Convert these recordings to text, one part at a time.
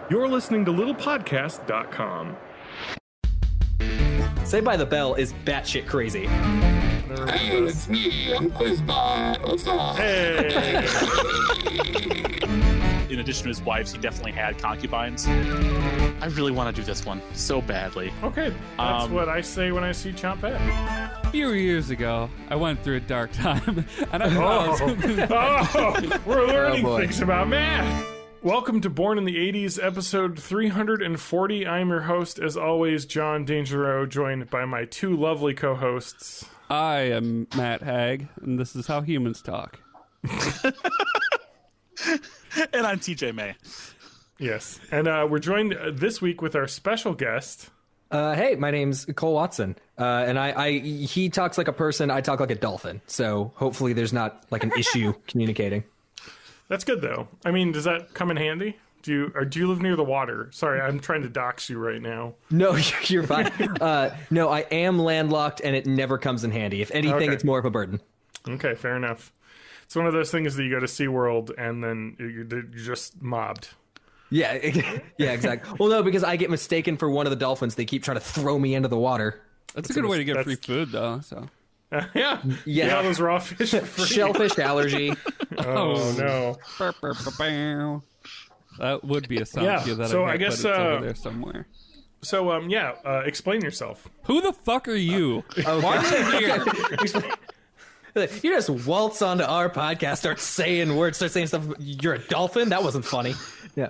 You're listening to littlepodcast.com. Saved by the Bell is batshit crazy. Hey, it's me, I'm Quizbot. What's up? Hey! In addition to his wives, he definitely had concubines. I really want to do this one so badly. Okay, that's what I say when I see Chompette. A few years ago, I went through a dark time, and I We're learning boy. things about math. Welcome to Born in the 80s, episode 340. I'm your host, as always, John Dangereux, joined by my two lovely co-hosts. I am Matt Haig, and this is how humans talk. And I'm TJ May. Yes, and we're joined this week with our special guest. Hey, my name's Cole Watson, and he talks like a person, I talk like a dolphin, so hopefully there's not like an issue communicating. That's good, though. I mean, does that come in handy? Do you live near the water? Sorry, I'm trying to dox you right now. No, you're fine. No, I am landlocked, and it never comes in handy. If anything, Okay. It's more of a burden. Okay, fair enough. It's one of those things that you go to SeaWorld and then you're just mobbed. Yeah, yeah, exactly. Well, no, because I get mistaken for one of the dolphins. They keep trying to throw me into the water. That's a good way to get free food, though. So Yeah. Yeah. Those raw fish for free. Shellfish allergy. Oh, no. That would be a sound Yeah, cue that so I I guess, guess it's over there somewhere. So, explain yourself. Who the fuck are you? Why are you here? You just waltz onto our podcast, start saying words, start saying stuff. You're a dolphin? That wasn't funny. Yeah.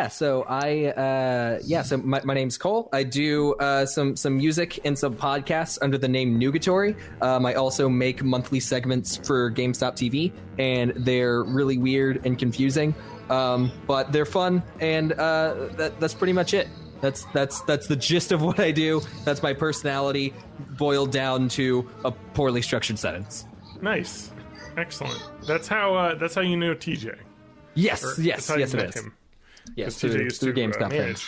So my name's Cole. I do some music and some podcasts under the name Nugatory. I also make monthly segments for Gamestop TV, and they're really weird and confusing, but they're fun, and that's pretty much it. That's the gist of what I do. That's my personality boiled down to a poorly structured sentence. Nice. Excellent. That's how you know TJ. Yes, Or yes, that's how you yes, it met is. him. Yes, 'Cause TJ through used to GameStop manage.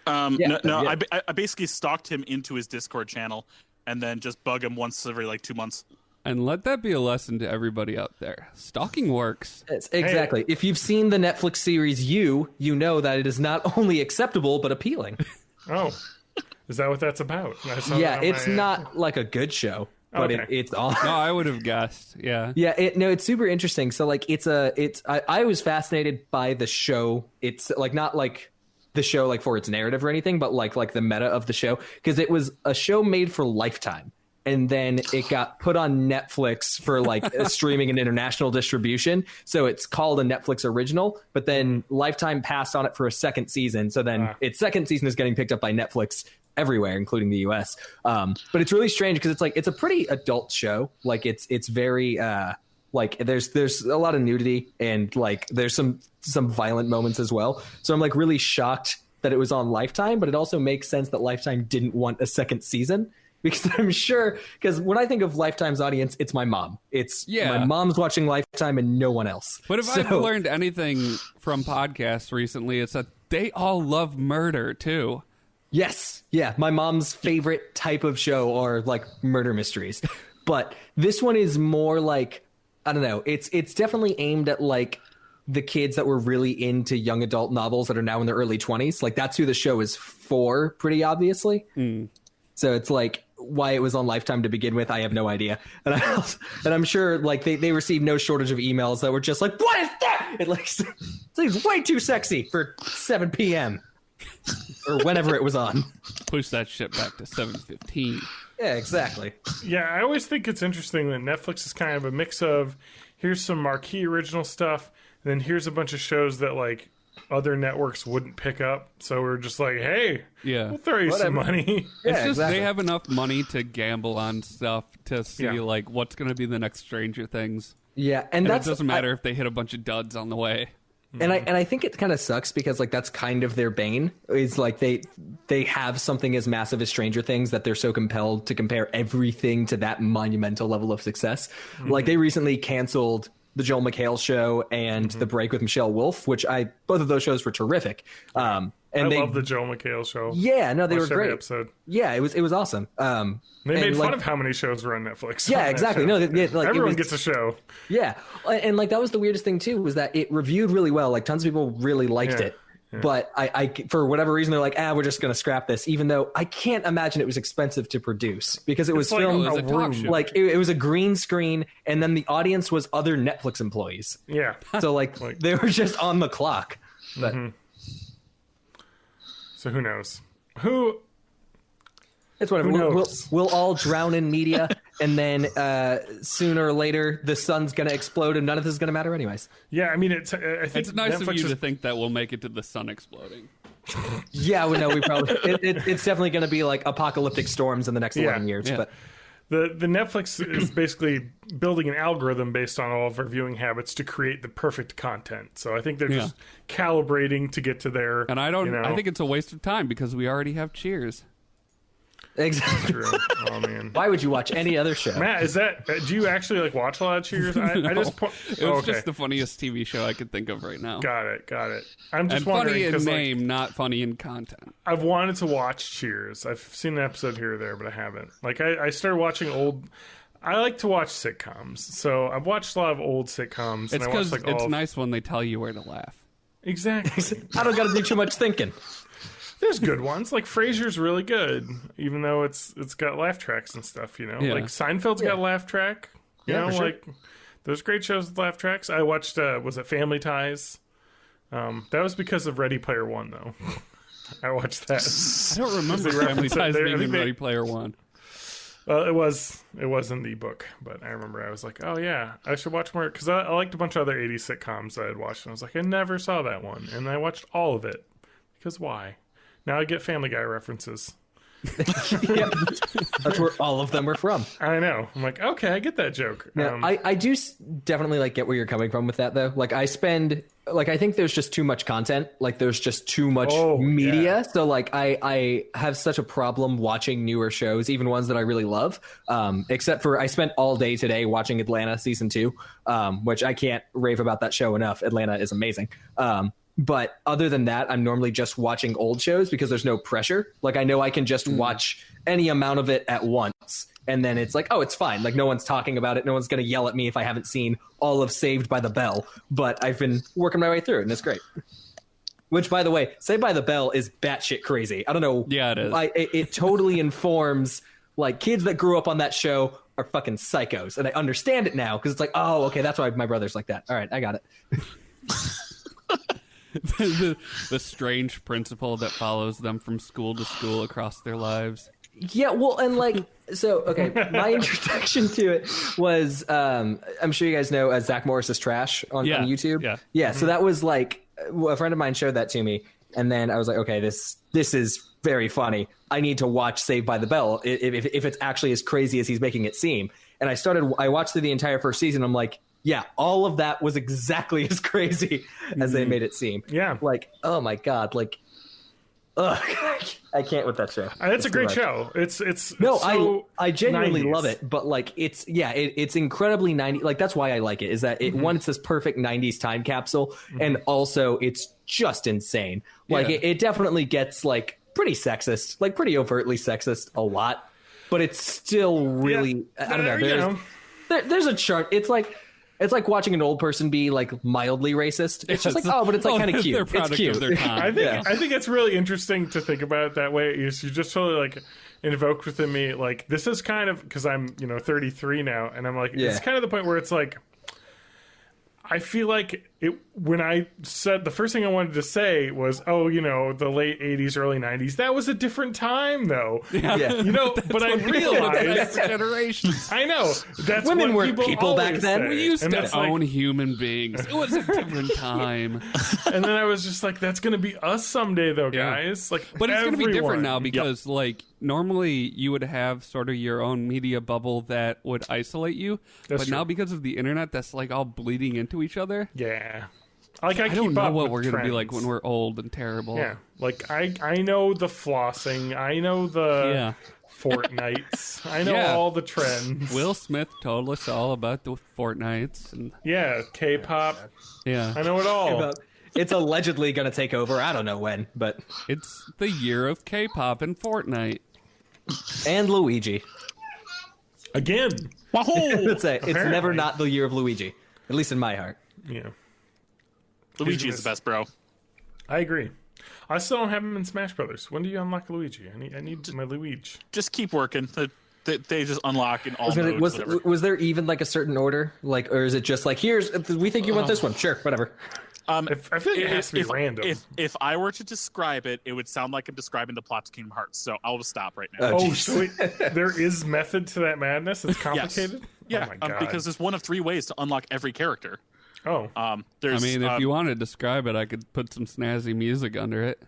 things. Yeah, No, yeah. I basically stalked him into his Discord channel and then just bug him once every 2 months. And let that be a lesson to everybody out there. Stalking works. Yes, exactly. If you've seen the Netflix series You know that it is not only acceptable but appealing. Oh. Is that what that's about? I saw Yeah, that on it's my, not like a good show, but Okay. it's all. No, I would have guessed. Yeah. Yeah, it's super interesting. So like I was fascinated by the show. It's like not like the show like for its narrative or anything, but like the meta of the show, because it was a show made for Lifetime. And then it got put on Netflix for like streaming and international distribution. So it's called a Netflix original, but then Lifetime passed on it for a second season. So then its second season is getting picked up by Netflix everywhere, including the US. But it's really strange because it's a pretty adult show. Like it's very like there's a lot of nudity, and like there's some violent moments as well. So I'm like really shocked that it was on Lifetime, but it also makes sense that Lifetime didn't want a second season. Because I'm sure, because when I think of Lifetime's audience, it's my mom. My mom's watching Lifetime and no one else. But if I've learned anything from podcasts recently, it's that they all love murder, too. Yes. Yeah. My mom's favorite type of show are like murder mysteries. But this one is more like, I don't know. It's definitely aimed at like the kids that were really into young adult novels that are now in their early 20s. Like that's who the show is for, pretty obviously. So it's like why it was on Lifetime to begin with, I have no idea. And I'm sure like they received no shortage of emails that were just like, what is that? It's way too sexy for 7 p.m. or whenever it was on. Push that shit back to 7:15. Yeah, exactly. Yeah, I always think it's interesting that Netflix is kind of a mix of here's some marquee original stuff, and then here's a bunch of shows that like other networks wouldn't pick up. So we're just like, hey, Yeah. we'll throw you some money. It's just exactly. they have enough money to gamble on stuff to see Yeah. like what's going to be the next Stranger Things. Yeah, And it doesn't matter if they hit a bunch of duds on the way. And I think it kind of sucks because like that's kind of their bane is like they have something as massive as Stranger Things that they're so compelled to compare everything to that monumental level of success. Like they recently canceled the Joel McHale show and The Break with Michelle Wolf, which both of those shows were terrific. And I love the Joel McHale show. Yeah, no, they were Every great. episode. Yeah, it was awesome. They made like, fun of how many shows were on Netflix. Yeah, on that exactly. show. No, like everyone gets a show. Yeah, and like that was the weirdest thing too, was that it reviewed really well. Like tons of people really liked it. But I for whatever reason, they're like, we're just going to scrap this, even though I can't imagine it was expensive to produce because it was like filmed a talk show. like it was a green screen, and then the audience was other Netflix employees. Yeah. So like they were just on the clock. But So who knows? it's whatever. Who We'll knows? we'll all drown in media, and then sooner or later the sun's going to explode, and none of this is going to matter anyways. Yeah, I mean, I think It's nice Netflix of you is- to think that we'll make it to the sun exploding. Yeah, we know we probably. It's definitely going to be like apocalyptic storms in the next 11 years. Yeah. But The Netflix is basically building an algorithm based on all of our viewing habits to create the perfect content. So I think they're just calibrating to get to their. And I think it's a waste of time because we already have Cheers. exactly. True. Oh man. Why would you watch any other show? Matt, is that? Do you actually like watch a lot of Cheers? I just. It was just the funniest TV show I could think of right now. Got it. I'm just And wondering funny in because name, not funny in content. I've wanted to watch Cheers. I've seen an episode here or there, but I haven't. Like I started watching old. I like to watch sitcoms, so I've watched a lot of old sitcoms. It's and I watched because like all it's of- nice when they tell you where to laugh. Exactly. I don't got to do too much thinking. There's good ones. Like Frasier's really good, even though it's got laugh tracks and stuff. You know, Yeah. like Seinfeld's got a laugh track. You know, for sure. like there's great shows with laugh tracks. I watched was it Family Ties? That was because of Ready Player One, though. I watched that. I don't remember They Family reference it Ties there. I being think in they- Ready Player One. Well, it was in the book, but I remember I was like, oh yeah, I should watch more because I liked a bunch of other '80s sitcoms that I had watched, and I was like, I never saw that one, and I watched all of it because why? Now I get Family Guy references. Yep. That's where all of them are from. I know. I'm like, okay, I get that joke. Yeah, I do definitely like get where you're coming from with that though. Like I think there's just too much content. Like there's just too much media. yeah. So like I have such a problem watching newer shows, even ones that I really love. Except for I spent all day today watching Atlanta season 2, which I can't rave about that show enough. Atlanta is amazing. But other than that, I'm normally just watching old shows because there's no pressure. Like I know I can just watch any amount of it at once. And then it's like, oh, it's fine. Like no one's talking about it. No one's going to yell at me if I haven't seen all of Saved by the Bell. But I've been working my way through it, and it's great. Which, by the way, Saved by the Bell is batshit crazy. I don't know. Yeah, it is. It totally informs, like, kids that grew up on that show are fucking psychos. And I understand it now because it's like, oh, okay, that's why my brother's like that. All right, I got it. the strange principle that follows them from school to school across their lives. Yeah, well, and like, so, okay, my introduction to it was, I'm sure you guys know Zach Morris's Trash on YouTube. Yeah. So that was like, a friend of mine showed that to me, and then I was like, okay, this is very funny. I need to watch Saved by the Bell if it's actually as crazy as he's making it seem. And I watched through the entire first season. I'm like, yeah, all of that was exactly as crazy as they made it seem. Yeah. Like, oh my God, like, ugh, I can't with that show. It's a great too show. much. It's No, so I genuinely 90s. love it, but like it's incredibly 90s. Like that's why I like it. Is that it? One, it's this perfect 90s time capsule, and also it's just insane. Like Yeah. it definitely gets like pretty sexist, like pretty overtly sexist a lot, but it's still really I don't know. you know. There's a chart. It's like watching an old person be like mildly racist. It's just like, oh, but it's like kind of cute. They're It's product cute. of their time. I think it's really interesting to think about it that way. You just totally like invoked within me like this is kind of because I'm 33 now, and I'm like it's kind of the point where it's like I feel like it when I said the first thing I wanted to say was the late 80s early 90s that was a different time though. Yeah. But I realized generations. I know that's Women what weren't people back always then. say. We used And to that's like- own human beings. It was a different time. and then I was just like that's gonna be us someday though, Yeah. guys. Like But it's going to be different everyone. now because, like, normally you would have sort of your own media bubble that would isolate you. That's but now, true. because of the internet, that's like all bleeding into each other. Yeah. Like I I don't keep know up what with we're going to be trends. like when we're old and terrible. Yeah, like I know the flossing, I know the Fortnites, I know Yeah. all the trends. Will Smith told us all about the Fortnites. And Yeah, K-pop, yeah, I know it all. It's allegedly going to take over. I don't know when, but it's the year of K-pop and Fortnite. and Luigi. Again, It's never Apparently. not the year of Luigi, at least in my heart. yeah, Luigi's the best, bro. I agree. I still don't have him in Smash Brothers. When do you unlock Luigi? I need my Luigi. Just keep working. They just unlock in all modes. Was there even like a certain order, like, or is it just like we think you want this one? Sure, whatever. I feel like it has to be random. If I were to describe it, it would sound like I'm describing the plot to Kingdom Hearts. So I'll just stop right now. So there is method to that madness. It's complicated. Yes. Oh my God. Because there's one of 3 ways to unlock every character. Oh. There's. if you want to describe it, I could put some snazzy music under it.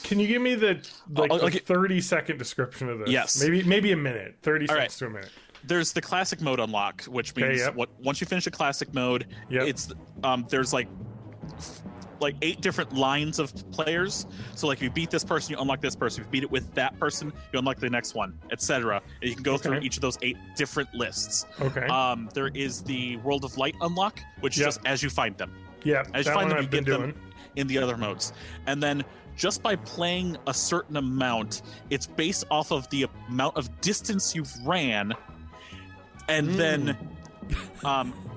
Can you give me the 30-second description of this? Yes. Maybe a minute. 30 seconds to a minute. There's the classic mode unlock, which means once you finish a classic mode, it's there's like 8 different lines of players. So like if you beat this person, you unlock this person. If you beat it with that person, you unlock the next one, etc. And you can go through each of those 8 different lists. Okay. There is the World of Light unlock, which is just as you find them. Yeah. As you find them, you get them in the other modes. And then just by playing a certain amount, it's based off of the amount of distance you've ran. And then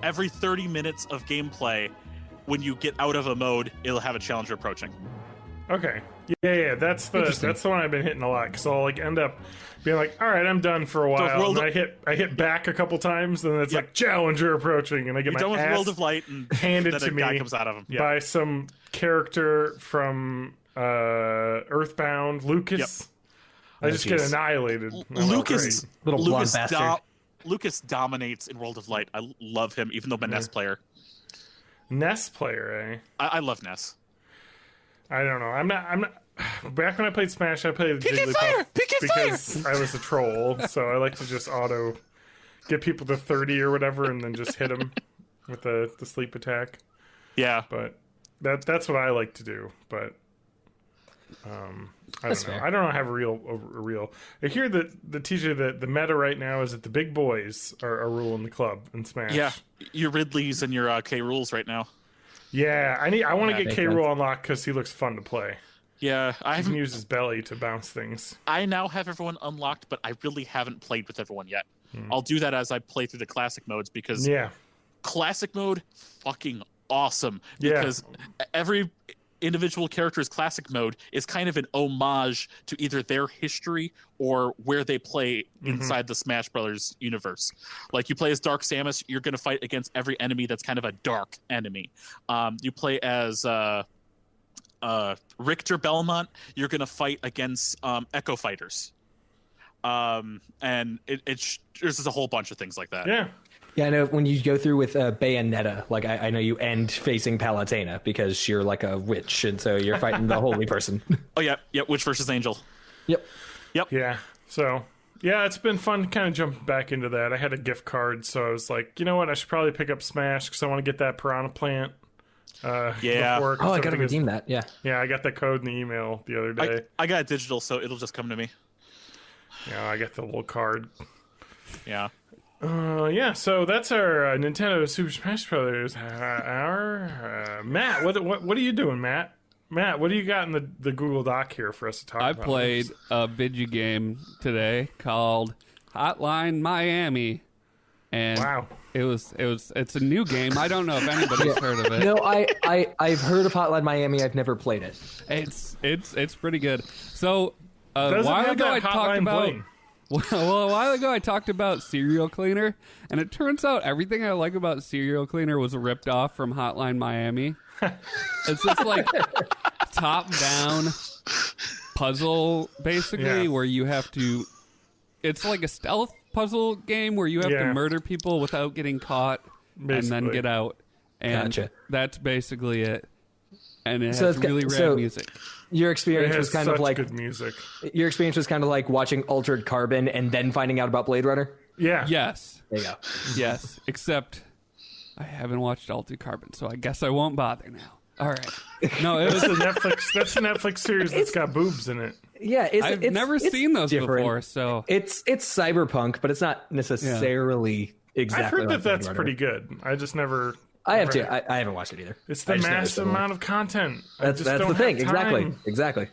every 30 minutes of gameplay, when you get out of a mode, it'll have a challenger approaching. Okay. Yeah. That's the one I've been hitting a lot, because I'll like end up being like, all right, I'm done for a while. And I hit back a couple times, and then it's like challenger approaching, and I get my done with ass World of Light, and handed then to a me guy comes out of him. by some character from Earthbound, Lucas. I just get annihilated. Lucas, little blonde bastard. Lucas dominates in World of Light. I love him, even though I'm a NES player. NES player, eh? I love NES. I don't know. I'm not. Back when I played Smash, I played Jigglypuff because I was a troll. So I like to just auto get people to 30 or whatever, and then just hit them with the sleep attack. Yeah, but that's what I like to do. But I don't know. I don't have a real. I hear that the TJ the meta right now is that the big boys are ruling the club in Smash. Yeah, your Ridleys and your K Rules right now. Yeah, I want to get K Rool unlocked because he looks fun to play. Yeah, I can use his belly to bounce things. I now have everyone unlocked, but I really haven't played with everyone yet. I'll do that as I play through the classic modes, because classic mode fucking awesome. Because every individual character's classic mode is kind of an homage to either their history or where they play inside the Smash Brothers universe. Like you play as Dark Samus, you're going to fight against every enemy that's kind of a dark enemy. You play as Richter Belmont, you're going to fight against Echo Fighters. And there's just a whole bunch of things like that. Yeah, I know when you go through with Bayonetta, like I know you end facing Palutena because you're like a witch, and so you're fighting the holy person. Oh, yeah, Witch versus Angel. Yep. Yeah, so, it's been fun kind of jumping back into that. I had a gift card, so I was like, you know what, I should probably pick up Smash because I want to get that Piranha Plant. Before, I got to redeem that, Yeah, I got that code in the email the other day. I got it digital, so it'll just come to me. Yeah, I got the little card. Yeah. So that's our Nintendo Super Smash Brothers hour. Matt, what are you doing, Matt? Matt, what do you got in the Google Doc here for us to talk about? I played a video game today called Hotline Miami, and it's a new game. I don't know if anybody's heard of it. No, I've heard of Hotline Miami. I've never played it. It's pretty good. So a while ago I talked about. Well, a while ago I talked about Serial Cleaner, and it turns out everything I like about Serial Cleaner was ripped off from Hotline Miami. It's just like top-down puzzle, basically, where you have to... It's like a stealth puzzle game where you have to murder people without getting caught and then get out. And that's basically it. And it has really rad music. Your experience was kind of like good music. Your experience was kind of like watching Altered Carbon and then finding out about Blade Runner. Yeah. Yes. There you go. Yes. Except I haven't watched Altered Carbon, so I guess I won't bother now. All right. No, it was a Netflix. That's a Netflix series that's got boobs in it. Yeah, I've never seen those before. So it's cyberpunk, but it's not necessarily exactly. I've heard like that's pretty good. I just never. I have too. I haven't watched it either. It's the massive amount of content. That's the thing. Exactly.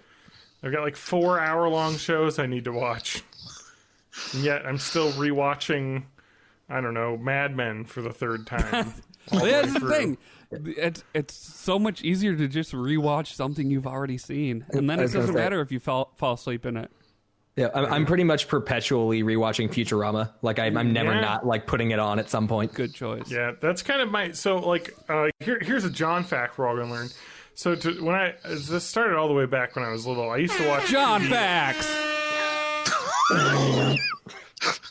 I've got like 4-hour-long shows I need to watch, and yet I'm still rewatching. I don't know, Mad Men for the third time. That's the thing. It's so much easier to just rewatch something you've already seen, and then it doesn't matter if you fall asleep in it. Yeah, I'm pretty much perpetually rewatching Futurama. Like I'm never not like putting it on at some point. Good choice. Yeah, that's kind of my here's a John fact we're all gonna learn. So this started all the way back when I was little. I used to watch John TV. facts.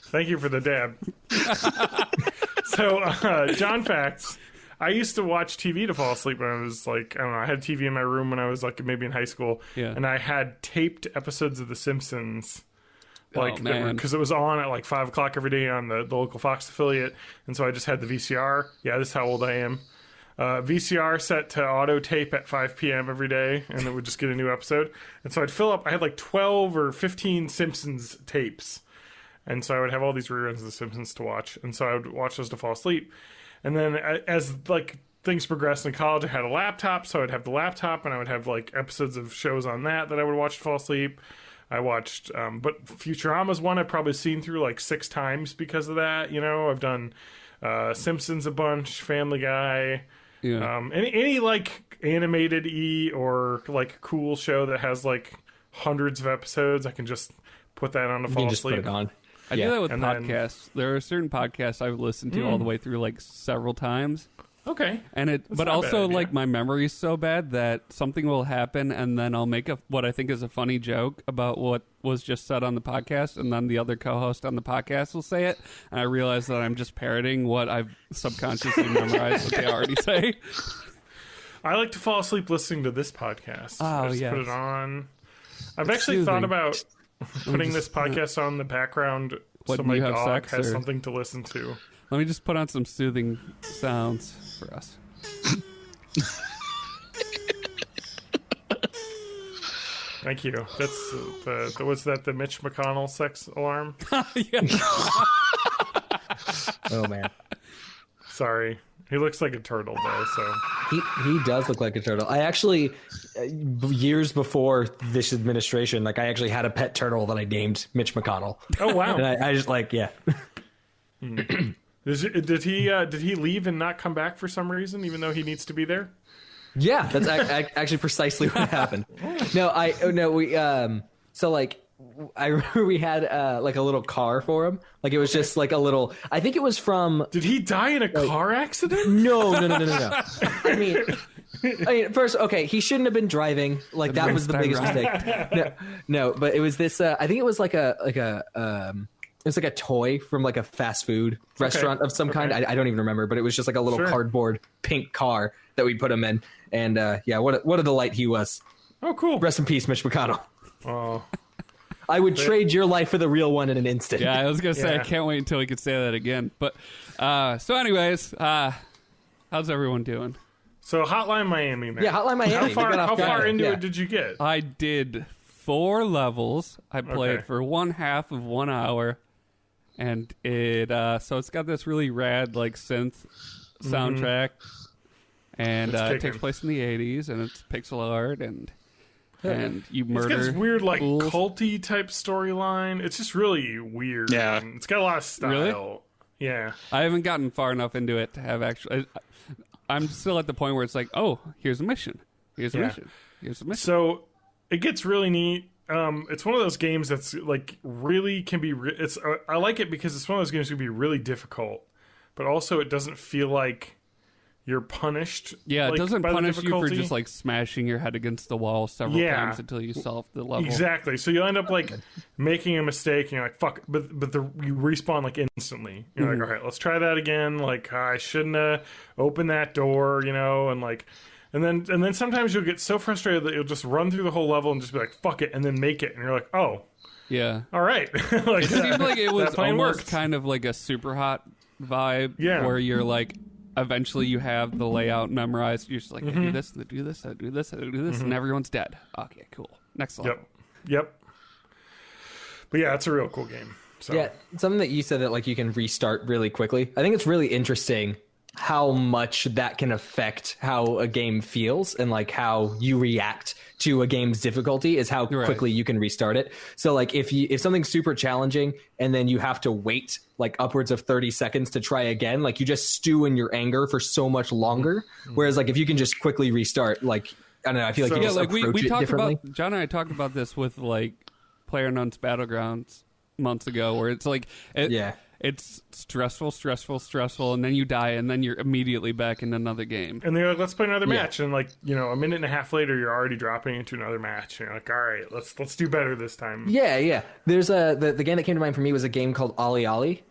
Thank you for the dab. So John facts. I used to watch TV to fall asleep when I was like, I don't know, I had a TV in my room when I was like maybe in high school. Yeah. And I had taped episodes of The Simpsons. Like, man. because it was on at like 5 o'clock every day on the local Fox affiliate. And so I just had the VCR. Yeah, this is how old I am. VCR set to auto tape at 5 p.m. every day. And it would just get a new episode. And so I'd fill up, I had like 12 or 15 Simpsons tapes. And so I would have all these reruns of The Simpsons to watch. And so I would watch those to fall asleep. And then as like things progressed in college, I had a laptop, so I'd have the laptop, and I would have like episodes of shows on that I would watch to fall asleep. I watched, but Futurama's one I've probably seen through like 6 times because of that. You know, I've done Simpsons a bunch, Family Guy, any like animated or like cool show that has like hundreds of episodes. I can just put that on to fall asleep. Put it on. I do that with podcasts. There are certain podcasts I've listened to all the way through like several times. Okay. And but also like my memory is so bad that something will happen and then I'll make what I think is a funny joke about what was just said on the podcast, and then the other co-host on the podcast will say it, and I realize that I'm just parroting what I've subconsciously memorized that they already say. I like to fall asleep listening to this podcast. Oh, I just yes. put it on. I've actually thought about putting this podcast on the background so my dog has something to listen to. Let me just put on some soothing sounds for us. Thank you. That's was that the Mitch McConnell sex alarm? Oh man. Sorry. He looks like a turtle though, so he does look like a turtle. I actually years before this administration, like I actually had a pet turtle that I named Mitch McConnell. Oh wow. And I just like Did he leave and not come back for some reason, even though he needs to be there? Yeah, that's actually precisely what happened. So like I remember we had like a little car for him. Like it was just like a little. I think it was from. Did he die in a car accident? No. I mean, first, okay, he shouldn't have been driving. Like that was the biggest mistake. No, but it was this. I think it was like a. It's like a toy from like a fast food restaurant of some kind. I don't even remember, but it was just like a little cardboard pink car that we put him in. And what a delight he was. Oh, cool. Rest in peace, Mitch McConnell. Oh. I would trade your life for the real one in an instant. Yeah, I was going to say, I can't wait until we could say that again. But so anyways, how's everyone doing? So Hotline Miami, man. Yeah, Hotline Miami. How far into it did you get? I did 4 levels. I played for 1/2 of 1 hour. And it so it's got this really rad like synth soundtrack. And it takes place in the 80s, and it's pixel art, and you murder. It's got this weird, like, fools. culty type storyline. It's just really weird. Yeah. And it's got a lot of style. Really? Yeah. I haven't gotten far enough into it to have actually. I'm still at the point where it's like, oh, here's a mission. Here's a mission. Here's a mission. So it gets really neat. It's one of those games that's like really can be. I like it because it's one of those games that can be really difficult, but also it doesn't feel like you're punished. Yeah, it doesn't by punish the you for difficulty. just like smashing your head against the wall several times until you solve the level. Exactly. So you end up like making a mistake, and you're like, "Fuck!" But you respawn like instantly. You're like, "All right, let's try that again." Like I shouldn't have opened that door, and like. And then sometimes you'll get so frustrated that you'll just run through the whole level and just be like, fuck it, and then make it. And you're like, oh. Yeah. All right. Like, it seemed like it was almost worked. kind of like a super hot vibe. Yeah. Where you're like, eventually you have the layout memorized. You're just like, I do this, I do this, I do this, I do this, and everyone's dead. Okay, cool. Next level. Yep. But yeah, it's a real cool game. So. Yeah, something that you said that like you can restart really quickly. I think it's really interesting how much that can affect how a game feels and like how you react to a game's difficulty is how quickly you can restart it. So like if something's super challenging and then you have to wait like upwards of 30 seconds to try again, like you just stew in your anger for so much longer. Whereas like if you can just quickly restart, like I don't know, I feel like you just approach it differently. John and I talked about this with like PlayerUnknown's Battlegrounds months ago, where it's like it's stressful, and then you die, and then you're immediately back in another game. And they're like, let's play another match. And like, you know, a minute and a half later, you're already dropping into another match. And you're like, all right, let's do better this time. Yeah. There's the game that came to mind for me was a game called Ollie Ollie.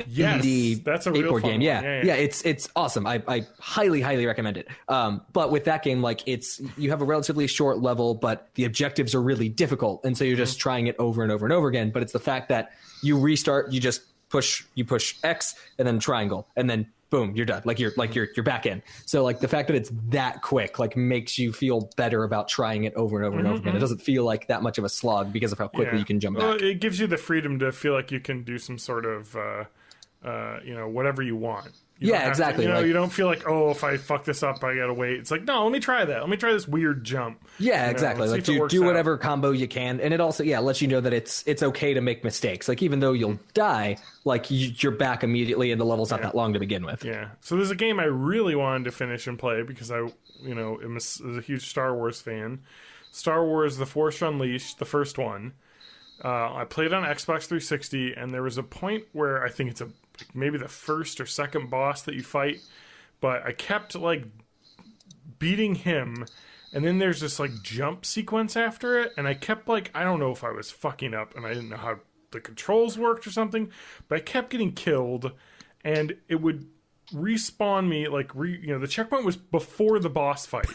Yes, that's a real board fun game. Yeah, it's awesome. I highly recommend it. But with that game, like you have a relatively short level, but the objectives are really difficult, and so you're just trying it over and over and over again. But it's the fact that you restart, you just push X and then triangle, and then boom, you're done. You're back in. So like the fact that it's that quick like makes you feel better about trying it over and over and over again. It doesn't feel like that much of a slog because of how quickly you can jump back. Well, it gives you the freedom to feel like you can do some sort of whatever you want. Exactly. You don't feel like, oh, if I fuck this up, I gotta wait. It's like, no, let me try that. Let me try this weird jump. Yeah, exactly. Like do whatever combo you can, and it also lets you know that it's okay to make mistakes. Like even though you'll die, like you're back immediately, and the level's not that long to begin with. Yeah. So there's a game I really wanted to finish and play because I, am a huge Star Wars fan. Star Wars: The Force Unleashed, the first one. I played on Xbox 360, and there was a point where I think it's maybe the first or second boss that you fight, but I kept like beating him, and then there's this like jump sequence after it, and I kept like, I don't know if I was fucking up and I didn't know how the controls worked or something, but I kept getting killed, and it would respawn me like the checkpoint was before the boss fight,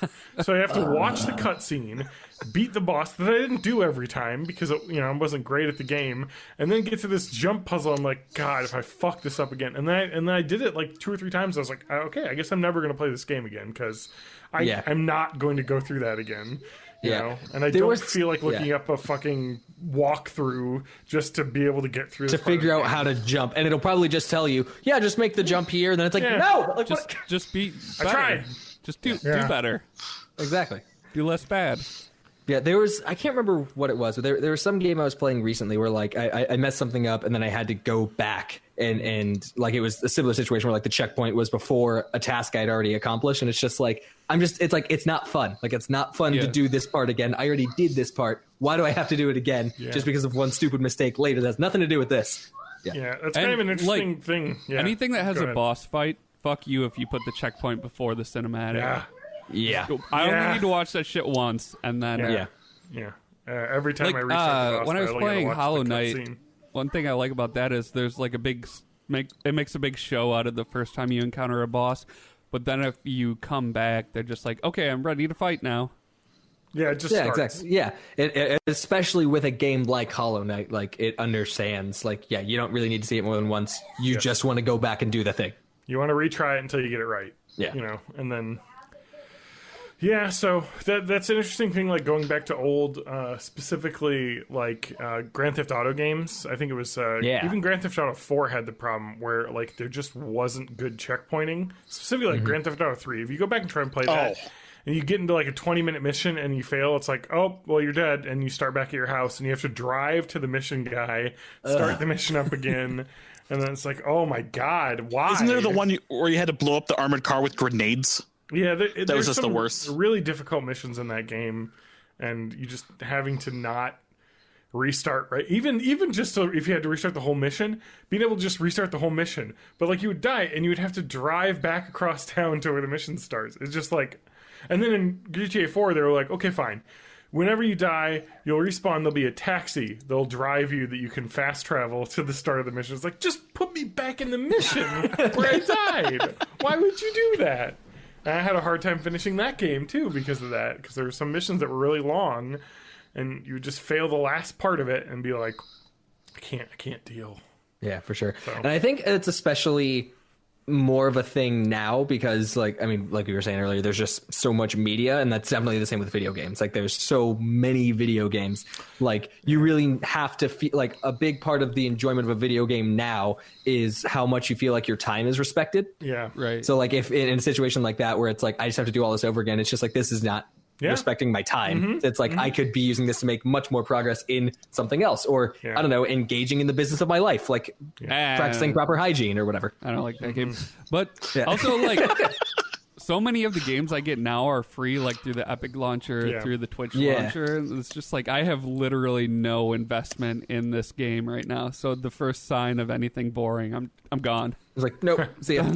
so I have to watch the cutscene, beat the boss that I didn't do every time because I wasn't great at the game, and then get to this jump puzzle. I'm like, God, if I fuck this up again, and then I did it like 2 or 3 times. I was like, okay, I guess I'm never going to play this game again because I'm not going to go through that again. You know, and I don't feel like looking up a fucking walkthrough just to be able to get through to figure out how to jump, and it'll probably just tell you, just make the jump here. And then it's like, no, like, just be better. I tried. Just do better. Exactly. Do less bad. Yeah, I can't remember what it was, but there was some game I was playing recently where like I messed something up and then I had to go back and like it was a similar situation where like the checkpoint was before a task I'd already accomplished, and it's just like it's not fun. Like it's not fun to do this part again. I already did this part. Why do I have to do it again just because of one stupid mistake later that has nothing to do with this? Yeah, that's kind of an interesting thing. Yeah. Anything that has a boss fight, fuck you if you put the checkpoint before the cinematic. Yeah. I only need to watch that shit once, and then every time I restart the boss when I was playing Hollow Knight, scene. One thing I like about that is there's like it makes a big show out of the first time you encounter a boss, but then if you come back, they're just like, okay, I'm ready to fight now. Yeah, it just starts. Exactly. Yeah, especially with a game like Hollow Knight, like it understands, like you don't really need to see it more than once. You just want to go back and do the thing. You want to retry it until you get it right. Yeah, and then. Yeah, so that's an interesting thing, like going back to old, specifically like Grand Theft Auto games. I think it was even Grand Theft Auto 4 had the problem where like there just wasn't good checkpointing. Specifically like Grand Theft Auto 3. If you go back and try and play that, and you get into like a 20-minute mission and you fail, it's like, oh, well, you're dead, and you start back at your house and you have to drive to the mission guy, start the mission up again, and then it's like, oh my God, why? Isn't there the one where you had to blow up the armored car with grenades? Yeah, that was just the worst. Really difficult missions in that game, and you just having to not restart, right? Even just so if you had to restart the whole mission, being able to just restart the whole mission, but like you would die and you would have to drive back across town to where the mission starts. It's just like, and then in GTA 4 they were like, okay, fine. Whenever you die, you'll respawn. There'll be a taxi. They'll drive you that you can fast travel to the start of the mission. It's like, just put me back in the mission where I died. Why would you do that? And I had a hard time finishing that game too because of that. Because there were some missions that were really long, and you would just fail the last part of it and be like, I can't deal. Yeah, for sure. So. And I think it's especially more of a thing now because like like we were saying earlier, there's just so much media, and that's definitely the same with video games. Like there's so many video games, like you really have to feel like a big part of the enjoyment of a video game now is how much you feel like your time is respected. Yeah, right. So like if in a situation like that where it's like I just have to do all this over again, it's just like this is not respecting my time. It's like I could be using this to make much more progress in something else, or I don't know, engaging in the business of my life, like practicing proper hygiene or whatever. I don't like that game, but also like so many of the games I get now are free, like through the Epic launcher, through the Twitch launcher. It's just like I have literally no investment in this game right now. So the first sign of anything boring, I'm gone. It's like nope, see ya.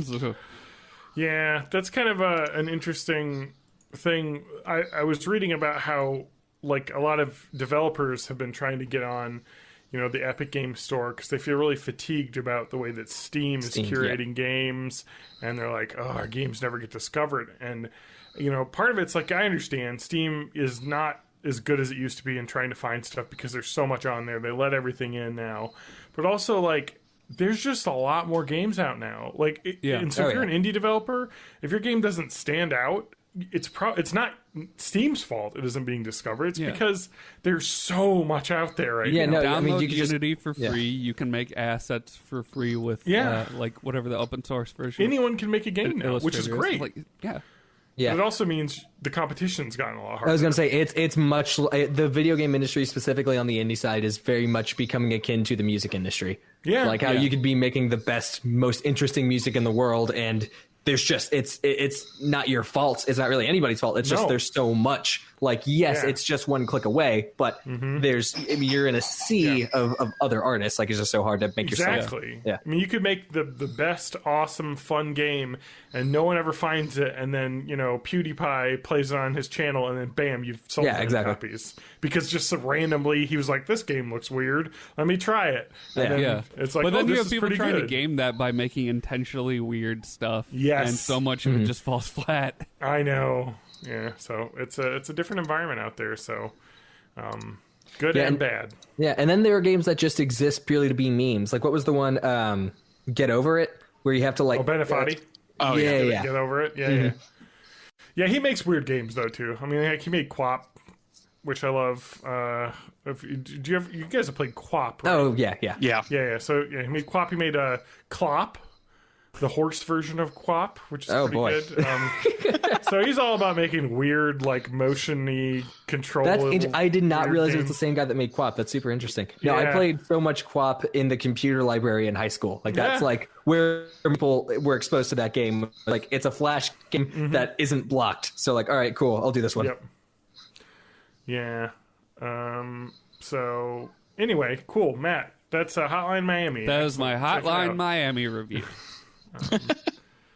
Yeah, that's kind of an interesting thing. I was reading about how like a lot of developers have been trying to get on the Epic Game Store because they feel really fatigued about the way that Steam is curating games, and they're like, oh, our games never get discovered. And part of it's like, I understand Steam is not as good as it used to be in trying to find stuff because there's so much on there. They let everything in now, but also like there's just a lot more games out now. Like and so if you're an indie developer, if your game doesn't stand out, it's not Steam's fault it isn't being discovered. It's because there's so much out there right now. Download Unity for free. You can make assets for free with like whatever the open source version. Anyone can make a game now, which is great. Like, Yeah. But it also means the competition's gotten a lot harder. I was going to say it's much the video game industry, specifically on the indie side, is very much becoming akin to the music industry. Yeah, like how you could be making the best, most interesting music in the world, and there's just it's not your fault. It's not really anybody's fault. It's just there's so much. Like it's just one click away, but you're in a sea of other artists. Like it's just so hard to make yourself. Yeah, I mean, you could make the best, awesome, fun game, and no one ever finds it, and then PewDiePie plays it on his channel, and then bam, you've sold 100 copies because just randomly he was like, "This game looks weird. Let me try it." And then it's like, but then you have people trying to game that by making intentionally weird stuff. Yes, and so much of it just falls flat. I know. Yeah, so it's a different environment out there. So, good and bad. Yeah, and then there are games that just exist purely to be memes. Like what was the one? Get Over It, where you have to like. Oh, Benefati. Get Over It. Yeah. Yeah, he makes weird games though too. I mean, like, he made Quap, which I love. You guys have played Quap, right? Oh yeah. So he made Quap. He made Clop, the horse version of Quap, which is pretty good. So he's all about making weird, like motion-y, controllable. I did not realize games. it was the same guy that made Quap. That's super interesting. No, I played so much Quap in the computer library in high school. Like that's like where people were exposed to that game. Like it's a Flash game that isn't blocked. So like, all right, cool, I'll do this one. Yep. Yeah. So anyway, cool, Matt. That's Hotline Miami. That was my Hotline Miami review.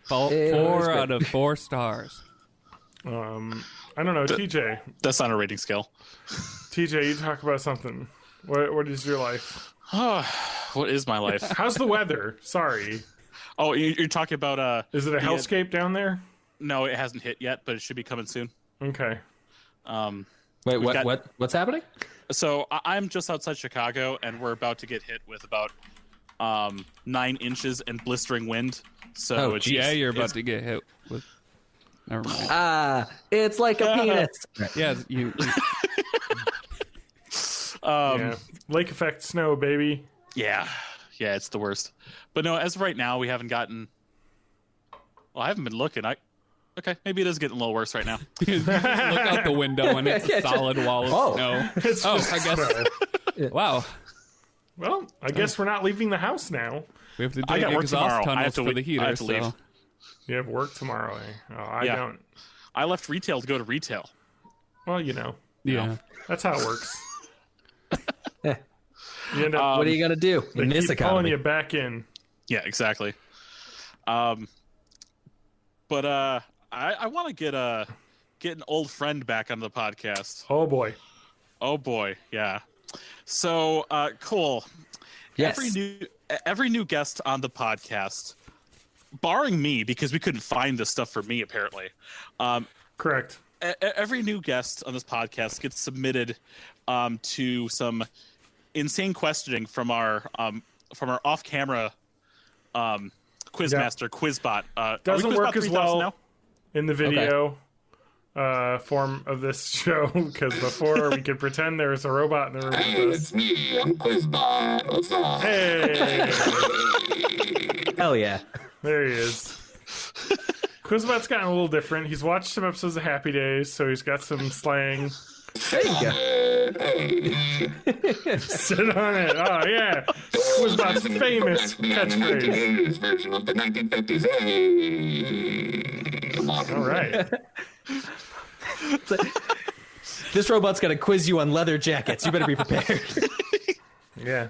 4 out of 4 stars. I don't know, TJ. That's on a rating scale. TJ, you talk about something. What is your life? What is my life? How's the weather? Sorry. Oh, you're talking about Is it a hellscape down there? No, it hasn't hit yet, but it should be coming soon. Okay. Wait, what's happening? So I'm just outside Chicago, and we're about to get hit with about 9 inches and blistering wind. So you're about to get hit with. Never mind. It's like a penis. Yeah, you. Lake effect snow, baby. Yeah, it's the worst. But no, as of right now, we haven't gotten. Well, I haven't been looking. Okay, maybe it is getting a little worse right now. Look out the window and it's a solid wall of snow. I guess. Wow. Well, I guess we're not leaving the house now. We have to dig exhaust tunnels for the heater. So. You have work tomorrow, eh? Oh, I don't. I left retail to go to retail. Well, Yeah. That's how it works. You end up, what are you going to do in this economy? Pulling you back in. Yeah, exactly. But I want to get an old friend back on the podcast. Oh boy, yeah. So cool. Yes. Every new guest on the podcast, barring me because we couldn't find this stuff for me apparently. Correct. Every new guest on this podcast gets submitted to some insane questioning from our off-camera Quizmaster, Quizbot. Doesn't work as well now? in the video form of this show, because before we could pretend there was a robot in the room with us. It's me, I'm Quizbot. What's up? Hey! Hell yeah. There he is. Quizbot's gotten a little different. He's watched some episodes of Happy Days, so he's got some slang. There you go. Sit on it. Oh, yeah. Quizbot's famous catchphrase. Today's version of the 1950s. Hey! All right. This robot's gonna quiz you on leather jackets. You better be prepared. Yeah.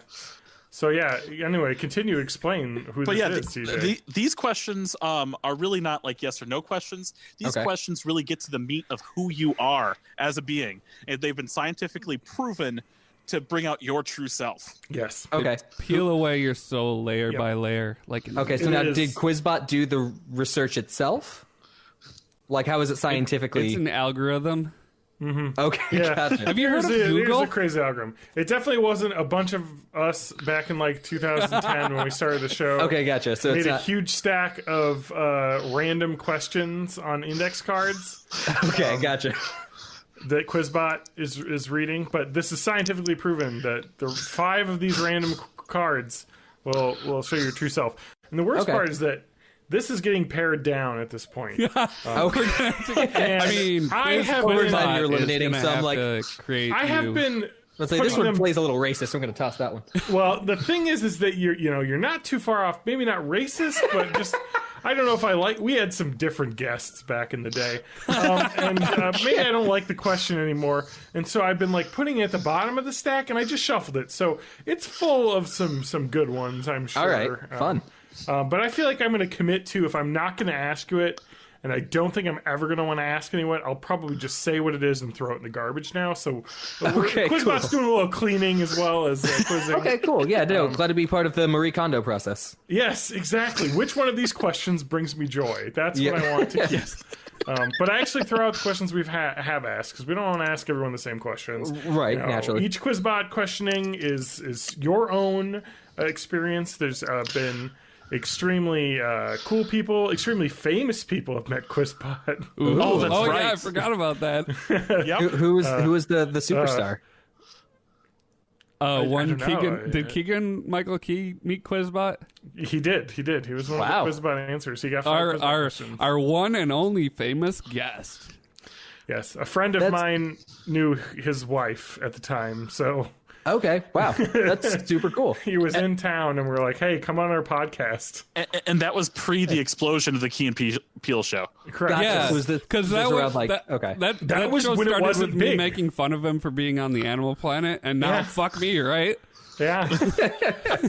So, yeah, anyway, continue to explain who this is, TJ. These questions are really not like yes or no questions. These questions really get to the meat of who you are as a being. And they've been scientifically proven to bring out your true self. Yes. Okay. Peel away your soul layer by layer. Okay, so now did Quizbot do the research itself? Like, how is it scientifically? It's an algorithm. Mm-hmm. Okay, yeah. Gotcha. Have you heard of Google? Here's a crazy algorithm. It definitely wasn't a bunch of us back in like 2010 when we started the show. Okay, gotcha. So made it's a not... huge stack of random questions on index cards. Okay, gotcha. That Quizbot is reading, but this is scientifically proven that the 5 of these random cards will show your true self. And the worst part is that this is getting pared down at this point. Okay. I mean, I have been you're eliminating some like I have been. Let's say this one plays a little racist. So I'm going to toss that one. Well, the thing is that you're not too far off. Maybe not racist, but just I don't know if I like. We had some different guests back in the day, and maybe I don't like the question anymore. And so I've been like putting it at the bottom of the stack, and I just shuffled it. So it's full of some good ones, I'm sure. All right, fun. But I feel like I'm going to commit to, if I'm not going to ask you it, and I don't think I'm ever going to want to ask anyone, I'll probably just say what it is and throw it in the garbage now. So Quizbot's doing a little cleaning as well as quizzing. Okay, cool. Yeah, glad to be part of the Marie Kondo process. Yes, exactly. Which one of these questions brings me joy? That's what I want to keep. But I actually throw out the questions we've have asked, because we don't want to ask everyone the same questions. Right, naturally. Each Quizbot questioning is your own experience. There's been extremely cool people, extremely famous people have met Quizbot. That's right. Yeah, I forgot about that. Yep. Who is the superstar? Did Keegan Michael Key meet Quizbot? He did. He was one of the Quizbot answers. He got 5 Quizbot questions. Our one and only famous guest. Yes, a friend of mine knew his wife at the time, so. Okay, wow, that's super cool. He was in town, and we're like, "Hey, come on our podcast." And that was pre the explosion of the Key and Peele show. Correct. Gotcha. Yeah, because that was like that was show when it started wasn't with big. me making fun of him for being on the Animal Planet, and now fuck me, right? Yeah.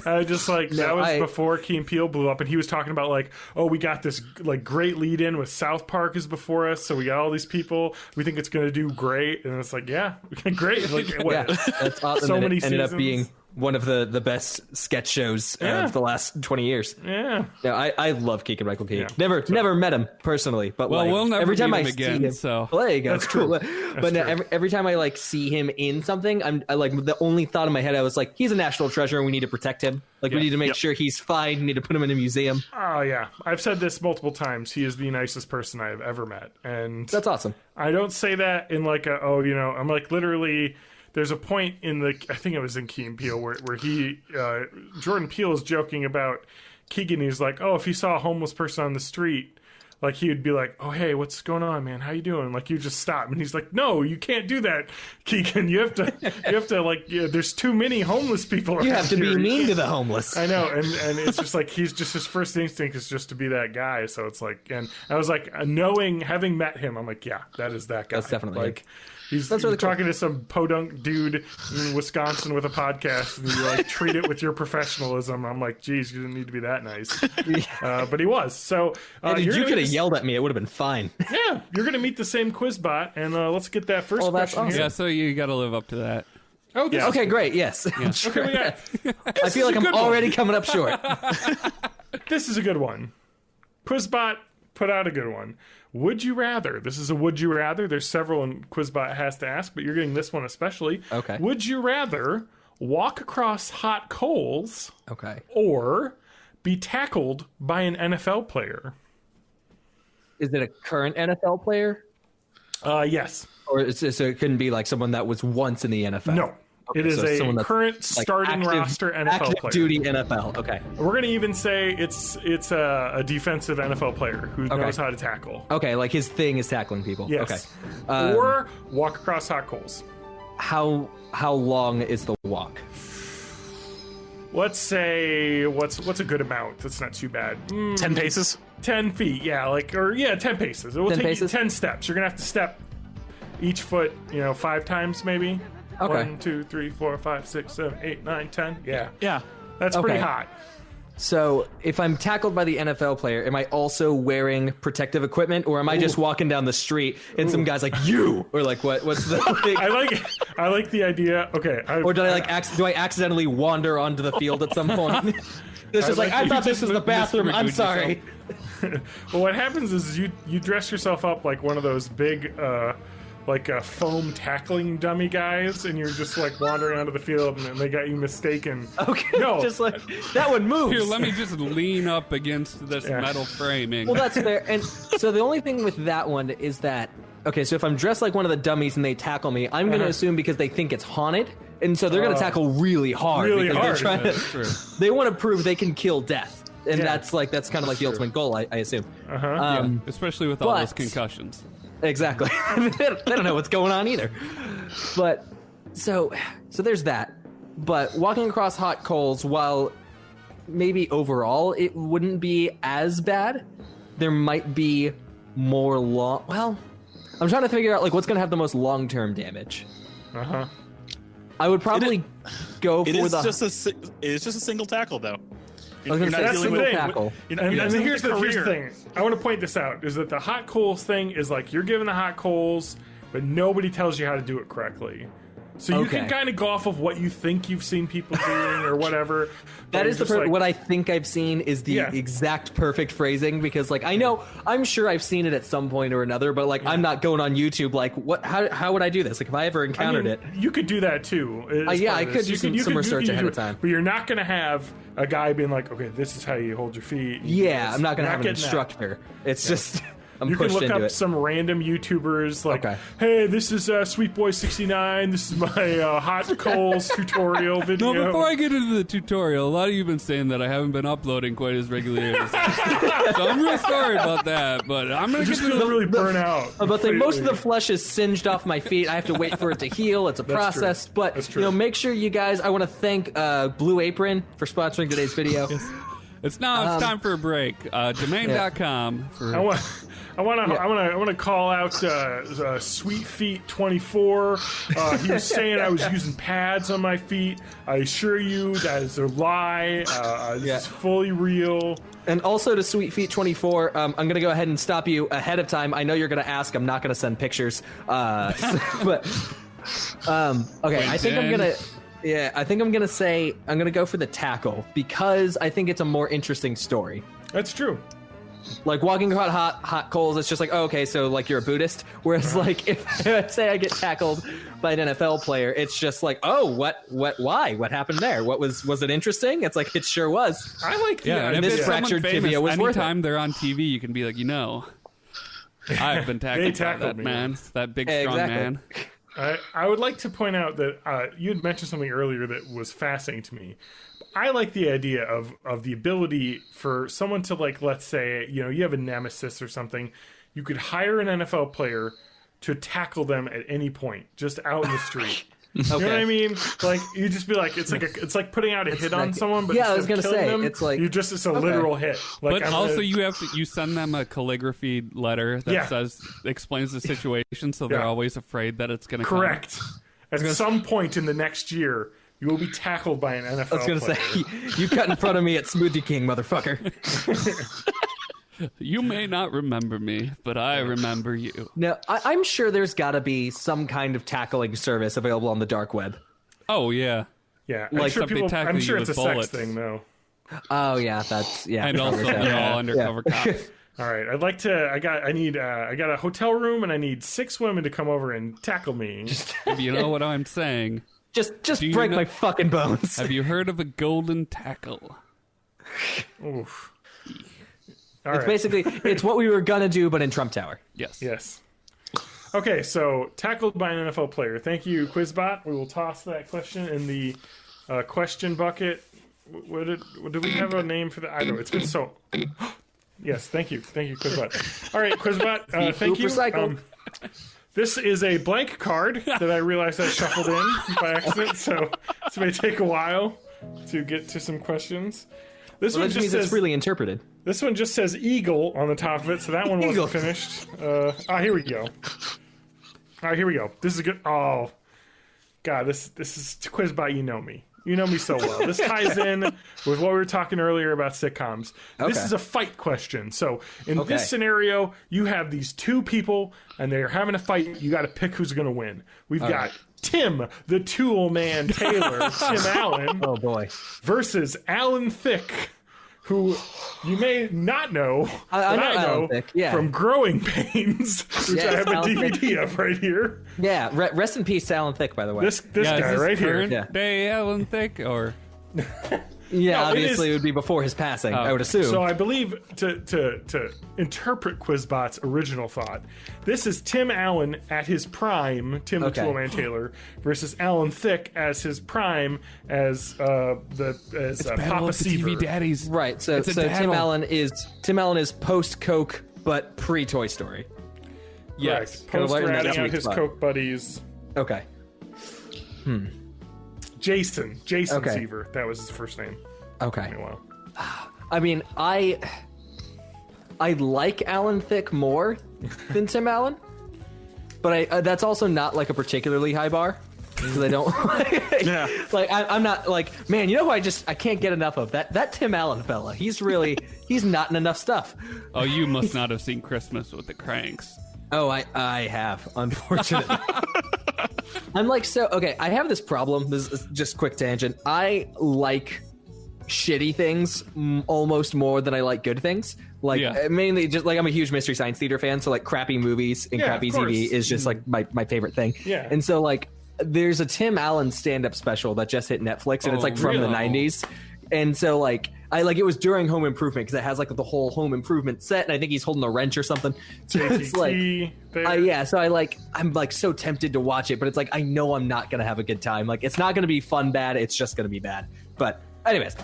I just like that was before Key and Peele blew up, and he was talking about like, oh, we got this like great lead in with South Park is before us, so we got all these people. We think it's gonna do great, and it's like, yeah, great. Like, what? That's awesome. So many it ended seasons. up being one of the best sketch shows of the last 20 years. Yeah. No, I love Keegan Michael Key. Never met him personally, but we'll never every time meet I him see again, him so play, that's cool. But true. Every time I like see him in something, I like the only thought in my head I was like, he's a national treasure and we need to protect him. Like we need to make sure he's fine. We need to put him in a museum. Oh yeah, I've said this multiple times. He is the nicest person I have ever met, and that's awesome. I don't say that in like I'm like literally. There's a point in I think it was in Key and Peele where Jordan Peele is joking about Keegan. He's like, oh, if he saw a homeless person on the street, like he would be like, oh, hey, what's going on, man? How you doing? Like you just stop. And he's like, no, you can't do that, Keegan. You have to like, there's too many homeless people. You have to be mean to the homeless. I know. And it's just like, his first instinct is just to be that guy. So it's like, and I was like, having met him, I'm like, yeah, that is that guy. That's definitely like, He's really talking to some podunk dude in Wisconsin with a podcast, and you like treat it with your professionalism. I'm like, geez, you didn't need to be that nice, but he was. So you could have yelled at me; it would have been fine. Yeah, you're gonna meet the same Quizbot, and let's get that first question. Awesome. Yeah, so you got to live up to that. Oh, yeah. Okay, great. Yes. Yeah. Okay, I feel like I'm already coming up short. This is a good one. Quizbot put out a good one. Would you rather? This is a would you rather. There's several in Quizbot has to ask, but you're getting this one especially. Okay. Would you rather walk across hot coals? Okay. Or be tackled by an NFL player? Is it a current NFL player? Yes. Or so it couldn't be like someone that was once in the NFL? No. Okay, it is a current like starting roster NFL active player. Duty NFL. Okay. We're going to even say it's a defensive NFL player who knows how to tackle. Okay, like his thing is tackling people. Yes. Okay. Or walk across hot coals. How long is the walk? Let's say what's a good amount? That's not too bad. 10 paces? 10 feet, yeah, 10 paces. It will 10 take paces? you 10 steps. You're gonna have to step each foot, 5 times maybe. Okay. 1, 2, 3, 4, 5, 6, 7, 8, 9, 10. Yeah. Yeah. That's pretty hot. So if I'm tackled by the NFL player, am I also wearing protective equipment, or am I just walking down the street and some guy's like, you, or like what's the thing? I like the idea. Okay. Or do I accidentally wander onto the field at some point? This is like, I thought this was the bathroom. I'm sorry. Well, what happens is you dress yourself up like one of those big foam tackling dummy guys, and you're just like wandering onto the field, and they got you mistaken. Okay, no, just like that one moves. Here, let me just lean up against this metal framing. Well, that's fair. And so the only thing with that one is that, okay, so if I'm dressed like one of the dummies and they tackle me, I'm going to assume because they think it's haunted, and so they're going to tackle really hard. Really because hard. They're trying to, they want to prove they can kill death. And that's kind of like the ultimate goal, I assume. Especially with all those concussions. Exactly. They don't know what's going on either. But so there's that. But walking across hot coals, while maybe overall it wouldn't be as bad, there might be more well, I'm trying to figure out like what's going to have the most long-term damage. I would probably go for the it is just a single tackle though. I was going to say that's the single thing. tackle. And here's the thing. I want to point this out, is that the hot coals thing is like you're given the hot coals, but nobody tells you how to do it correctly. So you can kind of go off of what you think you've seen people doing or whatever. That is what I think I've seen is the exact perfect phrasing, because like I'm sure I've seen it at some point or another, but like I'm not going on YouTube like how would I do this? Like if I ever encountered it. You could do that too. I could do some research ahead of time. But you're not going to have a guy being like, okay, this is how you hold your feet. Yeah, I'm not going to have an instructor. It's just you can look up some random YouTubers like, hey, this is Sweet Boy 69. This is my hot coals tutorial video. No, before I get into the tutorial, a lot of you have been saying that I haven't been uploading quite as regularly as so I'm real sorry about that, but I'm going to just feel really burn out. I'm about to say, most of the flesh is singed off my feet. I have to wait for it to heal. It's a process. True. But make sure you guys, I want to thank Blue Apron for sponsoring today's video. Yes. It's time for a break. Domain.com for... I want to call out Sweet Feet 24. He was saying I was using pads on my feet. I assure you that is a lie. This is fully real. And also to Sweet Feet 24, I'm going to go ahead and stop you ahead of time. I know you're going to ask. I'm not going to send pictures. Okay, I think I'm going to... Yeah, I think I'm going to say I'm going to go for the tackle because I think it's a more interesting story. That's true. Like walking across hot coals, it's just like, oh, okay, so like you're a Buddhist. Whereas like if say I get tackled by an NFL player, it's just like, oh, why? What happened there? Was it interesting? It's like, it sure was. I like and this fractured tibia was worth it. Anytime they're on TV, you can be like, I've been tackled by that man, that big strong man. I would like to point out that you had mentioned something earlier that was fascinating to me. I like the idea of the ability for someone to, like, let's say, you have a nemesis or something. You could hire an NFL player to tackle them at any point, just out in the street. You know what I mean? Like, you just be like, it's like putting out a hit on someone, but I was gonna say them, it's like it's a literal hit. Like, but also you send them a calligraphy letter that explains the situation, so they're always afraid that it's gonna correct. At some point in the next year, you will be tackled by an NFL player. I was going to say, you cut in front of me at Smoothie King, motherfucker. You may not remember me, but I remember you. No, I'm sure there's got to be some kind of tackling service available on the dark web. Oh, yeah. Yeah, like I'm sure it's a bullets. sex thing, though. Oh, yeah, And also they're all undercover cops. All right, I'd like to. I got a hotel room, and I need 6 women to come over and tackle me. You know what I'm saying? Just break my fucking bones. Have you heard of a golden tackle? Oof. Basically, it's what we were gonna do, but in Trump Tower. Yes. Okay, so tackled by an NFL player. Thank you, Quizbot. We will toss that question in the question bucket. Did we have a name for that? I don't know. It's been so... Yes, thank you, Quizbot. All right, Quizbot, thank you. This is a blank card that I realized I shuffled in by accident, so this may take a while to get to some questions. This one just says, it's really interpreted. This one just says eagle on the top of it, so that one wasn't finished. Here we go. All right, here we go. This is good. Oh, God, this is Quizbot. You know me. You know me so well. This ties in with what we were talking earlier about sitcoms. Okay. This is a fight question. So in this scenario, you have these two people, and they're having a fight. You got to pick who's going to win. We've got Tim, the Tool Man Taylor, Tim Allen. Oh, boy. Versus Alan Thicke, who you may not know, I know from Growing Pains, which I have a DVD of right here. Yeah, rest in peace to Alan Thicke, by the way. This guy right here. Day Alan Thicke, or... Yeah, obviously it would be before his passing, I would assume. So I believe to interpret Quizbot's original thought, this is Tim Allen at his prime, Tim the Toolman Taylor, versus Alan Thicke as his prime as Papa Seaver. TV daddies. Right. So Tim Allen is post Coke but pre Toy Story. Yes. Post ratting out his Coke buddies. Okay. Jason Seaver. That was his first name. Okay. I mean, I like Alan Thicke more than Tim Allen, but that's also not like a particularly high bar because I don't. I'm not like, man. You know who I can't get enough of that Tim Allen fella. He's not in enough stuff. Oh, you must not have seen Christmas with the Cranks. Oh, I have, unfortunately. I'm like, I have this problem. This is just quick tangent. I like shitty things almost more than I like good things. Mainly just like I'm a huge Mystery Science Theater fan, so like crappy movies and crappy TV is just like my favorite thing. Yeah. And so like there's a Tim Allen stand-up special that just hit Netflix and it's like from the 90s. And so like it was during Home Improvement because it has like the whole Home Improvement set, and I think he's holding a wrench or something. So it's like, so I'm like so tempted to watch it, but it's like I know I'm not gonna have a good time. Like it's not gonna be fun bad, it's just gonna be bad. But anyways,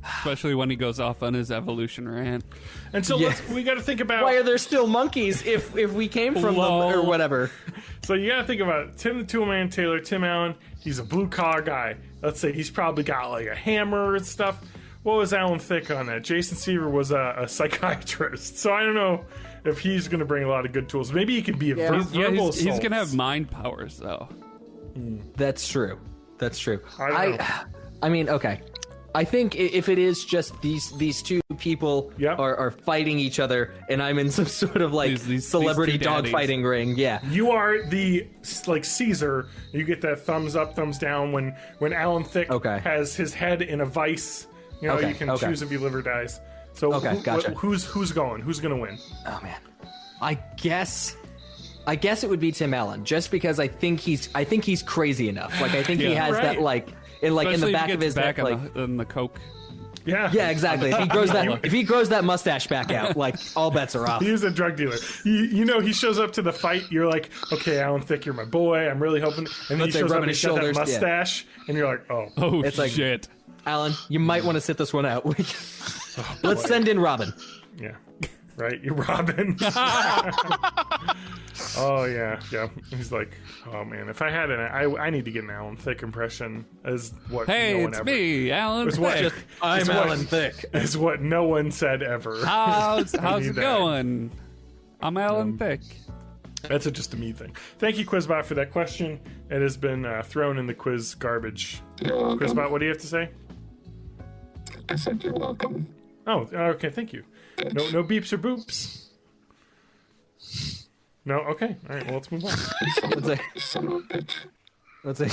especially when he goes off on his evolution rant. And so we got to think about why are there still monkeys if we came from them or whatever. So you got to think about Tim the Toolman Taylor, Tim Allen. He's a blue collar guy. Let's say he's probably got like a hammer and stuff. What was Alan Thicke on that? Jason Seaver was a psychiatrist. So I don't know if he's going to bring a lot of good tools. Maybe he could be a verbal he's going to have mind powers though. That's true. I mean, okay. I think if it is just these two people are fighting each other, and I'm in some sort of like celebrity dogfighting ring, you are the like Caesar. You get that thumbs up, thumbs down when Alan Thicke has his head in a vice. You know, you can choose if he live or dies. So gotcha. Who's going? Who's going to win? Oh man, I guess it would be Tim Allen, just because I think he's crazy enough. Like I think he has that like. In the back of his neck, like in the Coke. Yeah, exactly. If he grows that mustache back out, like all bets are off. He's a drug dealer. You know, he shows up to the fight. You're like, okay, Alan Thicke, you're my boy. I'm really hoping. And then he shows up and he's got that mustache, and you're like, oh, it's like, shit. Alan, you might want to sit this one out. Let's send in Robin. Yeah, right. You're Robin. Oh yeah. He's like, oh man, if I had I need to get an Alan Thicke impression as what. Hey, no one it's ever, me, Alan Thicke. I'm Alan Thicke. Is what no one said ever. How's it going? I'm Alan Thicke. That's just a me thing. Thank you, Quizbot, for that question. It has been thrown in the quiz garbage. Quizbot, what do you have to say? I said you're welcome. Oh, okay, thank you. No beeps or boops. No, okay. All right, well, let's move on. Let's say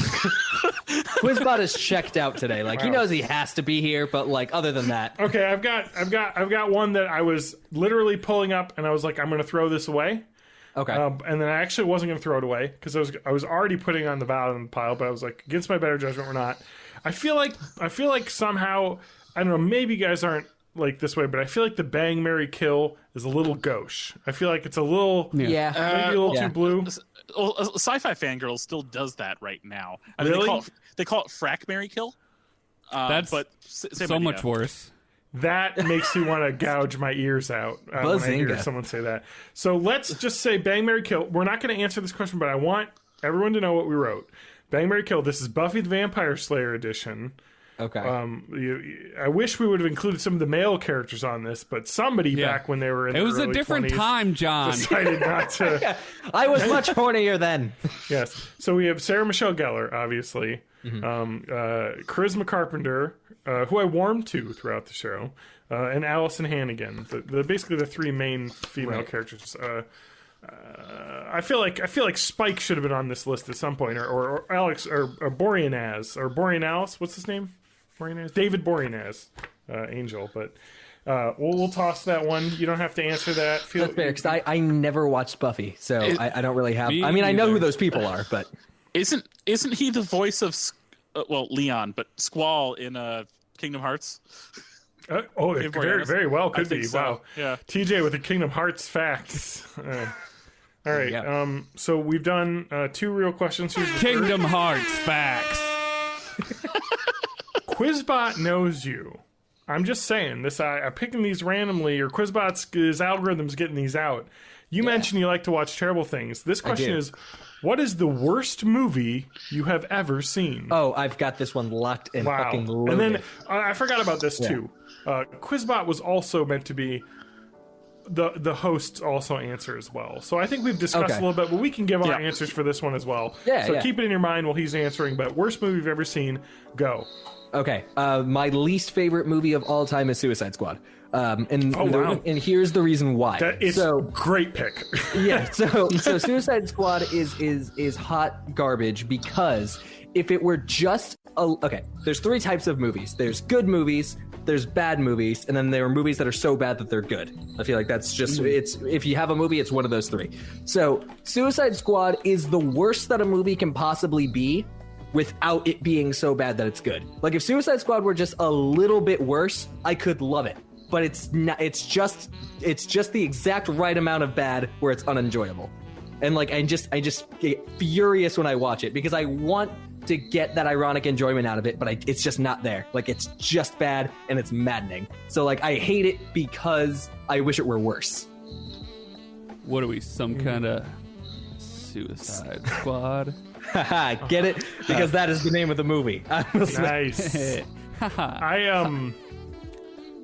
Quizbot is checked out today. Like he knows he has to be here, but like other than that. Okay, I've got one that I was literally pulling up, and I was like, I'm going to throw this away. Okay. And then I actually wasn't going to throw it away because I was already putting it on the bottom of the pile, but I was like, against my better judgment, we're not. I feel like somehow I don't know, maybe you guys aren't like this way, but I feel like the Bang, Marry, Kill is a little gauche. I feel like it's a little, maybe a little too blue. Well, Sci-Fi Fangirl still does that right now. I really? mean, they call it Frack, Marry, Kill. That's but so much worse. That makes me want to gouge my ears out when I hear someone say that. So let's just say Bang, Marry, Kill. We're not going to answer this question, but I want everyone to know what we wrote. Bang, Marry, Kill. This is Buffy the Vampire Slayer edition. Okay. I wish we would have included some of the male characters on this, but somebody back when they were in it was the a early different 20s time, John. decided not to. I was much hornier then. Yes. So we have Sarah Michelle Gellar, obviously. Charisma Carpenter, who I warmed to throughout the show, and Allison Hannigan. Basically the three main female characters. I feel like Spike should have been on this list at some point, or Alex, or Boreanaz. What's his name? Boreanaz? David Boreanaz, Angel. But we'll toss that one. You don't have to answer that. That's fair, because I never watched Buffy, so I don't really have. I mean, I either. know who those people are, but Isn't he the voice of Leon, but Squall in Kingdom Hearts? It very well could be. So. Wow. Yeah. TJ with the Kingdom Hearts facts. All right. Yeah. So we've done 2 real questions. Here's the Kingdom Hearts facts. Quizbot knows you. I'm just saying this. I'm picking these randomly, or Quizbot's algorithm's getting these out. You mentioned you like to watch terrible things. This question is, what is the worst movie you have ever seen? Oh, I've got this one locked and fucking loaded. And then I forgot about this too. Quizbot was also meant to be the hosts also answer as well. So I think we've discussed a little bit, but we can give our answers for this one as well. So keep it in your mind while he's answering. But worst movie you've ever seen, go. Okay, my least favorite movie of all time is Suicide Squad. And here's the reason why. It's great pick. So Suicide Squad is hot garbage because if it were just there's 3 types of movies. There's good movies, there's bad movies, and then there are movies that are so bad that they're good. I feel like that's just it's if you have a movie, it's one of those 3. So Suicide Squad is the worst that a movie can possibly be without it being so bad that it's good. Like if Suicide Squad were just a little bit worse, I could love it. But it's not. It's just the exact right amount of bad where it's unenjoyable, and like I just get furious when I watch it because I want to get that ironic enjoyment out of it, but it's just not there. Like it's just bad and it's maddening. So like I hate it because I wish it were worse. What are we? Some kind of Suicide Squad? Get it? Because that is the name of the movie. Nice.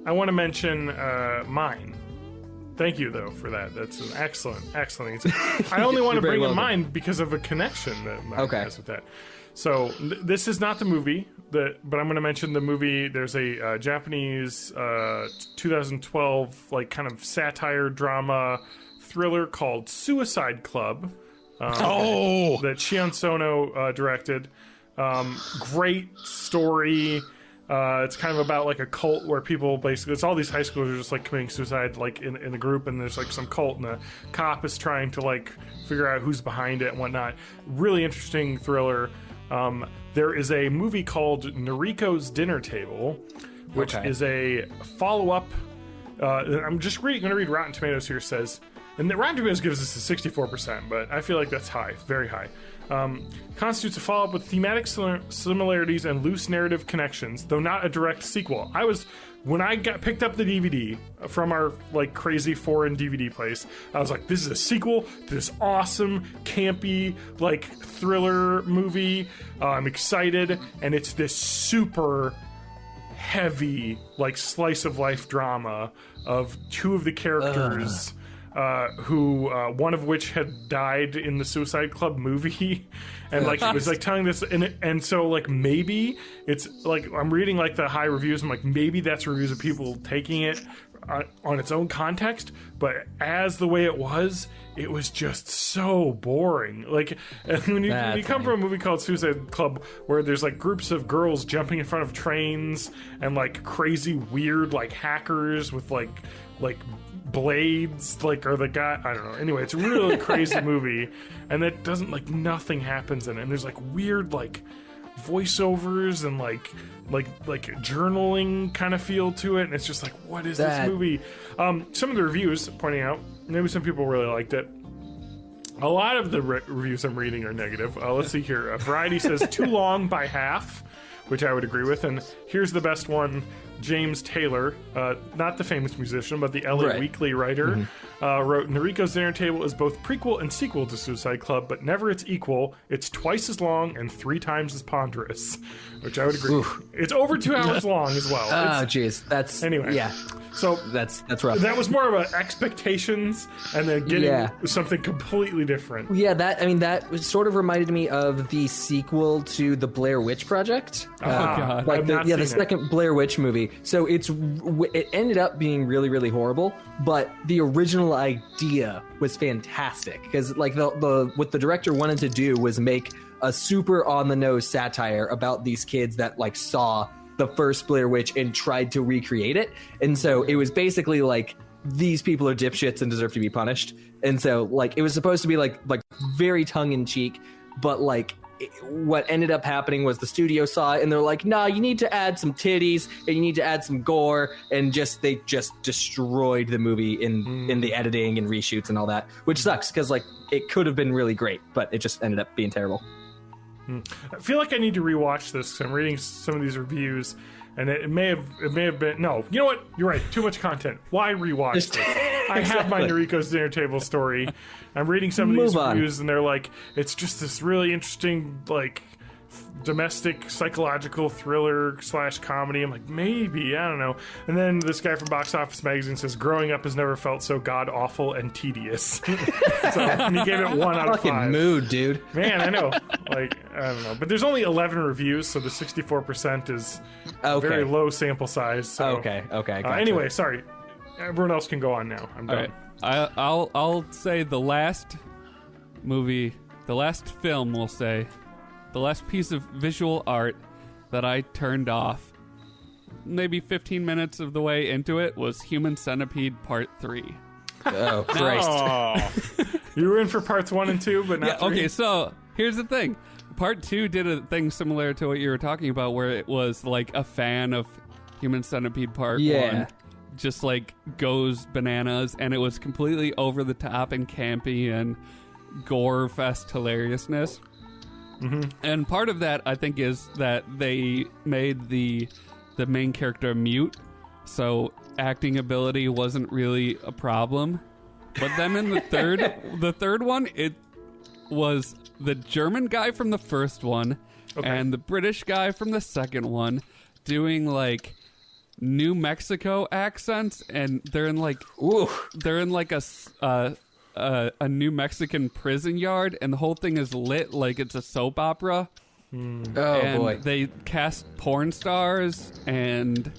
I want to mention mine. Thank you, though, for that. That's an excellent answer. I only want to bring in mine because of a connection that mine has with that. So this is not the movie, but I'm going to mention the movie. There's a Japanese 2012 like kind of satire drama thriller called Suicide Club. That Shion Sono directed. Great story. It's kind of about like a cult where people basically, it's all these high schoolers are just like committing suicide like in a group, and there's like some cult and the cop is trying to like figure out who's behind it and whatnot. Really interesting thriller. There is a movie called Noriko's Dinner Table, which is a follow-up. I'm just going to read Rotten Tomatoes here. Says, and the Rotten Tomatoes gives us a 64%, but I feel like that's high, very high. Constitutes a follow-up with thematic similarities and loose narrative connections, though not a direct sequel. When I picked up the DVD from our like crazy foreign DVD place, I was like, this is a sequel to this awesome, campy, like thriller movie. I'm excited, and it's this super heavy, like slice of life drama of 2 of the characters. Who one of which had died in the Suicide Club movie, and like it was like telling this, and so like maybe it's like I'm reading like the high reviews. I'm like maybe that's reviews of people taking it on its own context, but as the way it was just so boring. Like when you come from a movie called Suicide Club where there's like groups of girls jumping in front of trains and like crazy weird like hackers with like blades, like, or the guy, I don't know. Anyway, it's a really crazy movie, and that doesn't like nothing happens in it. And there's like weird like voiceovers and like journaling kind of feel to it, and it's just like, what is this movie? Some of the reviews pointing out maybe some people really liked it. A lot of the reviews I'm reading are negative. Let's see here. Variety says too long by half, which I would agree with. And here's the best one. James Taylor, not the famous musician, but the LA Weekly writer, wrote, Noriko's Dinner Table is both prequel and sequel to Suicide Club, but never its equal. It's twice as long and 3 times as ponderous, which I would agree. Oof. It's over 2 hours long as well. Oh, jeez. That's... Anyway. Yeah. So that's rough. That was more of a expectations and then getting something completely different. Yeah, that sort of reminded me of the sequel to the Blair Witch Project. Oh god. Like the second Blair Witch movie. So it ended up being really, really horrible, but the original idea was fantastic because like what the director wanted to do was make a super on the nose satire about these kids that like saw the first Blair Witch and tried to recreate it. And so it was basically like, these people are dipshits and deserve to be punished. And so like it was supposed to be like very tongue-in-cheek, but like what ended up happening was the studio saw it and they're like, nah, you need to add some titties and you need to add some gore, and they just destroyed the movie in the editing and reshoots and all that, which sucks because like it could have been really great, but it just ended up being terrible. I feel like I need to rewatch this because I'm reading some of these reviews, and it may have been no. You know what? You're right. Too much content. Why rewatch this? I have my Noriko's Dinner Table story. I'm reading some of these reviews, and they're like, it's just this really interesting like domestic psychological thriller / comedy. I'm like, maybe, I don't know. And then this guy from Box Office Magazine says growing up has never felt so god awful and tedious. And he gave it 1 out of 5. Fucking mood, dude. Man, I know. Like, I don't know. But there's only 11 reviews, so the 64% is a very low sample size. So, okay. Gotcha. Anyway, sorry. Everyone else can go on now. I'm done. All right. I'll say the last movie, the last film, we'll say, the last piece of visual art that I turned off maybe 15 minutes of the way into it was Human Centipede Part 3. Oh, Christ. You were in for parts 1 and 2, but not 3? Okay, so here's the thing. Part 2 did a thing similar to what you were talking about, where it was like a fan of Human Centipede Part 1 just like goes bananas, and it was completely over the top and campy and gore fest hilariousness. Mm-hmm. And part of that, I think, is that they made the main character mute, so acting ability wasn't really a problem. But then in the third one, it was the German guy from the first one and the British guy from the second one doing like New Mexico accents, and they're in like a New Mexican prison yard, and the whole thing is lit like it's a soap opera. Oh boy! They cast porn stars and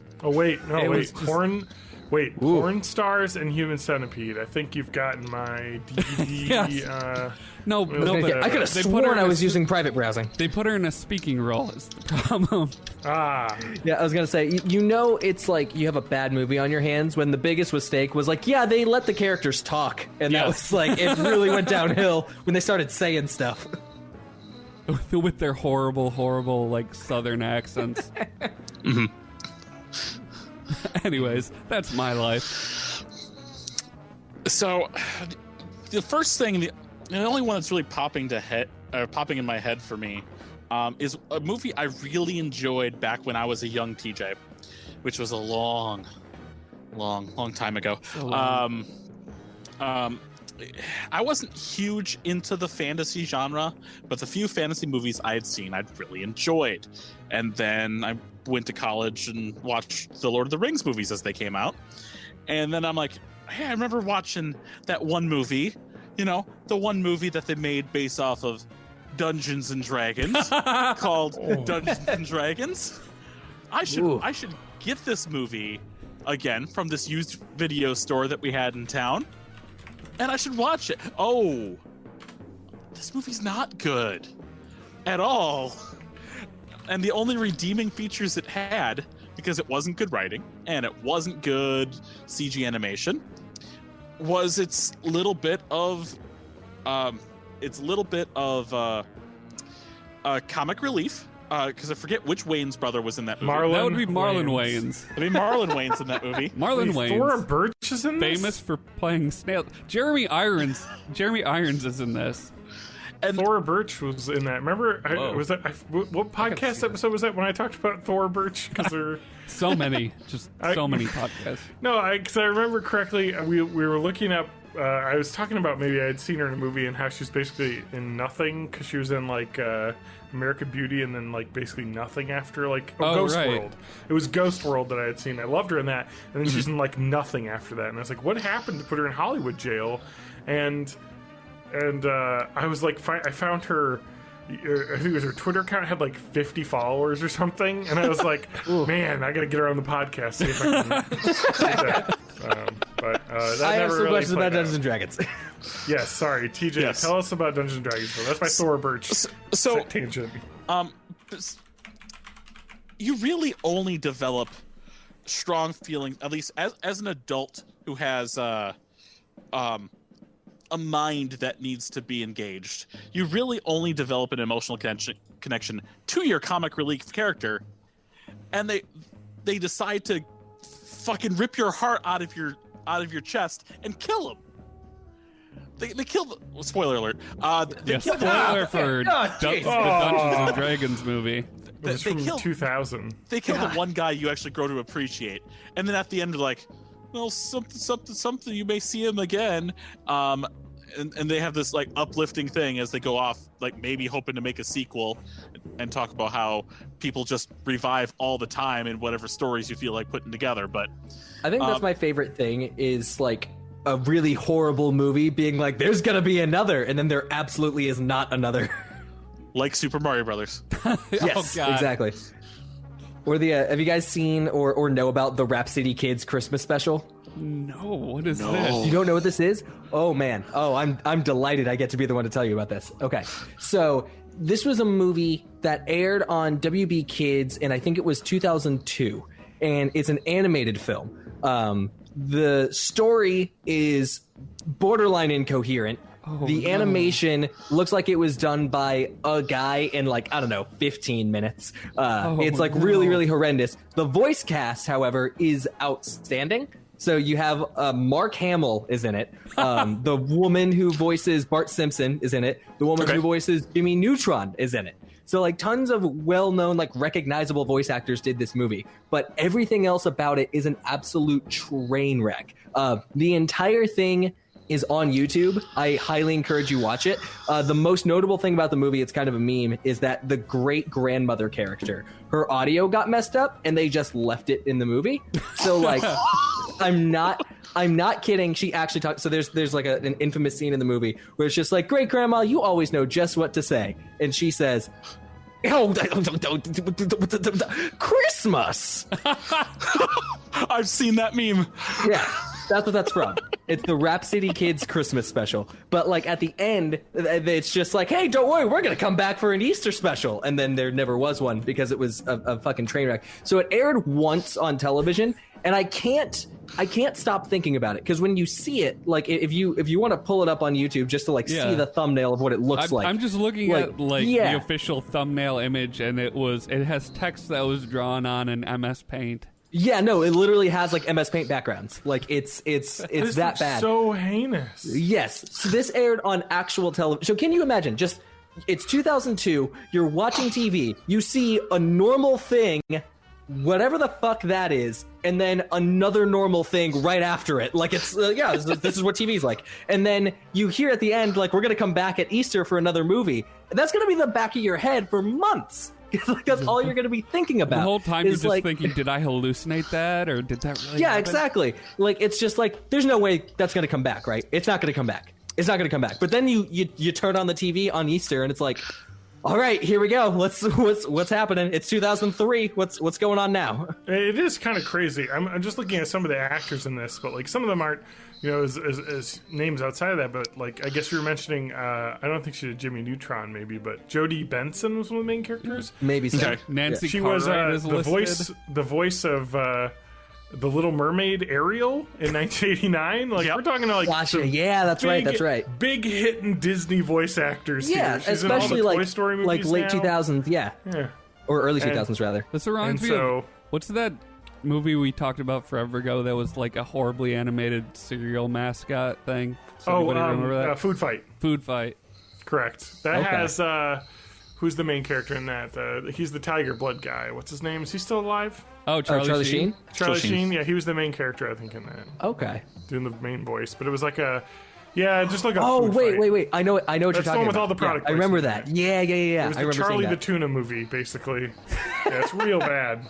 porn stars and Human Centipede. I think you've gotten my DVD. Yes. No, but I could have sworn I was using private browsing. They put her in a speaking role. Is the problem? Yeah, I was gonna say, it's like you have a bad movie on your hands when the biggest mistake was like, yeah, they let the characters talk, and that was like it really went downhill when they started saying stuff with their horrible like Southern accents. Mm-hmm. Anyways, that's my life. So, the first thing, the only one that's really popping in my head for me, is a movie I really enjoyed back when I was a young TJ, which was a long time ago. I wasn't huge into the fantasy genre, but the few fantasy movies I had seen, I'd really enjoyed. And then I went to college and watched the Lord of the Rings movies as they came out. And then I'm like, hey, I remember watching that one movie, the one movie that they made based off of Dungeons and Dragons called Dungeons and Dragons. I should get this movie again from this used video store that we had in town, and I should watch it. Oh, this movie's not good at all. And the only redeeming features it had, because it wasn't good writing and it wasn't good CG animation, was its little bit of comic relief because I forget which Wayne's brother was in that movie. That would be Marlon Wayans. It'd be Marlon Wayans in that movie. Marlon Wayans. Thora Birch is in this? Famous for playing Snail. Jeremy Irons is in this. And Thora Birch was in that. Remember, what podcast episode was that when I talked about Thora Birch? Because there so many podcasts. No, because I remember correctly, we were looking up. I was talking about maybe I had seen her in a movie and how she's basically in nothing because she was in like American Beauty and then like basically nothing after Ghost World. It was Ghost World that I had seen. I loved her in that, and then she's in like nothing after that. And I was like, what happened to put her in Hollywood jail? And I was like, I found her. I think it was her Twitter account had like 50 followers or something, and I was like, man, I gotta get her on the podcast. See if I can do that. I have some questions about Dungeons and Dragons. Yes, sorry, TJ. Yes. Tell us about Dungeons and Dragons. That's my Thora Birch tangent. You really only develop strong feelings, at least as an adult who has a mind that needs to be engaged. You really only develop an emotional connection to your comic relief character, and they decide to fucking rip your heart out of your chest and kill him. They kill the spoiler alert. Spoiler for the Dungeons and Dragons movie. It was from 2000. They kill the one guy you actually grow to appreciate, and then at the end, they're like, well, something. You may see him again. And they have this like uplifting thing as they go off, like maybe hoping to make a sequel, and talk about how people just revive all the time in whatever stories you feel like putting together. But I think that's my favorite thing is like a really horrible movie being like, there's gonna be another, and then there absolutely is not another. Like Super Mario Brothers. Yes, exactly. Or have you guys seen or know about the Rapsittee Kids Christmas special? No, what is this? You don't know what this is? Oh man. Oh, I'm delighted I get to be the one to tell you about this. Okay. So this was a movie that aired on WB Kids and I think it was 2002. And it's an animated film. The story is borderline incoherent. The animation looks like it was done by a guy in like, I don't know, 15 minutes. It's like really, really horrendous. The voice cast, however, is outstanding. So you have Mark Hamill is in it. The woman who voices Bart Simpson is in it. The woman who voices Jimmy Neutron is in it. So like tons of well-known, like recognizable voice actors did this movie. But everything else about it is an absolute train wreck. The entire thing is on YouTube. I highly encourage you watch it. The most notable thing about the movie, it's kind of a meme, is that the great-grandmother character, her audio got messed up and they just left it in the movie. So like, I'm not kidding. She actually talks. So there's like an infamous scene in the movie where it's just like, great grandma, you always know just what to say. And she says, oh, Christmas. I've seen that meme. Yeah. That's what that's from. It's the Rapsittee Kids Christmas special. But like at the end, it's just like, hey, don't worry, we're going to come back for an Easter special. And then there never was one because it was a fucking train wreck. So it aired once on television, and I can't stop thinking about it because when you see it, like if you want to pull it up on YouTube just to like see the thumbnail of what it looks like. I'm just looking at the official thumbnail image, and it has text that was drawn on an MS Paint. Yeah, no, it literally has like MS Paint backgrounds. Like it's that bad. So heinous. Yes. So this aired on actual television. So can you imagine? Just it's 2002. You're watching TV. You see a normal thing, whatever the fuck that is, and then another normal thing right after it. Like it's this is what TV's like. And then you hear at the end like we're gonna come back at Easter for another movie. And that's gonna be the back of your head for months. Like that's all you're going to be thinking about. The whole time you're just thinking, did I hallucinate that, or did that really happen? Exactly. Like it's just like there's no way that's going to come back, right? It's not going to come back. It's not going to come back. But then you turn on the TV on Easter and it's like, all right, here we go. What's happening? It's 2003. What's going on now? It is kind of crazy. I'm just looking at some of the actors in this, but like some of them aren't, as names outside of that. But like I guess you were mentioning, I don't think she did Jimmy Neutron, maybe, but Jodie Benson was one of the main characters. Maybe so. Okay. Nancy she Cartwright was listed. the voice of the Little Mermaid Ariel in 1989. Like we're talking like yeah, that's right. That's right. Big hitting Disney voice actors. Yeah, here. She's especially in all the like Toy Story movies like late now. 2000s. Yeah. or early 2000s rather. This reminds me of what's that movie we talked about forever ago that was like a horribly animated cereal mascot thing? Remember that? Food Fight. Food Fight. Correct. That has who's the main character in that? He's the tiger blood guy. What's his name? Is he still alive? Oh, Charlie Sheen. Charlie Sheen. Yeah, he was the main character, I think, in that. Okay. Doing the main voice, but it was like just like a. Oh, food wait, fight. wait. I know what you're talking about. That's the one with all the product. I remember that. Yeah. It was I remember Charlie seeing the that. Tuna movie, basically. Yeah, it's real bad.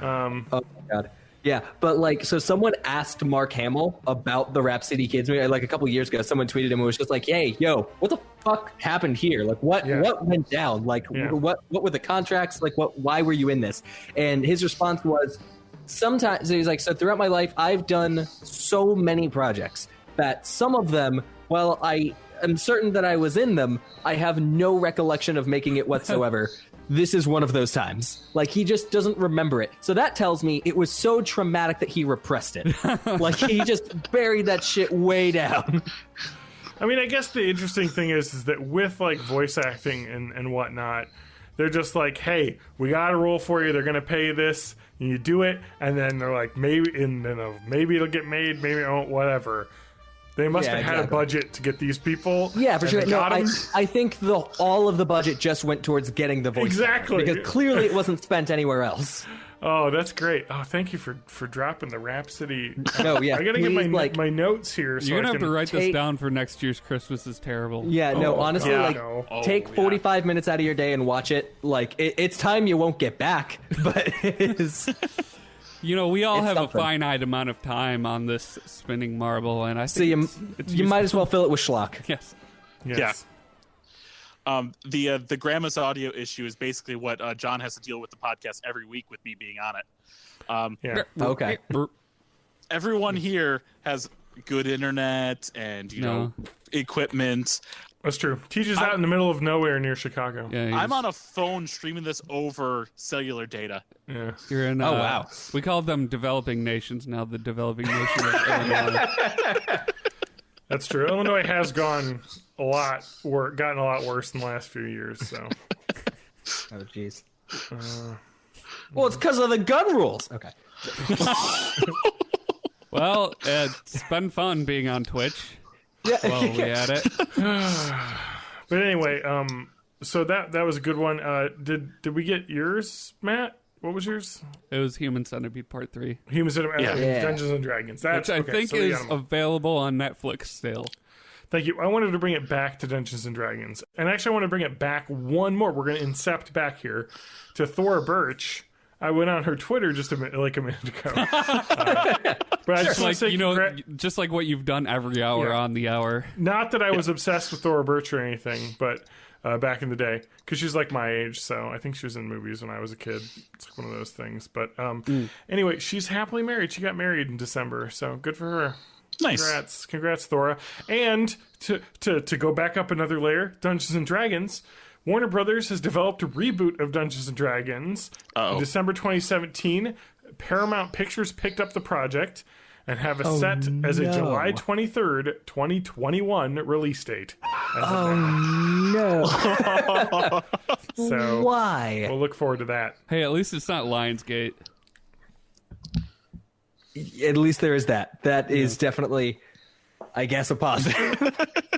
Oh my god. Yeah, but like, so someone asked Mark Hamill about the Rapsittee Kids movie, like a couple years ago. Someone tweeted him and was just like, "Hey, yo, what the fuck happened here? Like, what went down? Like, what were the contracts? Like, why were you in this?" And his response was, "Sometimes," he's like, "So throughout my life, I've done so many projects that some of them, while I am certain that I was in them, I have no recollection of making it whatsoever." This is one of those times. Like, he just doesn't remember it. So that tells me it was so traumatic that he repressed it. Like, he just buried that shit way down. I mean, I guess the interesting thing is that with, like, voice acting and whatnot, they're just like, hey, we got a role for you. They're going to pay you this. And you do it. And then they're like, maybe it'll get made. Maybe it won't, whatever. They must have had a budget to get these people. Yeah, for sure. No, I think all of the budget just went towards getting the voice. Exactly. Because clearly it wasn't spent anywhere else. Oh, that's great. Oh, thank you for dropping the Rapsittee. No, yeah. I got to get my notes here. So You're going to have to write this down for next year's Christmas is Terrible. Yeah, no, honestly, take 45 minutes out of your day and watch it. Like, it's time you won't get back, but it is... You know, we all have a finite amount of time on this spinning marble, and I think you might as well fill it with schlock. Yes. Yeah. The Grandma's audio issue is basically what John has to deal with the podcast every week with me being on it. Okay. Everyone here has good internet and equipment. That's true. Teaches out in the middle of nowhere near Chicago. Yeah, I'm on a phone streaming this over cellular data. Yeah. You're in, wow. We call them developing nations now. The developing nation of Illinois. That's true. Illinois has gotten a lot worse in the last few years. So. Oh, jeez. Well, it's because of the gun rules. Okay. Well, it's been fun being on Twitch. Yeah. Well, we had it. But anyway, so that was a good one. Did we get yours, Matt? What was yours? It was Human Centipede Part 3. Human Centipede, Dungeons and Dragons. Which I think is available on Netflix still. Thank you. I wanted to bring it back to Dungeons and Dragons. And actually, I want to bring it back one more. We're going to incept back here to Thora Birch. I went on her Twitter just a minute ago. But I just want to say, just like what you've done every hour on the hour. Not that I was obsessed with Thora Birch or anything, but back in the day, because she's like my age, so I think she was in movies when I was a kid. It's like one of those things. But anyway, she's happily married. She got married in December, so good for her. Nice. Congrats, Thora. And to go back up another layer, Dungeons and Dragons. Warner Brothers has developed a reboot of Dungeons & Dragons. In December 2017, Paramount Pictures picked up the project and have a set as a July 23rd, 2021 release date. No. So why? We'll look forward to that. Hey, at least it's not Lionsgate. At least there is that. That is definitely, I guess, a positive.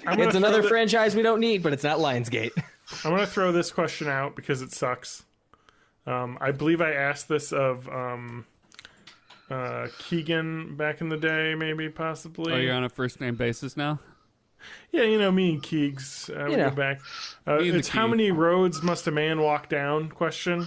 It's another franchise we don't need, but it's not Lionsgate. I'm going to throw this question out because it sucks. I believe I asked this of Keegan back in the day, maybe, possibly. Oh, you're on a first-name basis now? Yeah, me and Keegs. We go back. It's how many roads must a man walk down question.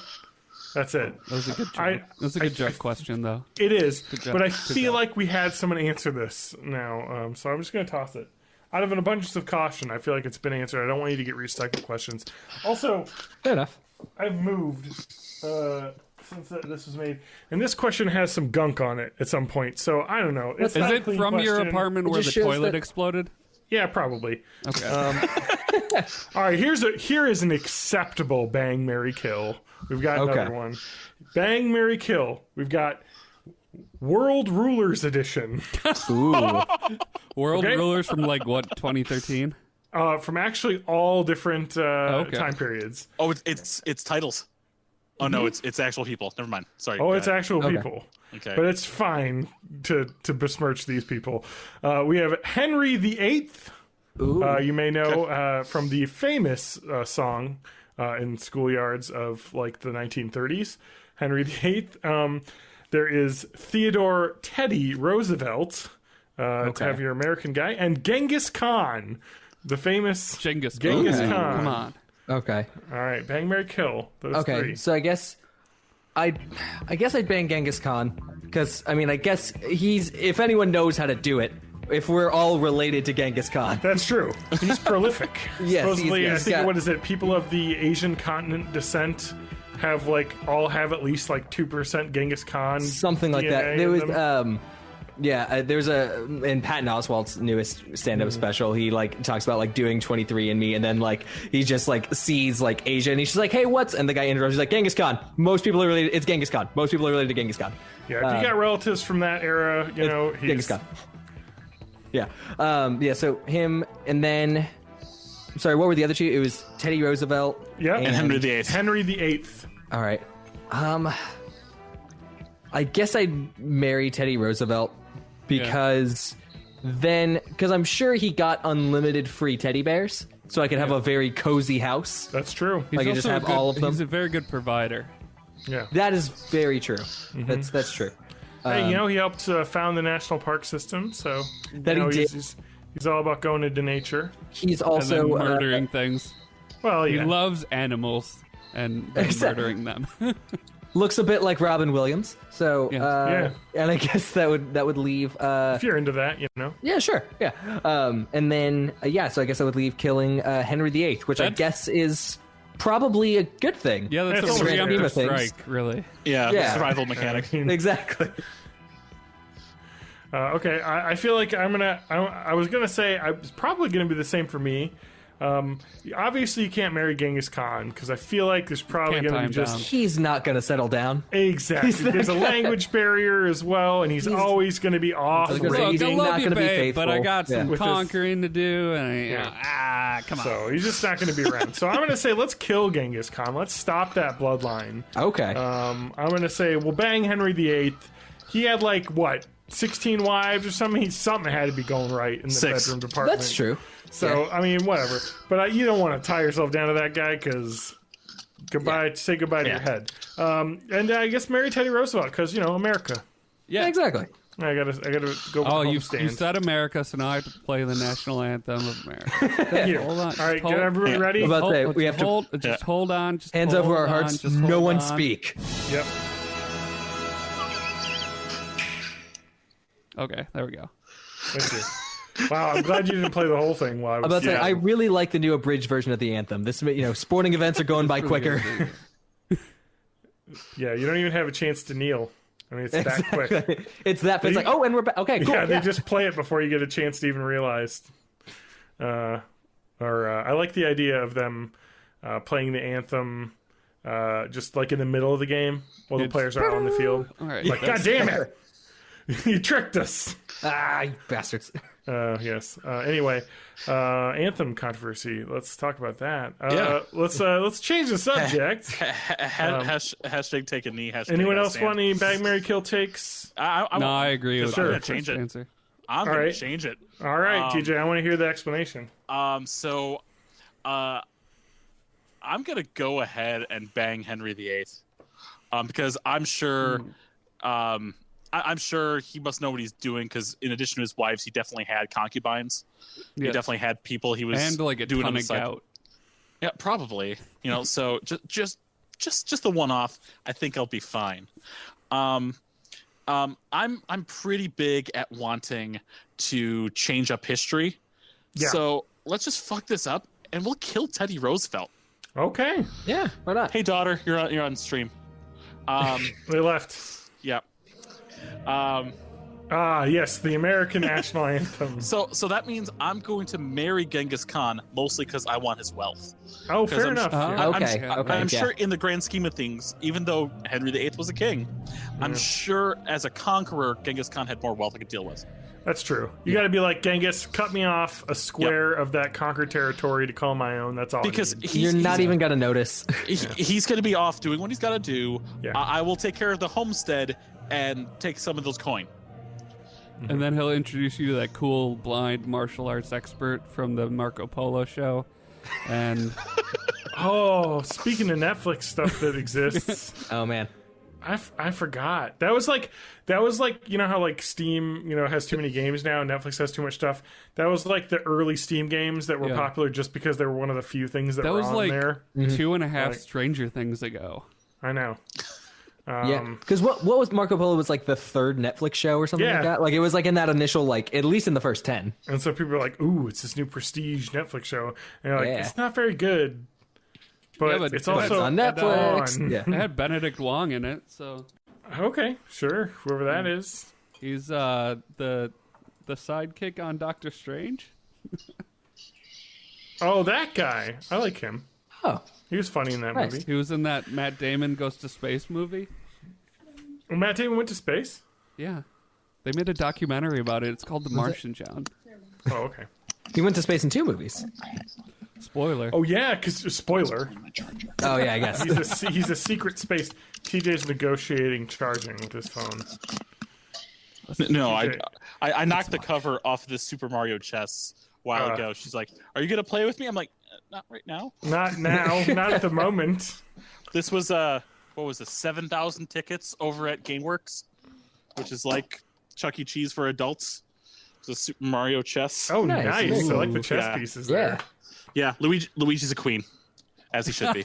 That's it. That was a good joke. That's a good joke question, though. It is, but I feel like we had someone answer this now, so I'm just going to toss it. Out of an abundance of caution, I feel like it's been answered. I don't want you to get recycled questions. Also, fair enough. I've moved since this was made, and this question has some gunk on it at some point. So I don't know. Is it from your apartment where the toilet exploded? Yeah, probably. Okay. All right. Here is an acceptable bang, marry, kill. We've got another one. Bang, marry, kill. We've got World Rulers Edition. Ooh. World Rulers from like what, 2013? From actually all different time periods. Oh, it's titles. Oh no, it's actual people. Never mind. Sorry. Oh, it's actual people. Okay. But it's fine to besmirch these people. We have Henry VIII. You may know from the famous song in schoolyards of like the 1930s, Henry VIII. There is Theodore Teddy Roosevelt, to have your American guy, and Genghis Khan, the famous Genghis Khan. Come on. Okay. All right, bang, marry, kill. Those three. So I guess I'd bang Genghis Khan because I guess if anyone knows how to do it, if we're all related to Genghis Khan. That's true. He's prolific. Yes, supposedly, he's I think got... what is it? People of the Asian continent descent have at least 2% Genghis Khan. Something like DNA that. There was them. there's in Patton Oswalt's newest stand-up special, he talks about doing 23andMe, and then he just sees Asia, and he's just like, hey, what's, and the guy interrupts, he's like, Genghis Khan. Most people are related. It's Genghis Khan. Most people are related to Genghis Khan. Yeah, if you got relatives from that era, he's Genghis Khan. Yeah. So him, and then, sorry, what were the other two? It was Teddy Roosevelt. Yeah, and Henry VIII. Henry VIII. All right. I guess I'd marry Teddy Roosevelt because I'm sure he got unlimited free teddy bears, so I could have a very cozy house. That's true. I could just have all of them. He's a very good provider. Yeah, that is very true. That's true. Hey, he helped found the national park system, so that he did. He's all about going into nature. He's also and then murdering things. Well, yeah. He loves animals and murdering them. Looks a bit like Robin Williams, so and I guess that would leave. If you're into that, Yeah, sure, yeah. And then so I guess I would leave killing Henry VIII, which I guess is probably a good thing. Yeah, that's a preemptive strike, really. Yeah. Survival mechanic. Exactly. Okay, I feel like I was gonna say it's probably gonna be the same for me. Obviously, you can't marry Genghis Khan because I feel like there's probably going to be just... He's not going to settle down. Exactly. There's a language barrier as well, and he's always going to be off. Look, I love you, babe, but I got some conquering to do, and come on. So he's just not going to be around. So I'm going to say let's kill Genghis Khan. Let's stop that bloodline. Okay. I'm going to say we'll bang Henry VIII. He had 16 wives or something? Something had to be going right in the bedroom department. That's true. So, whatever. But you don't want to tie yourself down to that guy because say goodbye to your head. And I guess marry Teddy Roosevelt because, America. Yeah, exactly. I gotta go with you stand. said America, so now I have to play the national anthem of America. Thank you. Hold on. All right, get everyone ready? I'm about to say, we have to... Just hold on. Just hands over our hearts. No one speak. Yep. Okay, there we go. Thank you. Wow, I'm glad you didn't play the whole thing while I was... I'm about to say, I really like the new abridged version of the anthem. This, sporting events are going by quicker. Yeah, you don't even have a chance to kneel. It's that quick. It's that. It's and we're back. Okay, cool. Yeah, they just play it before you get a chance to even realize. I like the idea of them playing the anthem just in the middle of the game while the players are on the field. All right, God damn it! You tricked us. You bastards. Yes. Anyway, anthem controversy. Let's talk about that. Let's change the subject. Hashtag take a knee. Hashtag anyone else want any bag, marry, kill takes? I agree with that. I'm going to change it. Answer. I'm going to change it. All right, TJ, I want to hear the explanation. I'm going to go ahead and bang Henry VIII because I'm sure... I'm sure he must know what he's doing because, in addition to his wives, he definitely had concubines. Yes. He definitely had people he was a doing ton on the of side. gout. Yeah, probably. So just the one-off. I think I'll be fine. I'm pretty big at wanting to change up history. Yeah. So let's just fuck this up and we'll kill Teddy Roosevelt. Okay. Yeah. Why not? Hey, daughter, you're on stream. They left. Yeah. Yes, the American national anthem. So that means I'm going to marry Genghis Khan mostly because I want his wealth. Oh, fair enough. I'm sure in the grand scheme of things, even though Henry VIII was a king, I'm sure as a conqueror, Genghis Khan had more wealth I could deal with. That's true. You got to be like, Genghis, cut me off a square of that conquered territory to call my own. That's all. Because you're not even going to notice. He's going to be off doing what he's got to do. Yeah. I will take care of the homestead and take some of those coin. And then he'll introduce you to that cool blind martial arts expert from the Marco Polo show. And oh, speaking of Netflix stuff that exists. Oh man, I forgot. That was like you know how like Steam has too many games now and Netflix has too much stuff. That was like the early Steam games that were popular just because they were one of the few things that were was on like there. 2.5 Stranger Things ago. I know. Yeah, because what was Marco Polo was like the third Netflix show or something like that. Like it was like in that initial like at least in the first 10. And so people are like, "Ooh, it's this new prestige Netflix show," and you're like, "It's not very good." But it's also on Netflix. It had Benedict Wong in it, so okay, sure, whoever that is. He's the sidekick on Doctor Strange. Oh, that guy! I like him. Oh, he was funny in that movie. He was in that Matt Damon Goes to Space movie. Well, Matt Damon went to space? Yeah. They made a documentary about it. It's called The Martian, John. Oh, okay. He went to space in 2 movies. Spoiler. Oh, yeah, because spoiler. Oh, yeah, I guess. He's a secret space. TJ's negotiating charging with his phone. No, I knocked the cover off this Super Mario chess a while ago. She's like, "Are you going to play with me?" I'm like, "Not right now." Not now. Not at the moment. This was what was this? 7,000 tickets over at GameWorks, which is like Chuck E. Cheese for adults. It's a Super Mario chess. Oh, nice. I like the chess Yeah. pieces there. Yeah, Luigi's a queen, as he should be.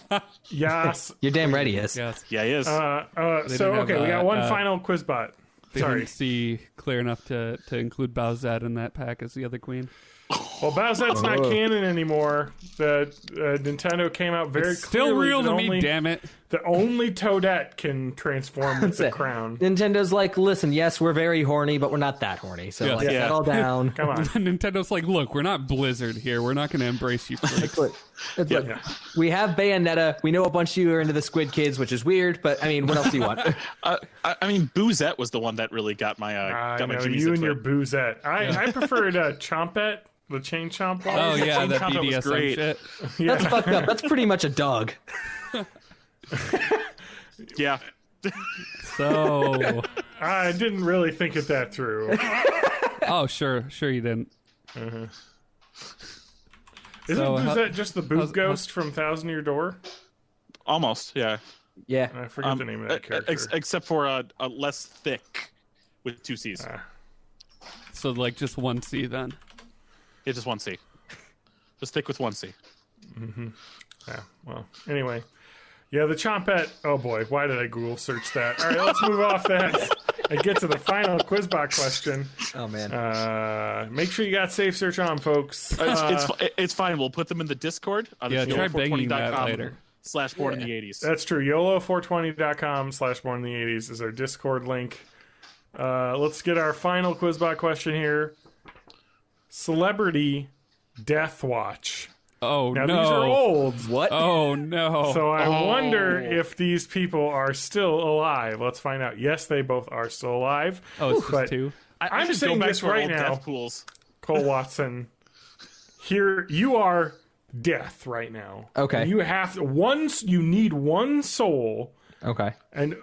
Yes. You're damn right he is. Yes. Yeah, he is. So, okay, we got one final Quizbot. They Sorry. didn't see clear enough to include Bowsette in that pack as the other queen. Well, Bowsette's not canon anymore. The Nintendo came out very It's still clearly real that to me, only, damn it. that only Toadette can transform with the crown. Nintendo's like, listen, yes, we're very horny, but we're not that horny. So Yes. like, settle down. Come on. Nintendo's like, look, we're not Blizzard here. We're not going to embrace you freaks. It's like, we have Bayonetta. We know a bunch of you are into the Squid Kids, which is weird, but I mean, what else do you want? I mean, Boozette was the one that really got my jimmies you and into your it. Boozette. I preferred Chompette, the chain chomp ball. Oh, yeah, Chain that Chompette was BDSM great. shit. That's fucked up. That's pretty much a dog. Yeah. So, I didn't really think it that through. oh, sure you didn't. Isn't So, Boozette just the boob ghost from Thousand Year Door? Almost, yeah. Yeah. I forget the name of that character. Except for a less thick with 2 C's. So, like, just 1 C then. Yeah, just 1 C. Just thick with 1 C. Yeah, well, anyway. Yeah, the Chompette. Oh boy, why did I Google search that? All right, let's move off that and get to the final Quizbot question. Oh, man. Make sure you got Safe Search on, folks. It's fine. We'll put them in the Discord. On Yeah, try banging that later. /born in the 80s. That's true. YOLO420.com/born in the 80s is our Discord link. Let's get our final Quizbot question here. Celebrity Death Watch. Oh, Now, no. these are old. What? Oh, no. So I wonder if these people are still alive. Let's find out. Yes, they both are still alive. Oh, it's but just 2? I'm should saying go back this to our right old now, death pools. Cole Watson. Here, you are death right now. Okay. You have to, you need one soul. Okay. And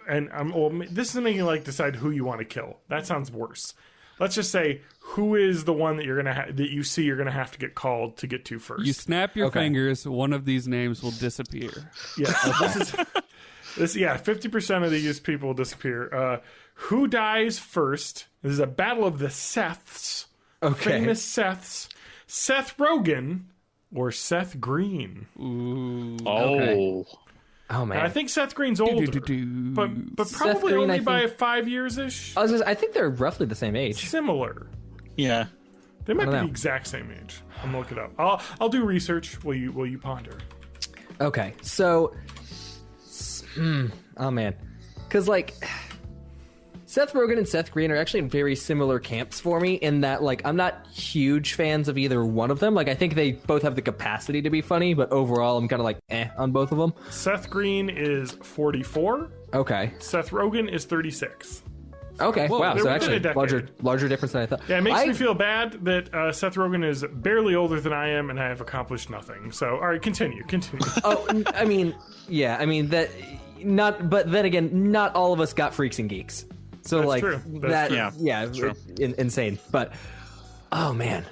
this is making like decide who you want to kill. That sounds worse. Let's just say who is the one that you're gonna that you see you're gonna have to get called to get to first. You snap your fingers, one of these names will disappear. Yes. This 50% of these people will disappear. Who dies first? This is a battle of the Seths. Okay. Famous Seths. Seth Rogen or Seth Green. Ooh. Oh. Okay. Oh, man. I think Seth Green's older, but probably Green, only I by think- 5 years-ish. I think they're roughly the same age. Similar. Yeah. They might be don't the know. exact same age. I'm gonna look it up. I'll do research. Will you ponder? Okay, so, oh man, because like Seth Rogen and Seth Green are actually in very similar camps for me in that like I'm not huge fans of either one of them. Like I think they both have the capacity to be funny, but overall I'm kind of like on both of them. Seth Green is 44. Okay, Seth Rogen is 36. Okay, wow. So actually, larger difference than I thought. Yeah, it makes me feel bad that Seth Rogen is barely older than I am, and I have accomplished nothing. So, all right, continue. Oh, I mean, yeah, I mean that. Not, but then again, not all of us got Freaks and Geeks. So That's like true. that, true. yeah, True. Insane. But oh man,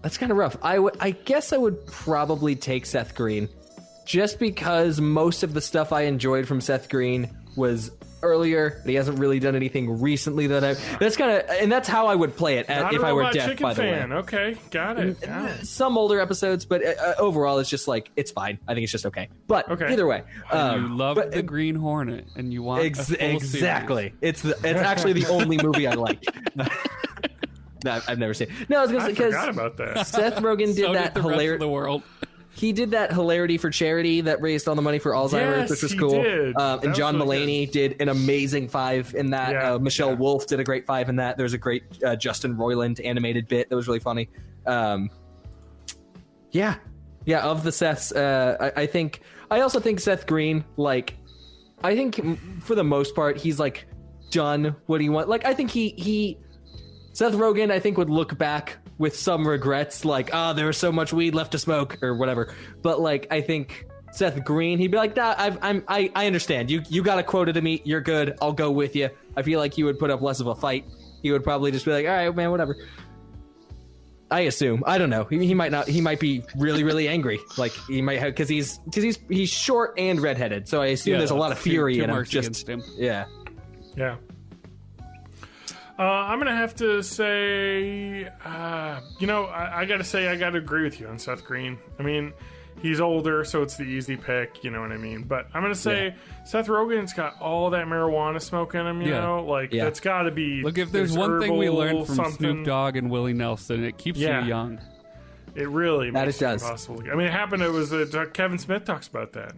that's kind of rough. I guess I would probably take Seth Green, just because most of the stuff I enjoyed from Seth Green was earlier. But he hasn't really done anything recently that's kind of, and that's how I would play it if I were deaf. By the way, okay, got it. Some older episodes, but overall, it's just like it's fine. I think it's just okay. But either way, you love the Green Hornet, and you want exactly. It's actually the only movie I like. No, I've never seen. No, I was going to say because forgot about that. Seth Rogen did that hilarious. The world. He did that hilarity for charity that raised all the money for Alzheimer's, which was cool. And John Mulaney did an amazing 5 in that. Yeah, Michelle Wolf did a great 5 in that. There was a great Justin Roiland animated bit that was really funny. Yeah, of the Seths, I also think Seth Green, like, I think for the most part, he's like done what he wants. Like, I think Seth Rogen, I think, would look back with some regrets, like, there was so much weed left to smoke or whatever. But like, I think Seth Green, he'd be like, nah, I understand. You got a quota to meet. You're good. I'll go with you. I feel like he would put up less of a fight. He would probably just be like, all right, man, whatever. I assume. I don't know. He might not. He might be really, really angry. Like he might have because he's short and redheaded. So I assume there's a lot of fury in him. Just him. Yeah. I'm gonna have to say, I gotta say, I gotta agree with you on Seth Green. I mean, he's older, so it's the easy pick. You know what I mean? But I'm gonna say Seth Rogen's got all that marijuana smoke in him. You know, like that's got to be. Look, if there's one thing we learned from Snoop Dogg and Willie Nelson, it keeps you young. It really makes it it possible. I mean, it happened. It was Kevin Smith talks about that.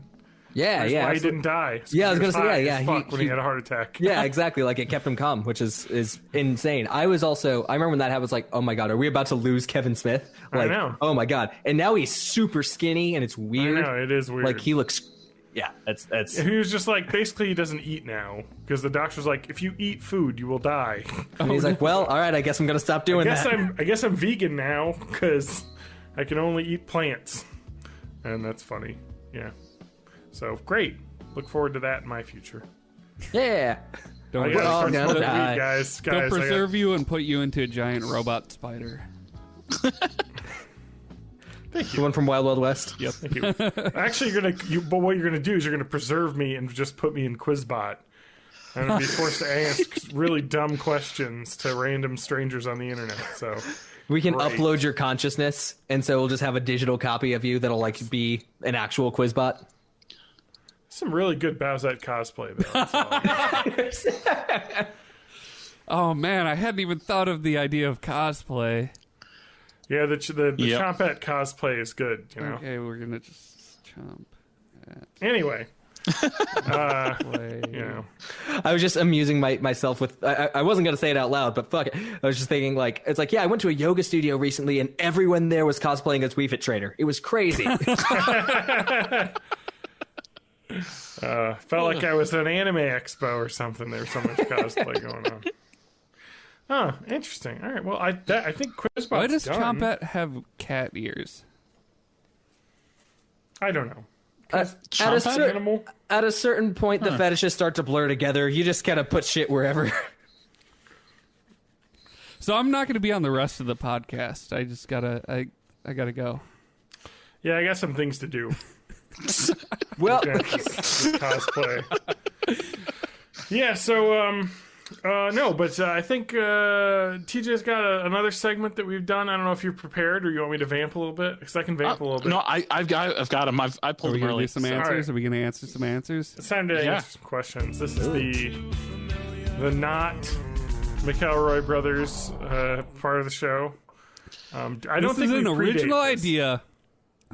Yeah, why he didn't die. Yeah, I was gonna say, when he had a heart attack. Yeah, exactly. Like it kept him calm, which is insane. I remember when that happened, I was like, oh my god, are we about to lose Kevin Smith? Like, I know. Oh my god, and now he's super skinny, and it's weird. I know, it is weird. Like he looks. Yeah, that's. He was just like, basically, he doesn't eat now because the doctor's like, if you eat food, you will die. And he's like, well, all right, I guess I'm gonna stop doing that. I guess I'm vegan now because I can only eat plants, and that's funny. Yeah. So great. Look forward to that in my future. Yeah. Don't guys. They'll preserve you and put you into a giant robot spider. Thank you. The one from Wild Wild West. Yep. Thank you. Actually, but what you're gonna do is you're gonna preserve me and just put me in Quizbot. I'm gonna be forced to ask really dumb questions to random strangers on the internet. So we can upload your consciousness, and so we'll just have a digital copy of you that'll like be an actual Quizbot. Some really good Bowsette cosplay, though. Oh man, I hadn't even thought of the idea of cosplay. Yeah, the Chompette cosplay is good. You know. Okay, we're gonna just chomp. Anyway, I was just amusing myself with. I wasn't gonna say it out loud, but fuck it. I was just thinking like, it's like, yeah, I went to a yoga studio recently, and everyone there was cosplaying as Wii Fit Trader. It was crazy. Felt like I was at an anime expo or something. There's so much cosplay going on. Oh, interesting. All right. Well, I think Quizbot's Why does done. Chompette have cat ears? I don't know. At a certain point, the fetishes start to blur together. You just kind of put shit wherever. So I'm not going to be on the rest of the podcast. I just gotta. I gotta go. Yeah, I got some things to do. Well, this cosplay. Yeah, so no, but I think TJ's got another segment that we've done. I don't know if you're prepared or you want me to vamp a little bit, because I can vamp a little bit. No, I've got them. I pulled them early. Do some answers? Are we going to answer some answers? It's time to answer some questions. This is the not McElroy brothers part of the show. I don't think this is an original this. idea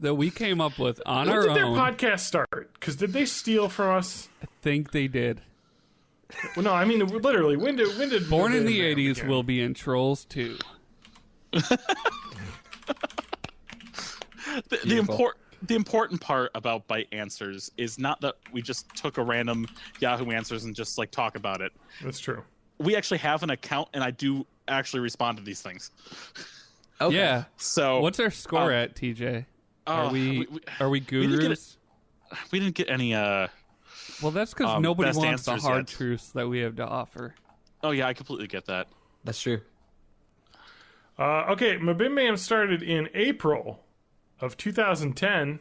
that we came up with on our own. When did their podcast start? Because did they steal from us? I think they did. Well, no, I mean literally. When did Born in the 80s will be in Trolls 2. the important part about Bite Answers is not that we just took a random Yahoo Answers and just like talk about it. That's true. We actually have an account, and I do actually respond to these things. Okay. Yeah. So what's our score at, TJ? Are we gurus? We didn't get any. Well, that's because nobody wants the hard yet. truths that we have to offer. Oh yeah, I completely get that. That's true. Okay, Mabim Bam started in April of 2010,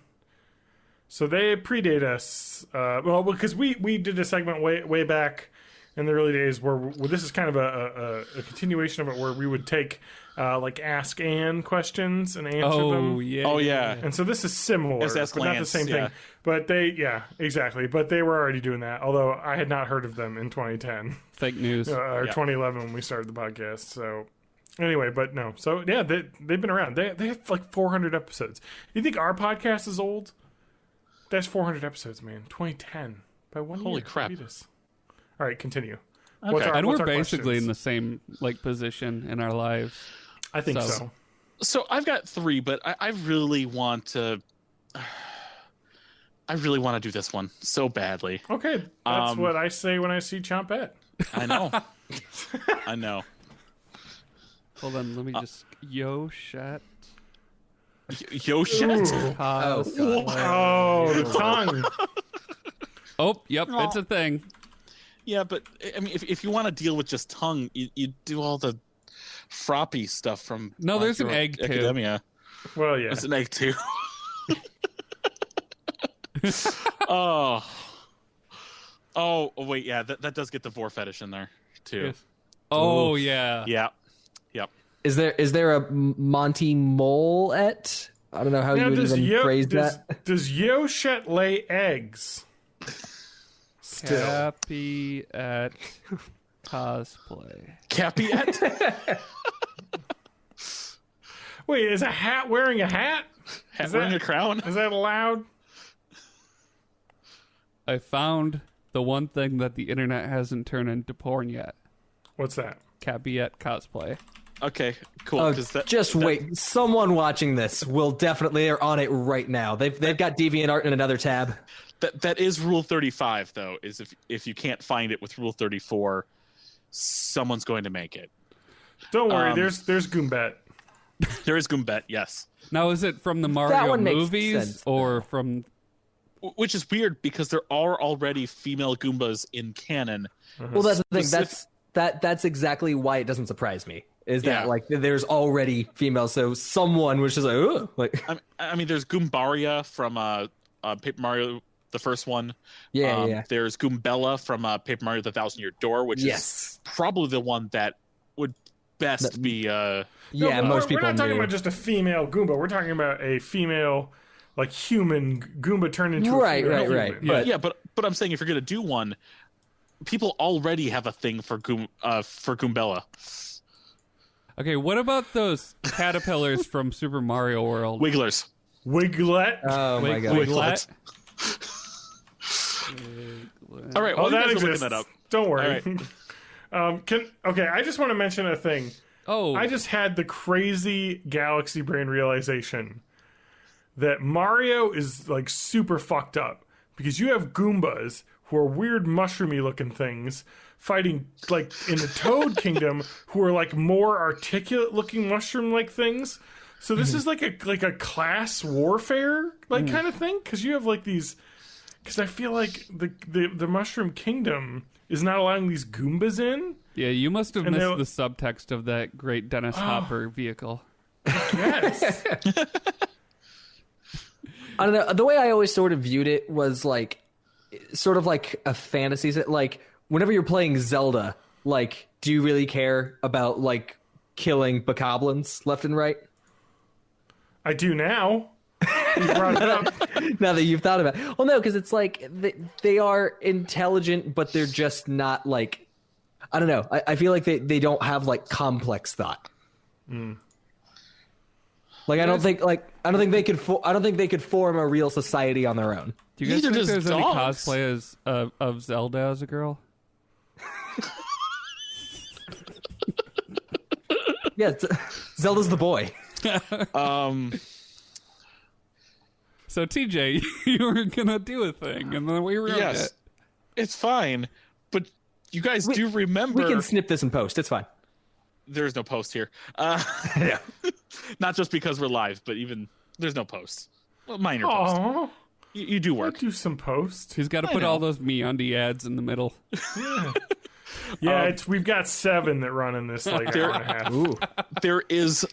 so they predate us. Well, because we did a segment way back in the early days where this is kind of a continuation of it, where we would take like Ask Ann questions and answer them. Yeah. And so this is similar, It's Ask but not the Lance, same thing. But exactly. But they were already doing that, although I had not heard of them in 2010. Fake news. Or 2011 when we started the podcast. So anyway, but no. So yeah, they've been around. They have like 400 episodes. You think our podcast is old? That's 400 episodes, man. 2010. By 1 year. Holy crap. All right, continue. Okay. And we're basically questions? in the same like position in our lives. I think so. So I've got 3, but I really want to. I really want to do this one so badly. Okay, that's what I say when I see Chompette. I know. I know. Hold on, let me just Yo-shat. Yo-shat? Oh, the tongue. Oh, yep, it's a thing. Yeah, but I mean, if you want to deal with just tongue, you do all the froppy stuff from. No, there's an egg Academia. too. Well, yeah, there's an egg too. Oh, wait, yeah, that does get the vor fetish in there too. Yes. Oh, yeah. Yeah. Yep. Is there a Monty Mole-et? I don't know how you would even phrase that. Does Yo-shat lay eggs? Still. Happy at cosplay. Cappy at? Wait, is a hat wearing a hat? Wearing a crown? Is that allowed? I found the one thing that the internet hasn't turned into porn yet. What's that? Caveat cosplay. Okay, cool. Wait. Someone watching this will definitely are on it right now. They've got DeviantArt in another tab. That is Rule 35, though, is if you can't find it with Rule 34, someone's going to make it. Don't worry, there's Goombet. There is Goombet, yes. Now, is it from the Mario movies sense, or from... Which is weird, because there are already female Goombas in canon. Well, that's the thing. That's exactly why it doesn't surprise me. Is that like there's already females, so someone was just like, oh, like. I mean, there's Goombaria from Paper Mario, the first one. Yeah. There's Goombella from Paper Mario: The Thousand-Year Door, which is probably the one that would best be. Most people. We're not talking about just a female Goomba. We're talking about a female, like human Goomba turned into a female human. Yeah, but I'm saying if you're gonna do one, people already have a thing for Goombella. Okay, what about those caterpillars from Super Mario World? Wigglers. Wiglet. Oh my god. Wiglet. All right. Well, that you guys exists. are looking that up. Don't worry. I just want to mention a thing. Oh. I just had the crazy galaxy brain realization that Mario is like super fucked up because you have Goombas who are weird mushroomy looking things fighting like in the Toad Kingdom who are like more articulate looking mushroom like things. So this is like a class warfare like kind of thing because you have like these. Because I feel like the Mushroom Kingdom is not allowing these Goombas in. Yeah, you must have missed the subtext of that great Dennis Hopper vehicle. Yes. I don't know. The way I always sort of viewed it was like, sort of like a fantasy. Like, whenever you're playing Zelda, like, do you really care about, like, killing bokoblins left and right? I do now. You brought it up. Now that you've thought about it. Well, no, because it's like they are intelligent, but they're just not like, I don't know. I feel like they don't have like complex thought. Like I don't think they could form a real society on their own. Do you guys Neither think does there's any dogs. cosplay of Zelda as a girl? Yeah, Zelda's the boy. So TJ, you were gonna do a thing, and then we ruined it. It's fine, but you guys do remember. We can snip this in post. It's fine. There's no post here. Yeah. Not just because we're live, but even there's no post. Well, minor post. Oh, You do work. do some post. He's got to put all those MeUndies ads in the middle. Yeah, we've got 7 that run in this like hour and a half. Ooh. There is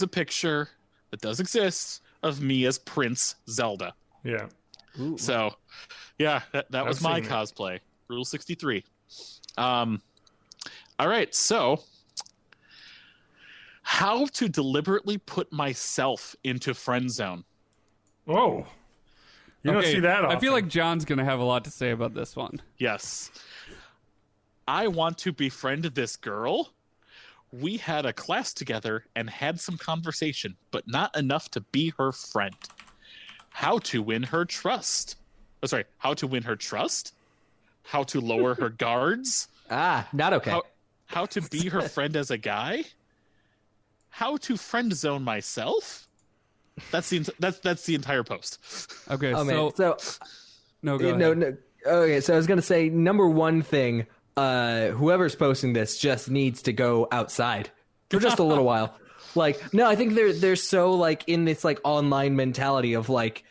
a picture that does exist of me as Prince Zelda. Yeah. Ooh. So, yeah, that was my seen it. cosplay. Rule 63. All right, so how to deliberately put myself into friend zone. Whoa. You don't see that often. I feel like John's gonna have a lot to say about this one. Yes. I want to befriend this girl. We had a class together and had some conversation, but not enough to be her friend. How to win her trust. Oh, sorry, how to win her trust? How to lower her guards? Not okay. How to be her friend as a guy? How to friend zone myself? That's the entire post. Okay, Oh, so man. So, no, go ahead. no. Okay, so I was gonna say number one thing. Whoever's posting this just needs to go outside for just a little while. Like, no, I think they're so like in this like online mentality of like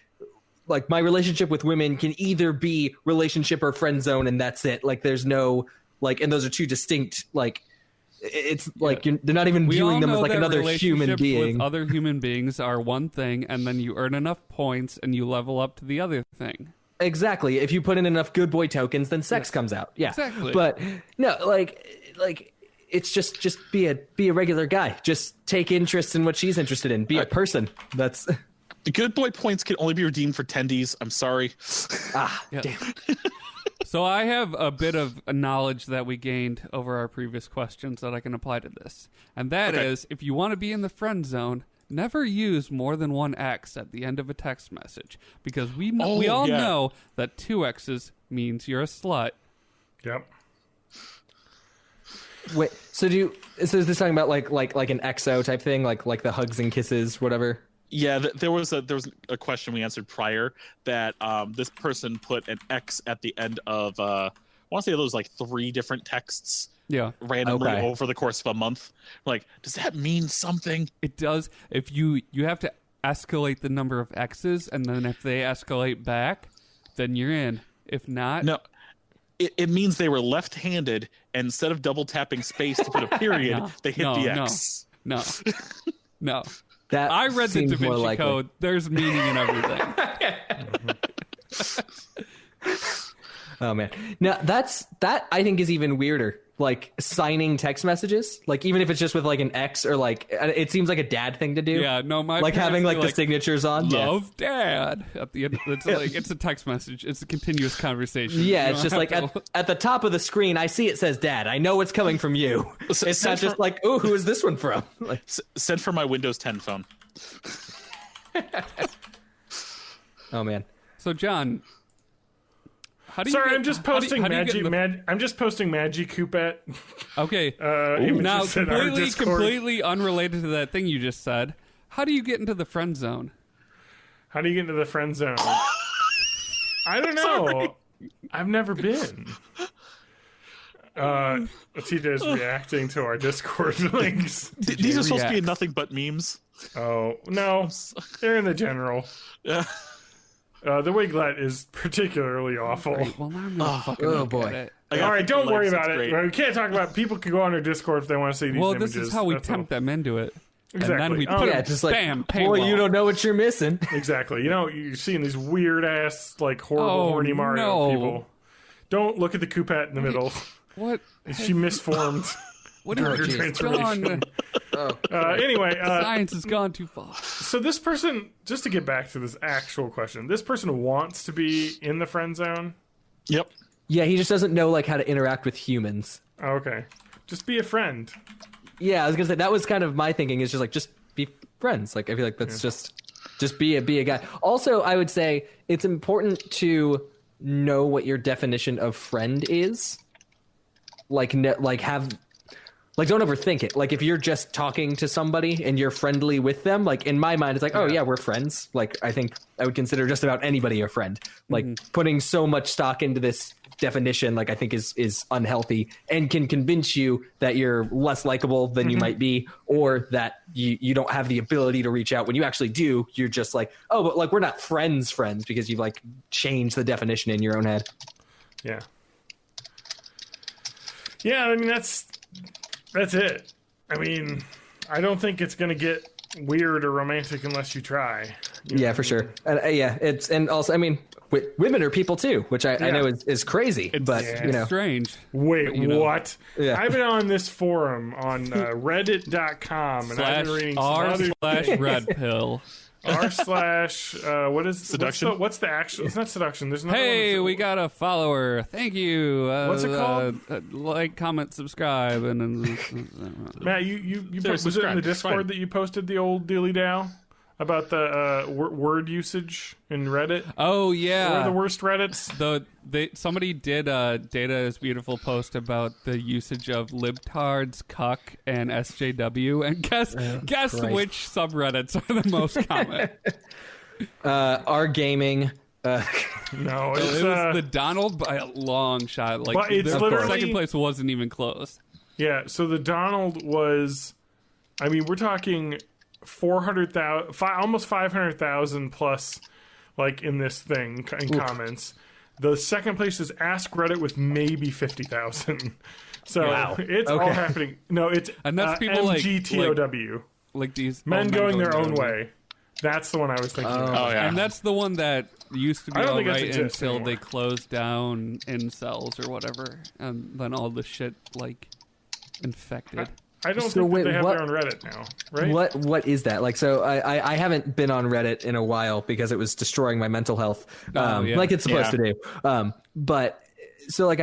my relationship with women can either be relationship or friend zone, and that's it. Like, there's no like, and those are two distinct like. It's like they're not even viewing them as like another human being. With other human beings are one thing, and then you earn enough points and you level up to the other thing. Exactly. If you put in enough good boy tokens, then sex comes out. Yeah. Exactly. But no, like it's just be a regular guy. Just take interest in what she's interested in. Be a person. That's The good boy points can only be redeemed for tendies. I'm sorry. damn. So I have a bit of knowledge that we gained over our previous questions that I can apply to this. And that is, if you want to be in the friend zone, never use more than one X at the end of a text message. Because we all know that 2 X's means you're a slut. Yep. Wait. So is this talking about like an XO type thing, like the hugs and kisses, whatever? Yeah, there was a question we answered prior that this person put an X at the end of I want to say those like 3 different texts. Yeah. Randomly over the course of a month. Like, does that mean something? It does. If you have to escalate the number of X's, and then if they escalate back, then you're in. If not, no. It means they were left-handed, and instead of double tapping space to put a period, they hit the X. No. That I read the seems Da more Vinci likely. Code. There's meaning in everything. Oh man. Now that I think is even weirder. Like signing text messages, like even if it's just with like an X or like it seems like a dad thing to do. Yeah, no, my like having like the signatures on. Love Dad at the end. It's like it's a text message. It's a continuous conversation. Yeah, it's just like at the top of the screen, I see it says Dad. I know it's coming from you. It's not just like, oh, who is this one from? Like, send for my Windows 10 phone. oh man. So John, how do you? I'm just posting I'm just posting Magi Coupette. Okay. Now, completely unrelated to that thing you just said. How do you get into the friend zone? How do you get into the friend zone? I don't know. Sorry. I've never been. TJ's reacting to our Discord links. These are supposed to be nothing but memes. Oh, no. They're in the general. Yeah. The wiglet is particularly awful. Right, well, now I'm gonna fucking boy. All right, don't worry about it. We can't talk about it. People can go on our Discord if they want to see these images. This is how we tempt them into it. Exactly. And then we put them, just like, bam, boy, you don't know what you're missing. Exactly. You know, you're seeing these weird-ass, like, horrible, horny Mario people. Don't look at the Coupette in the middle. What? She misformed. What is her transformation? Anyway, science has gone too far. So this person, just to get back to this actual question, this person wants to be in the friend zone? Yep. Yeah, he just doesn't know like how to interact with humans. Oh, okay. Just be a friend. Yeah, I was gonna say that was kind of my thinking. Is just be friends. Like I feel like that's just be a guy. Also, I would say it's important to like like, don't overthink it. Like, if you're just talking to somebody and you're friendly with them, like, in my mind, it's like, oh yeah, we're friends. Like, I think I would consider just about anybody a friend. Like, putting so much stock into this definition, like, I think is unhealthy and can convince you that you're less likable than you might be, or that you don't have the ability to reach out when you actually do. You're just like, oh, but like, we're not friends because you've like changed the definition in your own head. Yeah. Yeah, I mean, that's it. I mean, I don't think it's going to get weird or romantic unless you try. Yeah, for sure. And also, I mean, women are people too, which I know is crazy, but you know, strange. Wait, what? Yeah. I've been on this forum on reddit.com and I've been reading red pill. what is seduction? What's the actual? It's not seduction. There's no. Hey, we got a follower. Thank you. What's it called? Like, comment, subscribe, and Matt, you was it in the Discord that you posted the old dilly dow about the word usage in Reddit? Oh yeah, what are the worst Reddits? Somebody did a Data is Beautiful post about the usage of libtards, cuck, and SJW, and guess which subreddits are the most common? Our gaming. No, it was the Donald by a long shot. Like, but it's the second place wasn't even close. Yeah, so the Donald was, I mean, we're talking 400,000, almost 500,000 plus, like, in this thing in comments. The second place is Ask Reddit with maybe 50,000. So it's all happening. No, it's and that's people MGTOW. Like these men going their own way. That's the one I was thinking of. Oh, yeah. And that's the one that used to be all right until anymore. they closed down incels or whatever. And then all the shit, like, infected. I don't think that they have their own Reddit now, right? What is that? Like, so I haven't been on Reddit in a while because it was destroying my mental health, like it's supposed to do. But so like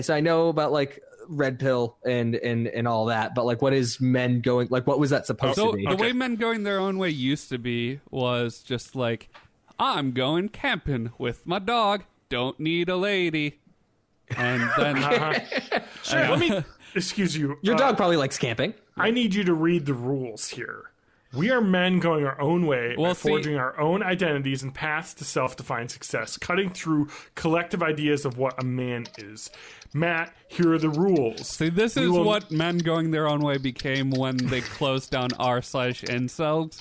so I know about like red pill and all that, but like, what is men going? Like, what was that supposed to be? The way men going their own way used to be was just like, I'm going camping with my dog. Don't need a lady. And then sure, let me. Excuse you. Your dog probably likes camping. I need you to read the rules here. We are men going our own way, forging our own identities and paths to self-defined success, cutting through collective ideas of what a man is. Matt, here are the rules. See, this is what men going their own way became when they closed down r/incels.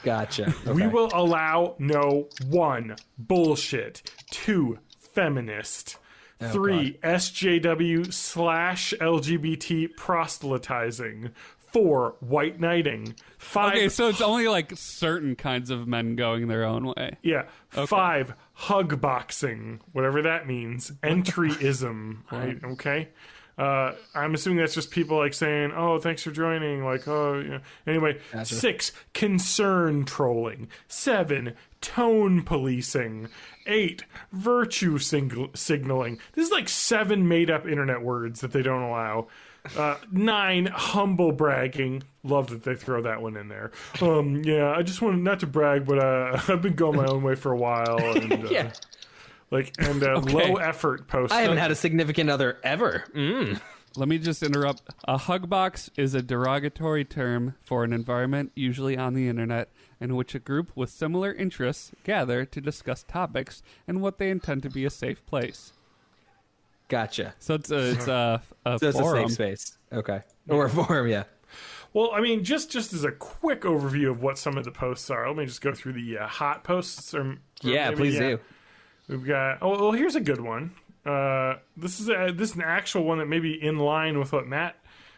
Gotcha. Okay. We will allow no 1, bullshit, 2, feminist, 3, SJW/LGBT proselytizing, 4, white knighting, 5... Okay, so it's only like certain kinds of men going their own way. Yeah. Okay. 5, hug boxing, whatever that means. Entryism, right? Okay. I'm assuming that's just people like saying, "Oh, thanks for joining." Like, oh, yeah. Anyway, gotcha. 6, concern trolling. 7, tone policing. 8, virtue signaling. This is like 7 made-up internet words that they don't allow. 9, humble bragging. Love that they throw that one in there. Yeah, I just wanted not to brag, but I've been going my own way for a while. And, yeah. Low effort posts. I haven't had a significant other ever. Let me just interrupt. A hug box is a derogatory term for an environment, usually on the internet, in which a group with similar interests gather to discuss topics and what they intend to be a safe place. Gotcha. So it's a so forum. It's a safe space. Okay. Or a forum, yeah. Well, I mean, just as a quick overview of what some of the posts are, let me just go through the hot posts. Yeah, please do. We've got. Oh, well, here's a good one. This is an actual one that may be in line with what Matt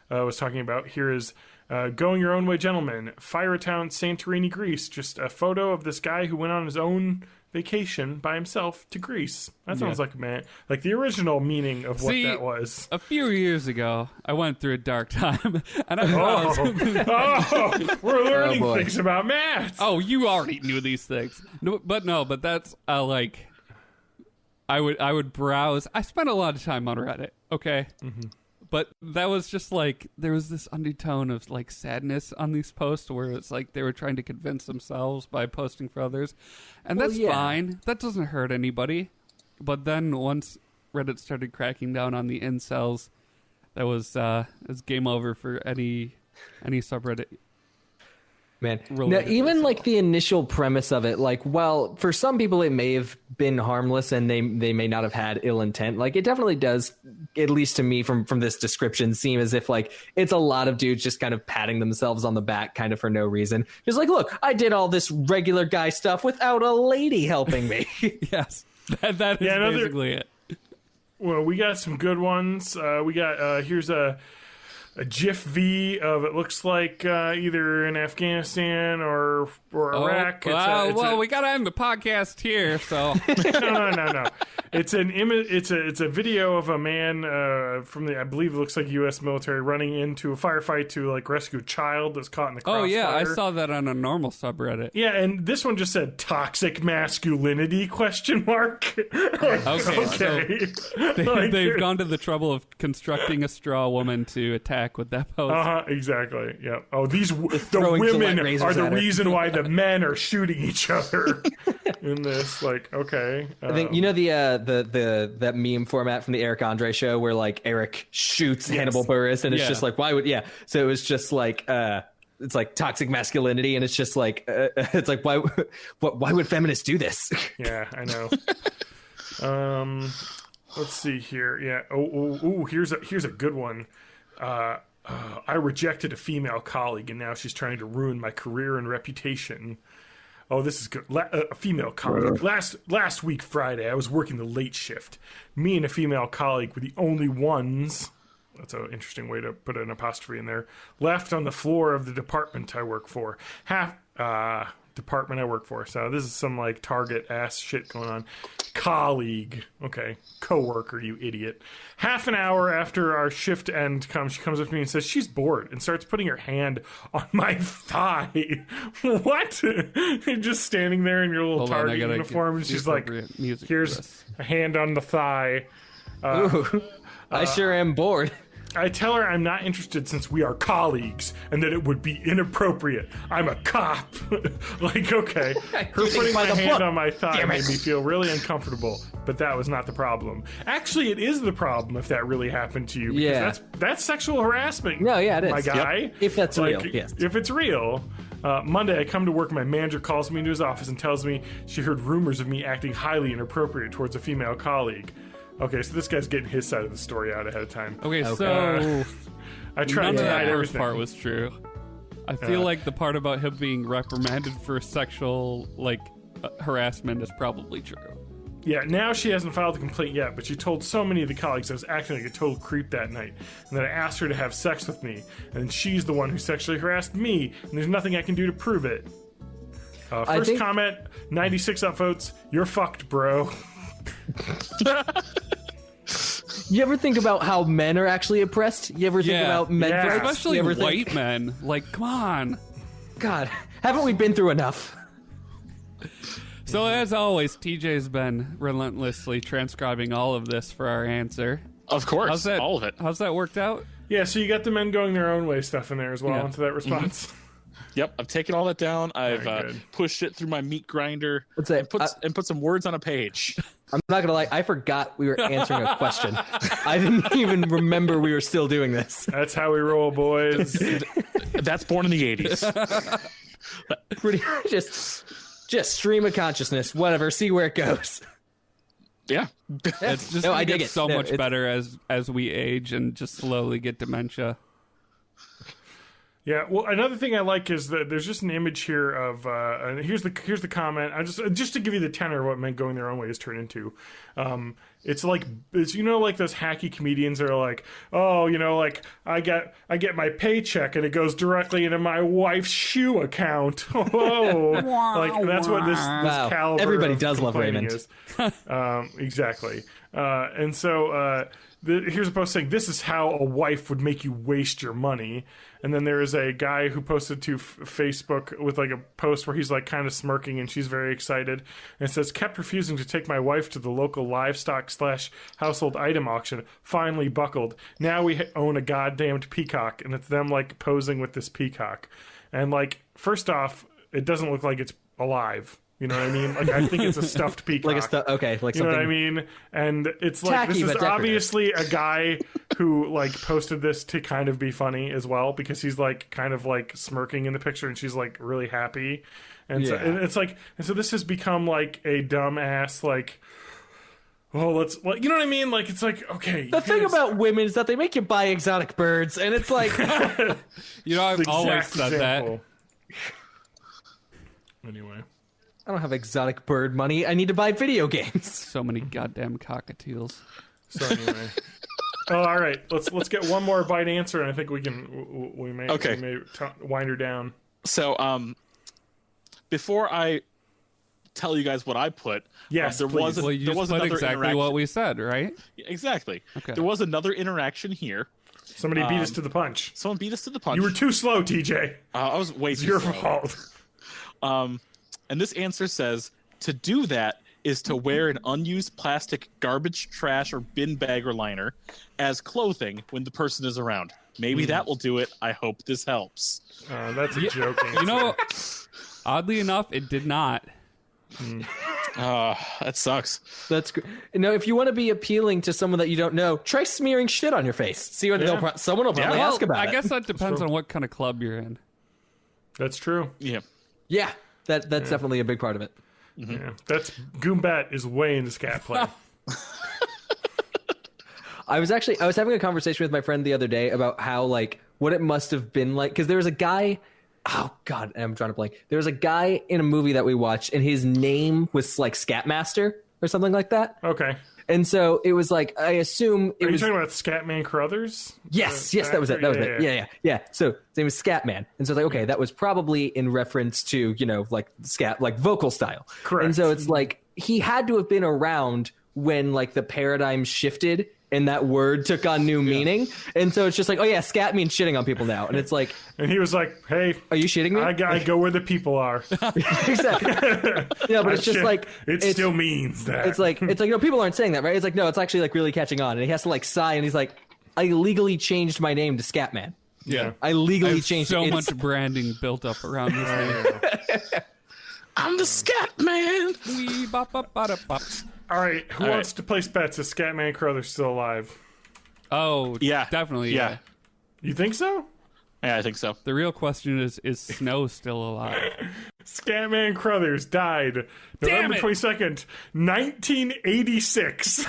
was talking about. Here is Going Your Own Way, Gentlemen. Fire Town, Santorini, Greece. Just a photo of this guy who went on his own vacation by himself to Greece. That sounds like the original meaning of what that was. A few years ago, I went through a dark time, and we're learning things about Matt. Oh, you already knew these things. But that's like, I would browse. I spent a lot of time on Reddit. Okay. Mm-hmm. But that was just like, there was this undertone of like sadness on these posts where it's like they were trying to convince themselves by posting for others. And that's fine. That doesn't hurt anybody. But then once Reddit started cracking down on the incels, That was game over for any subreddit. Man, now, even like the initial premise of it, like, well, for some people it may have been harmless and they may not have had ill intent. Like, it definitely does, at least to me from this description, seem as if like it's a lot of dudes just kind of patting themselves on the back kind of for no reason. Just like, look, I did all this regular guy stuff without a lady helping me. Yes, that is basically it. Well, we got some good ones. We got here's a GIF V of it looks like either in Afghanistan or Iraq. Well, we gotta end the podcast here. So no. It's an image. It's a video of a man from the, I believe it looks like U.S. military, running into a firefight to like rescue a child that's caught in the crossfire. Oh yeah, I saw that on a normal subreddit. Yeah, and this one just said toxic masculinity ? Like, okay. So they've gone to the trouble of constructing a straw woman to attack with that pose. Exactly. Yeah. Oh, the women are the reason why the men are shooting each other in this. Like, okay. I think you know that meme format from the Eric Andre show where like Eric shoots Hannibal Buress and it's just like, why would so it was just like it's like toxic masculinity and it's just like it's like why would feminists do this? Yeah, I know. Let's see here. Yeah. Oh, here's a good one. I rejected a female colleague and now she's trying to ruin my career and reputation. Oh, this is good. A female colleague. Last week, Friday, I was working the late shift. Me and a female colleague were the only ones, that's an interesting way to put an apostrophe in there, left on the floor of the department I work for. So this is some like Target ass shit going on. Colleague. Okay. Coworker, you idiot. Half an hour after our shift end comes, she comes up to me and says she's bored and starts putting her hand on my thigh. What? You're just standing there in your little Target uniform and she's like, here's a hand on the thigh. I sure am bored. I tell her I'm not interested since we are colleagues and that it would be inappropriate. I'm a cop. Like, okay. Her putting my hand on my thigh made me feel really uncomfortable, but that was not the problem. Actually, it is the problem if that really happened to you. Because that's sexual harassment. No, yeah, it is. My guy. Yep. If that's real, yes. If it's real. Monday, I come to work. My manager calls me into his office and tells me she heard rumors of me acting highly inappropriate towards a female colleague. Okay, so this guy's getting his side of the story out ahead of time. Okay. So I tried to hide everything. The first part was true. I feel like the part about him being reprimanded for sexual harassment is probably true. Yeah, now she hasn't filed a complaint yet, but she told so many of the colleagues I was acting like a total creep that night, and that I asked her to have sex with me, and she's the one who sexually harassed me, and there's nothing I can do to prove it. First comment, 96 upvotes, you're fucked, bro. You ever think about how men are actually oppressed? You ever think about men's rights? Especially white men. Like, come on. God, haven't we been through enough? So as always, TJ's been relentlessly transcribing all of this for our answer. Of course, all of it. How's that worked out? Yeah, so you got the men going their own way stuff in there as well into that response. Mm-hmm. Yep, I've taken all that down. I've pushed it through my meat grinder and put some words on a page. I'm not gonna lie, I forgot we were answering a question. I didn't even remember we were still doing this. That's how we roll, boys. That's born in the 80s. Pretty just stream of consciousness, whatever. See where it goes. Yeah, it's just I dig it so much better as we age and just slowly get dementia. Yeah, well, another thing I like is that there's just an image here of and here's the comment. I just to give you the tenor of what men going their own way has turned into. It's like like those hacky comedians that are like, oh, like I get my paycheck and it goes directly into my wife's shoe account. Oh, like that's what this caliber. Everybody does love Raymond. Is. Exactly, and so. Here's a post saying, this is how a wife would make you waste your money. And then there is a guy who posted to Facebook with like a post where he's like kind of smirking and she's very excited. And it says, kept refusing to take my wife to the local livestock / household item auction. Finally buckled. Now we own a goddamned peacock. And it's them like posing with this peacock. And like, first off, it doesn't look like it's alive. You know what I mean? Like, I think it's a stuffed peacock. Like you know what I mean? And it's like, this is obviously a guy who like posted this to kind of be funny as well, because he's like kind of like smirking in the picture and she's like really happy, and so and it's like, and so this has become like a dumbass like, oh, let's, like, you know what I mean? Like, it's like, okay. The thing about women is that they make you buy exotic birds, and it's like, you know, I've always said that. Anyway, I don't have exotic bird money. I need to buy video games. So many goddamn cockatiels. So anyway, all right. Let's get one more bite answer, and I think we may wind her down. So before I tell you guys what I put, yes, there was another exactly what we said, right? Exactly. Okay. There was another interaction here. Somebody beat us to the punch. Someone beat us to the punch. You were too slow, TJ. I was way too slow. It's your fault. And this answer says, to do that is to wear an unused plastic garbage, trash, or bin bag or liner as clothing when the person is around. Maybe that will do it. I hope this helps. That's a joke answer. You know, oddly enough, it did not. That sucks. That's good. No, if you want to be appealing to someone that you don't know, try smearing shit on your face. See what someone will probably ask about it. I guess that depends on what kind of club you're in. That's true. Yeah. Yeah, that's definitely a big part of it. Mm-hmm. Yeah, that's Gamestop is way into scat play. I was having a conversation with my friend the other day about how, like, what it must have been like, because there was a guy. Oh God, I'm trying to blank. There was a guy in a movie that we watched, and his name was like Scatmaster or something like that. Okay. And so it was like, I assume it Are was. you talking about Scatman Crothers? Yes, that was it. That was it. Yeah. So his name was Scatman, and so it's like, okay, that was probably in reference to, you know, like scat, like vocal style. Correct. And so it's like he had to have been around when like the paradigm shifted and that word took on new meaning. And so it's just like, oh yeah, scat means shitting on people now. And it's like, and he was like, hey, are you shitting me? I go where the people are. Exactly. Yeah, but it's just like, it still means that. It's like, you know, people aren't saying that, right? It's like, no, it's actually like really catching on. And he has to like sigh, and he's like, I legally changed my name to Scatman. Yeah. I legally changed so it. much branding built up around this name. I'm the Scatman. All right, who wants to place bets? Is Scatman Crothers still alive? Oh, yeah, definitely. Yeah. You think so? Yeah, I think so. The real question is Snow still alive? Scatman Crothers died November 22nd, 1986.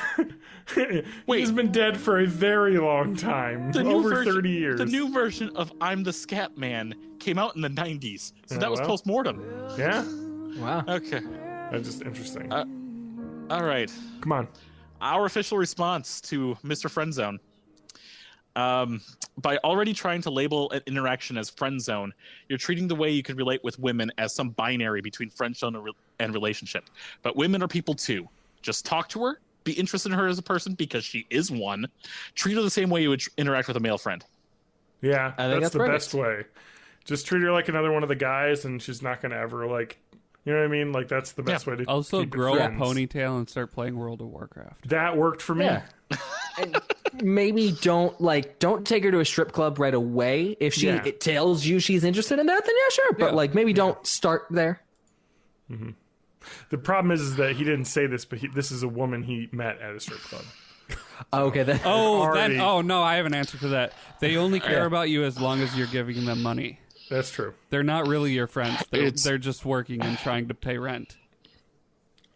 Wait, he's been dead for a very long time, over 30 years. The new version of I'm the Scatman came out in the 90s, so that was post-mortem. Yeah? Wow. Okay. That's just interesting. All right. Come on. Our official response to Mr. Friendzone. By already trying to label an interaction as friendzone, you're treating the way you could relate with women as some binary between friendzone and relationship. But women are people too. Just talk to her, be interested in her as a person because she is one. Treat her the same way you would interact with a male friend. Yeah, I think that's the best way. Just treat her like another one of the guys, and she's not going to ever, like, you know what I mean? Like, that's the best way to also keep grow a friends. ponytail and start playing World of Warcraft. That worked for me. Yeah. And maybe don't take her to a strip club right away. If she it tells you she's interested in that, then yeah, sure. But like, maybe don't start there. Mm-hmm. The problem is that he didn't say this, but this is a woman he met at a strip club. Okay. No, I have an answer for that. They only care about you as long as you're giving them money. That's true. They're not really your friends. They're just working and trying to pay rent.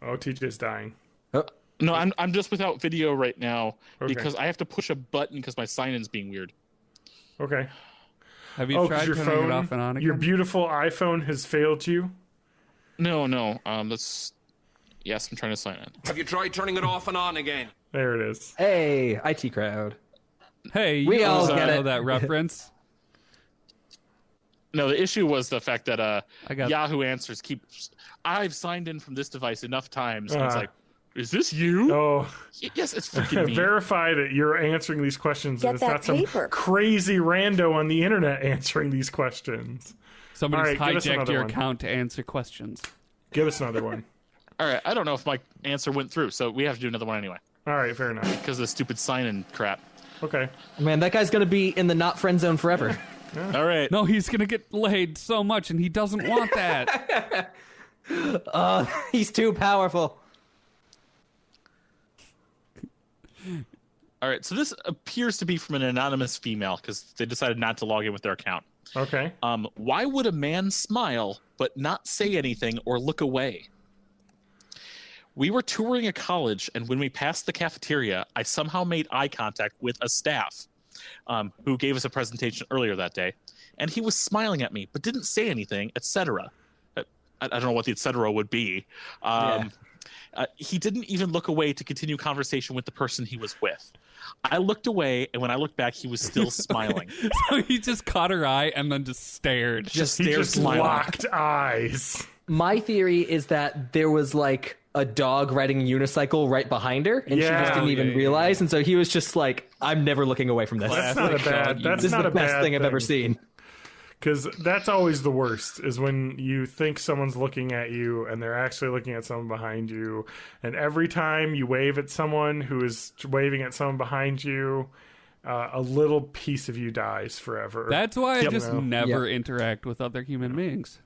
Oh, TJ's dying. Oh. No, I'm just without video right now because I have to push a button because my sign-in's being weird. Okay. Have you tried turning it off and on again? Your beautiful iPhone has failed you? No. Yes, I'm trying to sign in. Have you tried turning it off and on again? There it is. Hey, IT crowd. Hey, we you all know that reference. No, the issue was the fact that Yahoo Answers keeps. I've signed in from this device enough times, and it's like, is this you? Oh, yes, it's freaking me. Verify that you're answering these questions. Get and it's that not some paper. crazy rando on the internet answering these questions. Somebody's All right, hijacked your account to answer questions. Give us another one. All right, I don't know if my answer went through, so we have to do another one anyway. All right, fair enough. Because of the stupid sign-in crap. Okay. Man, that guy's gonna be in the not friend zone forever. All right. No, he's gonna get laid so much, and he doesn't want that. He's too powerful. All All right, so this appears to be from an anonymous female because they decided not to log in with their account. Okay. Why would a man smile but not say anything or look away? We were touring a college, and when we passed the cafeteria, I somehow made eye contact with a staff who gave us a presentation earlier that day, and he was smiling at me but didn't say anything, etc. I don't know what the etc. would be. He didn't even look away to continue conversation with the person he was with. I looked away, and when I looked back, he was still smiling. So he just caught her eye and then just stared. He just locked eyes. My theory is that there was like a dog riding a unicycle right behind her, and she just didn't even realize. And so he was just like, "I'm never looking away from this. That's not a bad. That's this is not the a best bad thing I've ever seen." Because that's always the worst, is when you think someone's looking at you and they're actually looking at someone behind you. And every time you wave at someone who is waving at someone behind you, a little piece of you dies forever. That's why I just never interact with other human beings.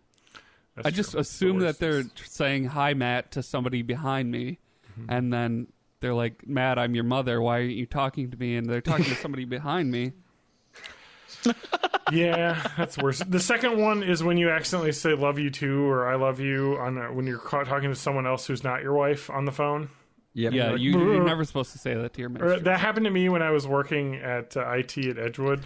I just assume that they're saying, "Hi, Matt," to somebody behind me. And then they're like, "Matt, I'm your mother. Why aren't you talking to me?" And they're talking to somebody behind me. Yeah, that's worse. The second one is when you accidentally say "love you too" or "I love you" when you're talking to someone else who's not your wife on the phone. Yep. Yeah, like, you're never supposed to say that to your mistress. That happened to me when I was working at IT at Edgewood.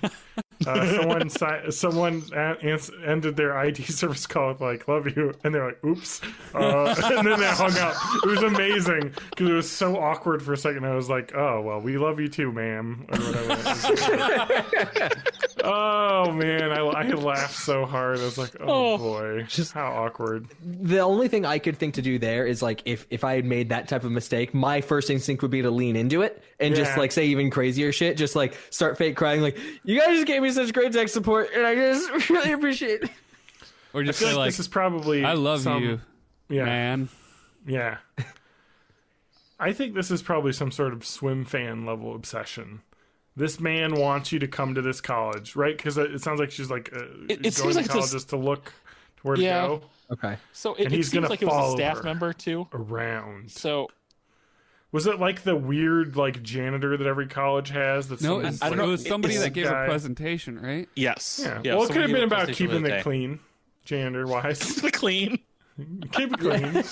Someone ended their IT service call with like "love you," and they're like, "Oops," and then they hung up. It was amazing because it was so awkward for a second. I was like, "Oh well, we love you too, ma'am," or whatever. Oh man, I laughed so hard. I was like, "Oh boy, just how awkward." The only thing I could think to do there is like if I had made that type of mistake, my first instinct would be to lean into it and just like say even crazier shit, just like start fake crying, like, "You guys just gave me such great tech support, and I just really appreciate it." Or just I feel say like like, this is probably "I love you, man." Yeah. I think this is probably some sort of swim fan level obsession. This man wants you to come to this college, right? Because it sounds like she's like going to college just to look to where to go. Okay. So it seems like it was a staff member too. Around. So was it like the weird like janitor that every college has? That's No, it was somebody that gave guy. A presentation, right? Yes. Yeah. Well, it could have been about keeping it clean, janitor wise. Keep it clean. Keep it clean.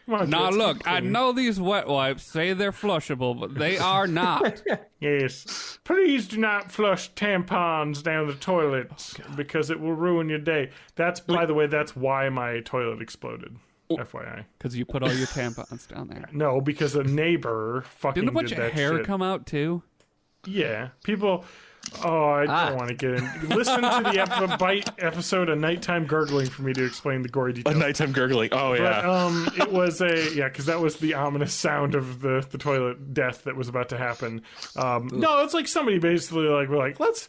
Come on, Now kids, look, keep it I clean. know these wet wipes say they're flushable, but they are not. Yes. Please do not flush tampons down the toilet because it will ruin your day. That's, by the way, that's why my toilet exploded. FYI. Because you put all your tampons down there. No, because a neighbor fucking Didn't a bunch did of that hair shit. come out too? Yeah. People... Oh, I don't want to get in. Listen to the Bite episode, A Nighttime Gurgling, for me to explain the gory details. A nighttime gurgling. Oh, yeah. But, it was because that was the ominous sound of the toilet death that was about to happen. No, it's like somebody basically like, we're like, let's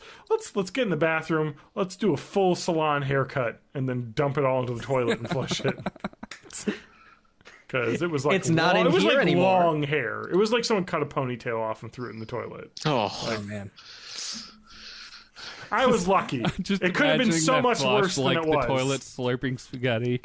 get in the bathroom, let's do a full salon haircut, and then dump it all into the toilet and flush it. Because it was like It's not in it was here like anymore. long hair. It was like someone cut a ponytail off and threw it in the toilet. Oh, Man. I was lucky. Just It could have been imagining so that much flush worse than like it the was. toilet slurping spaghetti.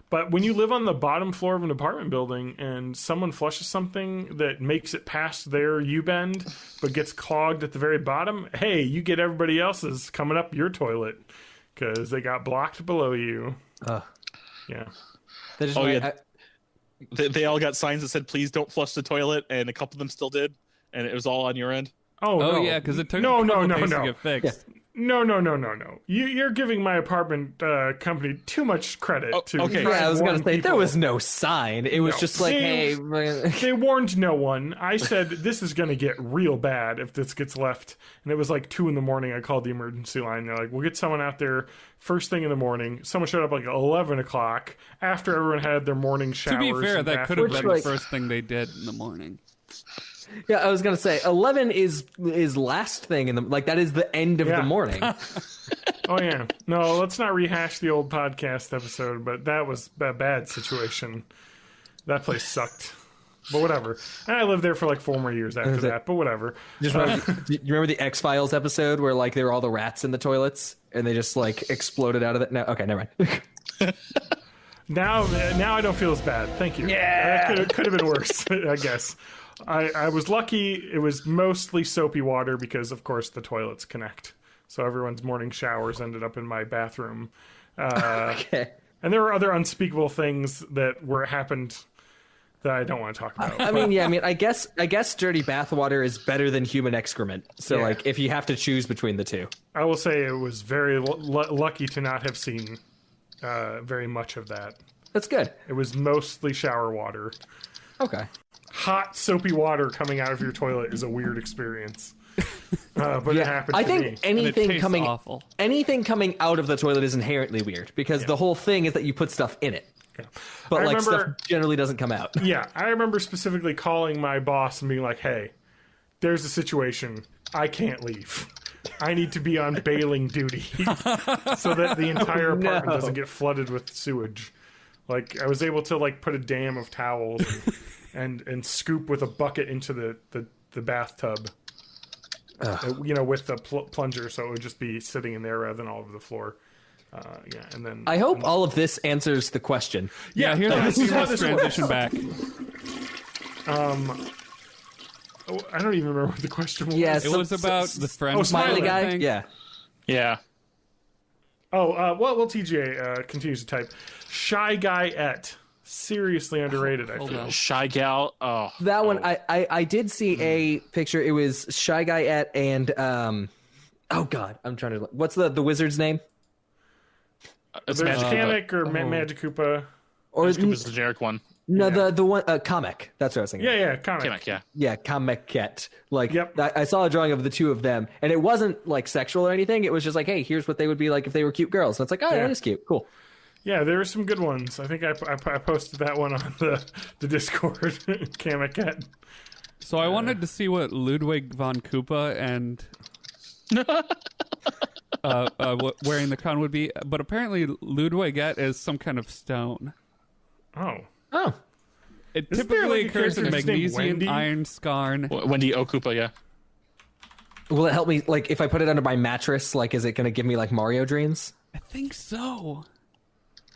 But when you live on the bottom floor of an apartment building and someone flushes something that makes it past their U-bend but gets clogged at the very bottom, hey, you get everybody else's coming up your toilet because they got blocked below you. Yeah. That is Oh, why yeah. They all got signs that said, "Please don't flush the toilet," and a couple of them still did, and it was all on your end. Oh, Oh no. yeah, because it took No, a couple no, days no. to get fixed. No. You're giving my apartment company too much credit. to okay. try Yeah, I was and gonna warn say people. there was no sign. It was just like, They- hey. They warned no one. I said, this is going to get real bad if this gets left. And it was like 2 a.m. I called the emergency line. They're like, we'll get someone out there first thing in the morning. Someone showed up like 11 o'clock after everyone had their morning showers. To be fair, and that could have bathrooms. been the like- first thing they did in the morning. Yeah, I was gonna say 11 is last thing in the like that is the end of Yeah. the morning. Oh, yeah. No, let's not rehash the old podcast episode, but that was a bad situation. That place sucked. But whatever. And I lived there for like 4 more years after that, but whatever. Just remember, do you remember the X-Files episode where like there were all the rats in the toilets and they just like exploded out of it? No, okay, never mind. Now I don't feel as bad. Thank you. Yeah. It could have been worse, I guess. I was lucky. It was mostly soapy water because, of course, the toilets connect. So everyone's morning showers ended up in my bathroom. Okay. And there were other unspeakable things that happened that I don't want to talk about. I guess dirty bathwater is better than human excrement. So, like, if you have to choose between the two. I will say it was very lucky to not have seen very much of that. That's good. It was mostly shower water. Okay. Hot, soapy water coming out of your toilet is a weird experience. But it happened to me. anything coming awful. anything coming out of the toilet is inherently weird because the whole thing is that you put stuff in it. Yeah. But stuff generally doesn't come out. Yeah, I remember specifically calling my boss and being like, "Hey, there's a situation. I can't leave. I need to be on bailing duty so that the entire apartment doesn't get flooded with sewage." Like, I was able to put a dam of towels and scoop with a bucket into the bathtub. With the plunger, so it would just be sitting in there rather than all over the floor. And then I hope all of this answers the question. Yeah, here's how this transition back. I don't even remember what the question was. Yeah, It was about the friend. Smiley guy. thing. Yeah. Yeah. Well, TJ continues to type. Shy Guy seriously underrated. I feel. Shy Gal. Oh, That one, I did see a picture. It was Shy Guy and oh god, I'm trying to. What's the wizard's name? it's There's Magic Kamek or Magikoopa. Or Koopa's the generic one. no, the one Kamek. That's what I was thinking. Yeah, Kamek. Kamek, yeah. Yeah, Kameket. Yep. I saw a drawing of the two of them, and it wasn't sexual or anything. It was just like, hey, here's what they would be like if they were cute girls. And it's like, oh, that is cute. Cool. Yeah, there were some good ones. I think I posted that one on the Discord. Kamek. So I wanted to see what Ludwig von Koopa and wearing the crown would be, but apparently Ludwigette is some kind of stone. Oh. It Isn't typically there, like, a occurs in character just named magnesium, Wendy? iron, scarn. Wendy O. Koopa, yeah. Will it help me? If I put it under my mattress, is it going to give me Mario dreams? I think so.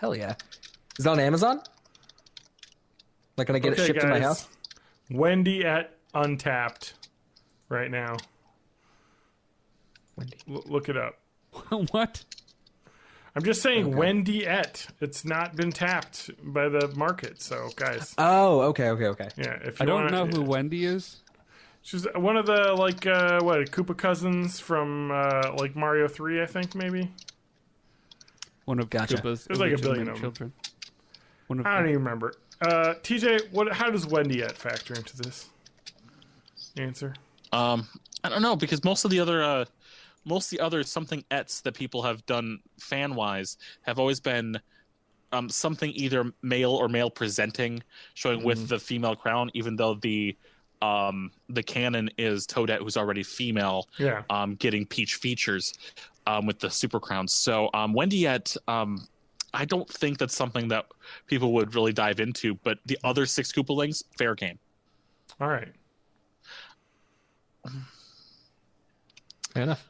Hell yeah! Is it on Amazon? Can I get it shipped to my house? Wendy at Untapped right now. Wendy. Look it up. What? I'm just saying Wendy at. It's not been tapped by the market, so guys. Oh, okay. Yeah, if I you don't know who Wendy is. She's one of the Koopa cousins from Mario 3, I think maybe. One of Koopa's There's like a billion illegitimate of them. children. I don't even remember. TJ, how does Wendy at factor into this answer? I don't know, because most of the other something ets that people have done fan wise have always been something either male or male presenting, showing with the female crown, even though the canon is Toadette, who's already female, getting peach features with the super crowns. So Wendyette, I don't think that's something that people would really dive into, but the other 6 Koopalings, fair game. All right. Fair enough.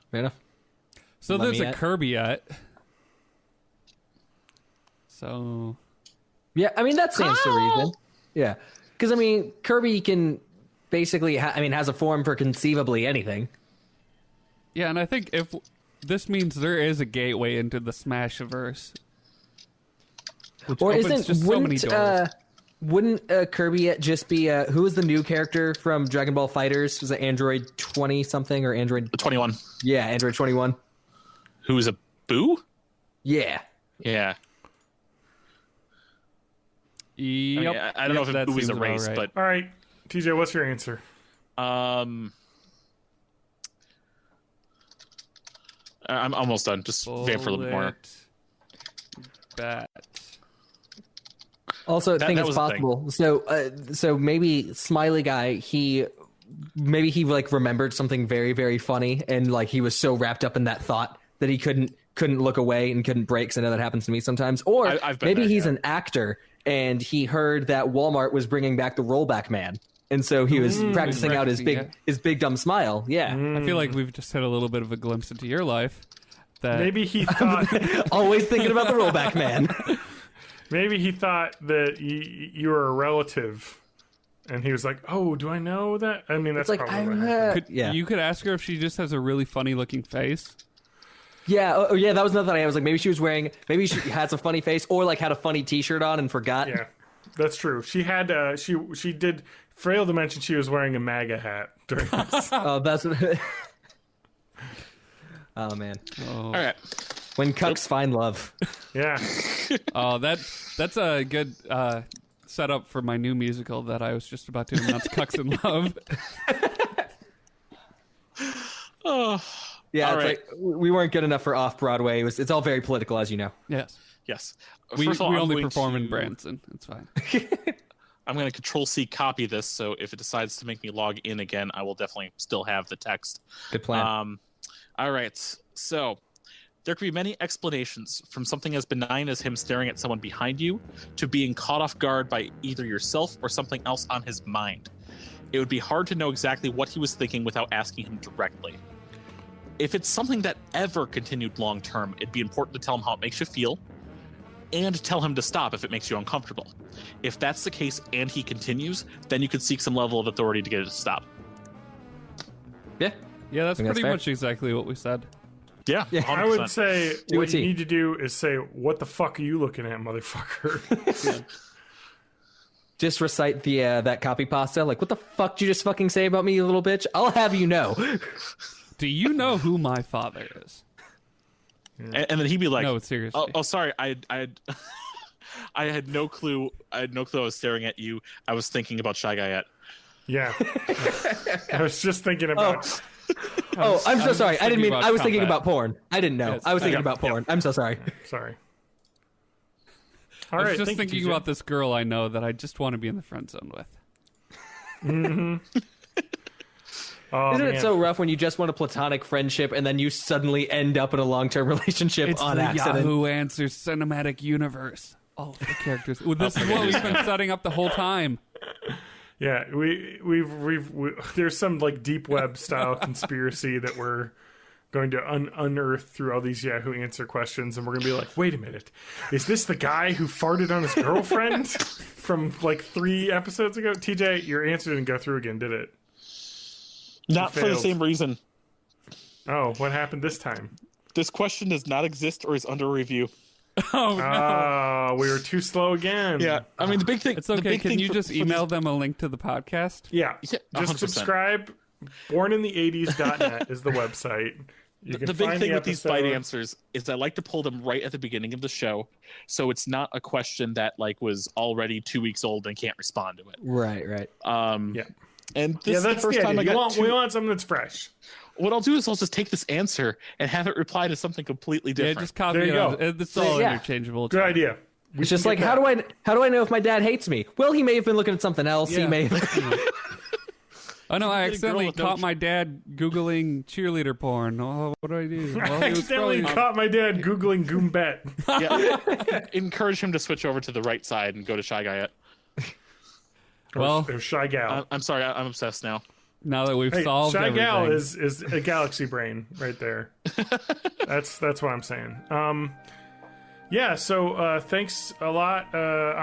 So there's a Kirbyette. So yeah, that stands to reason. Yeah, because Kirby can basically has a form for conceivably anything. yeah, and I think if this means there is a gateway into the Smashiverse, which Or opens just so many doors. Wouldn't Kirby just be who is the new character from Dragon Ball Fighters? Was it Android 20 something or Android 21? Yeah, Android 21. Who is a Boo? Yeah. Yeah. Yep. I don't know if Boo is a race, right. but All right, TJ, what's your answer? I'm almost done. Just vamp for a little bit more. Bat. Also, think that it's was a thing. possible. So maybe Smiley Guy, he remembered something very, very funny, and he was so wrapped up in that thought that he couldn't look away and couldn't break. So I know that happens to me sometimes. Or I've been maybe there, he's yeah. an actor and he heard that Walmart was bringing back the Rollback Man, and so he was practicing out his big dumb smile. Yeah, I feel like we've just had a little bit of a glimpse into your life. That Maybe he thought. always thinking about the Rollback Man. Maybe he thought that you were a relative, and he was like, "Oh, do I know that?" I mean, that's like, probably what happened. You could ask her if she just has a really funny looking face. Yeah, yeah, that was another thing. I was like, maybe she has a funny face, or like had a funny T-shirt on and forgot. Yeah, that's true. She had she did fail to mention she was wearing a MAGA hat during this. Oh, that's. Oh man. Oh. All right. When cucks find love. Yeah. Oh, that's a good setup for my new musical that I was just about to announce, Cucks in Love. Oh. Yeah, All it's right. like we weren't good enough for Off-Broadway. It's all very political, as you know. Yes. We First of all, only I'm going perform in to- Branson. It's fine. I'm going to Control-C copy this, so if it decides to make me log in again, I will definitely still have the text. Good plan. All right. So there could be many explanations, from something as benign as him staring at someone behind you to being caught off guard by either yourself or something else on his mind. It would be hard to know exactly what he was thinking without asking him directly. If it's something that ever continued long term, it'd be important to tell him how it makes you feel and tell him to stop if it makes you uncomfortable. If that's the case and he continues, then you could seek some level of authority to get it to stop. Yeah. Yeah, that's think that's pretty fair. much exactly what we said. Yeah, I would say Do what a you T. need to do is say, "What the fuck are you looking at, motherfucker?" Just recite the that copy pasta. Like, what the fuck did you just fucking say about me, you little bitch? I'll have you know. Do you know who my father is? and then he'd be like, No, seriously. Oh, sorry, I had no clue. I was staring at you. I was thinking about Shy Guyette." Yeah. I was just thinking about. Oh, I'm so sorry. I didn't mean. about I was thinking Chompette. about porn. I didn't know. Yes. I was thinking Yeah, about porn. I'm so sorry. Sorry. All I right. was just thank you, thinking TJ. about this girl I know that I just want to be in the friend zone with. Oh, Isn't man. it so rough when you just want a platonic friendship and then you suddenly end up in a long-term relationship It's on the accident? Yahoo Answers cinematic universe. All of the characters. Well, this is what we've been setting up the whole time. Yeah, we've there's some like deep web style conspiracy that we're going to unearth through all these Yahoo Answer questions, and we're gonna be like, wait a minute, is this the guy who farted on his girlfriend from like 3 episodes ago? TJ, your answer didn't go through again, did it? Not for the failed. same reason. Oh, what happened this time? This question does not exist or is under review. Oh, no. Oh, we were too slow again. Yeah, I mean the big thing. It's the okay. big Can thing you for- just for email this- them a link to the podcast? Yeah, Yeah, just 100%. subscribe. BorninthE80s.net is the website. You can The big find thing the with these episode. bite answers is I like to pull them right at the beginning of the show, so it's not a question that like was already 2 weeks old and can't respond to it. Right. Yeah. And this Yeah, is the that's first the time idea. I got We want something that's fresh. What I'll do is I'll just take this answer and have it reply to something completely Yeah, different. just copy There it. you out. go. It's all Yeah. interchangeable. It's Good fine. idea. We It's just can like, get how do I know if my dad hates me? Well, he may have been looking at something else. He Yeah. may. Oh no! I Get a girl accidentally with no caught my dad googling cheerleader porn. Oh, what do I do? Well, I he was accidentally probably- caught my dad Googling Goombet. Yeah. Encourage him to switch over to the right side and go to Shy Guyette. Well, or Shy Gal. I'm sorry, I'm obsessed now. now that we've Hey, solved Shy everything, Gal is a galaxy brain right there. That's what I'm saying. Yeah, so thanks a lot. I'll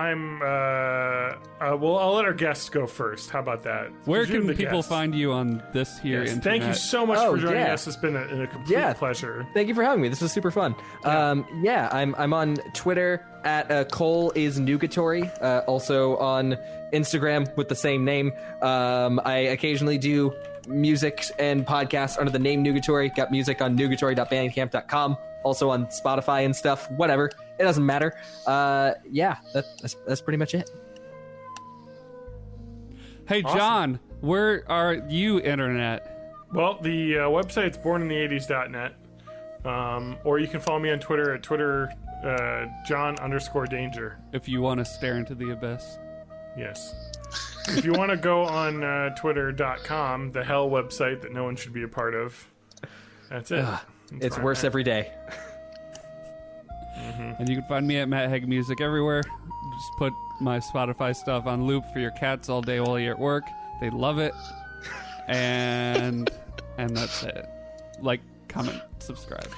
let our guests go first. How about that? where You're can the people guest. find you on this here Yes, internet? thank you so much Oh, for joining yeah. us. It's been a complete pleasure. Thank you for having me. This was super fun. I'm on Twitter at Cole is Nugatory. Also on Instagram with the same name. I occasionally do music and podcasts under the name Nugatory. Got music on nugatory.bandcamp.com. Also on Spotify and stuff. Whatever. It doesn't matter. That's pretty much it. Hey, John, where are you, internet? Well, the website's borninthE80s.net. Or you can follow me on Twitter at Twitter John_Danger. If you want to stare into the abyss. Yes. If you want to go on Twitter.com, the hell website that no one should be a part of, that's it. That's It's where I'm worse at. every day. And you can find me at Matt Haig Music everywhere. Just put my Spotify stuff on loop for your cats all day while you're at work. They love it. And that's it. Like, comment, subscribe.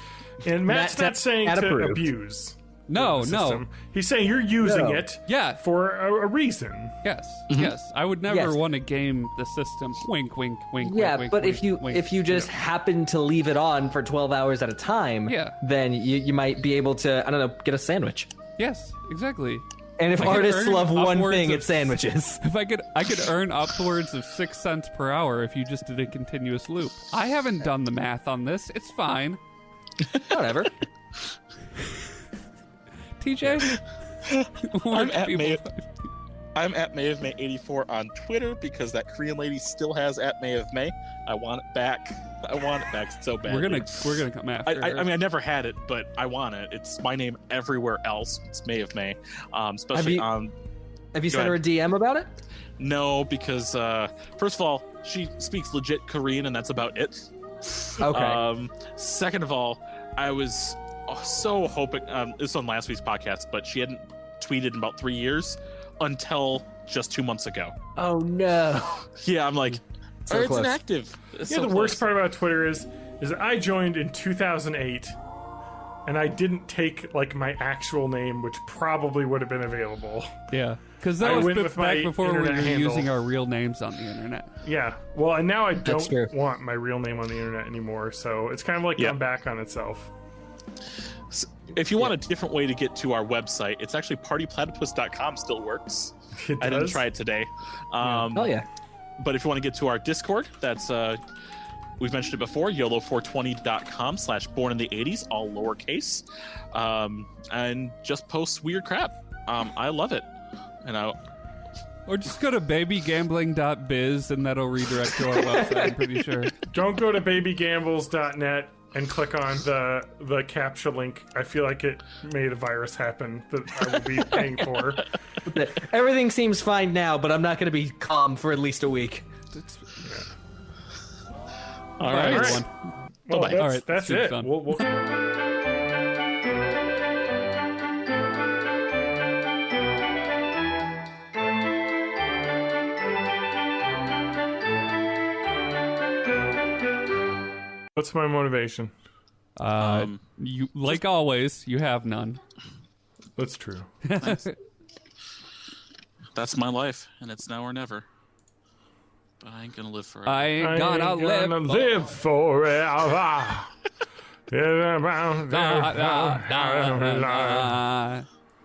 And Matt's Matt, not saying Matt to approved. abuse. No, system. He's saying you're using it for a reason. Yes, yes. I would never want to game the system. Wink, wink, wink. Yeah, wink, but wink, if you just happen to leave it on for 12 hours at a time, then you might be able to, I don't know, get a sandwich. Yes, exactly. And if artists love one thing, it's sandwiches. If I could earn upwards of 6 cents per hour if you just did a continuous loop. I haven't done the math on this. It's fine. Whatever. TJ? I'm at May of May 84 on Twitter because that Korean lady still has at May of May. I want it back. I want it back so bad. We're gonna come after. I mean, I never had it, but I want it. It's my name everywhere else. It's May of May, especially on. Have you sent her a DM about it? No, because first of all, she speaks legit Korean, and that's about it. Okay. Second of all, I was so hoping this was on last week's podcast, but she hadn't tweeted in about 3 years until just 2 months ago. Oh no. Yeah, I'm like, so it's close. inactive. It's the worst part about Twitter is I joined in 2008, and I didn't take like my actual name, which probably would have been available. Yeah, because that was back before we were using our real names on the internet. Yeah, well, and now I don't want my real name on the internet anymore, so it's kind of like gone back on itself. So if you want a different way to get to our website, it's actually partyplatypus.com still works. I didn't try it today. Oh yeah. But if you want to get to our Discord, that's we've mentioned it before, YOLO420.com/born in the 80s, all lowercase, and just post weird crap. I love it, or just go to babygambling.biz and that'll redirect to our website. I'm pretty sure. Don't go to babygambles.net and click on the CAPTCHA link. I feel like it made a virus happen that I will be paying for. Everything seems fine now, but I'm not going to be calm for at least a week. All right, everyone. Well, bye-bye. All right, that's it. We'll... What's my motivation? You like always, you have none. That's true. Nice. That's my life, and it's now or never. But I ain't gonna live forever. I ain't gonna live forever.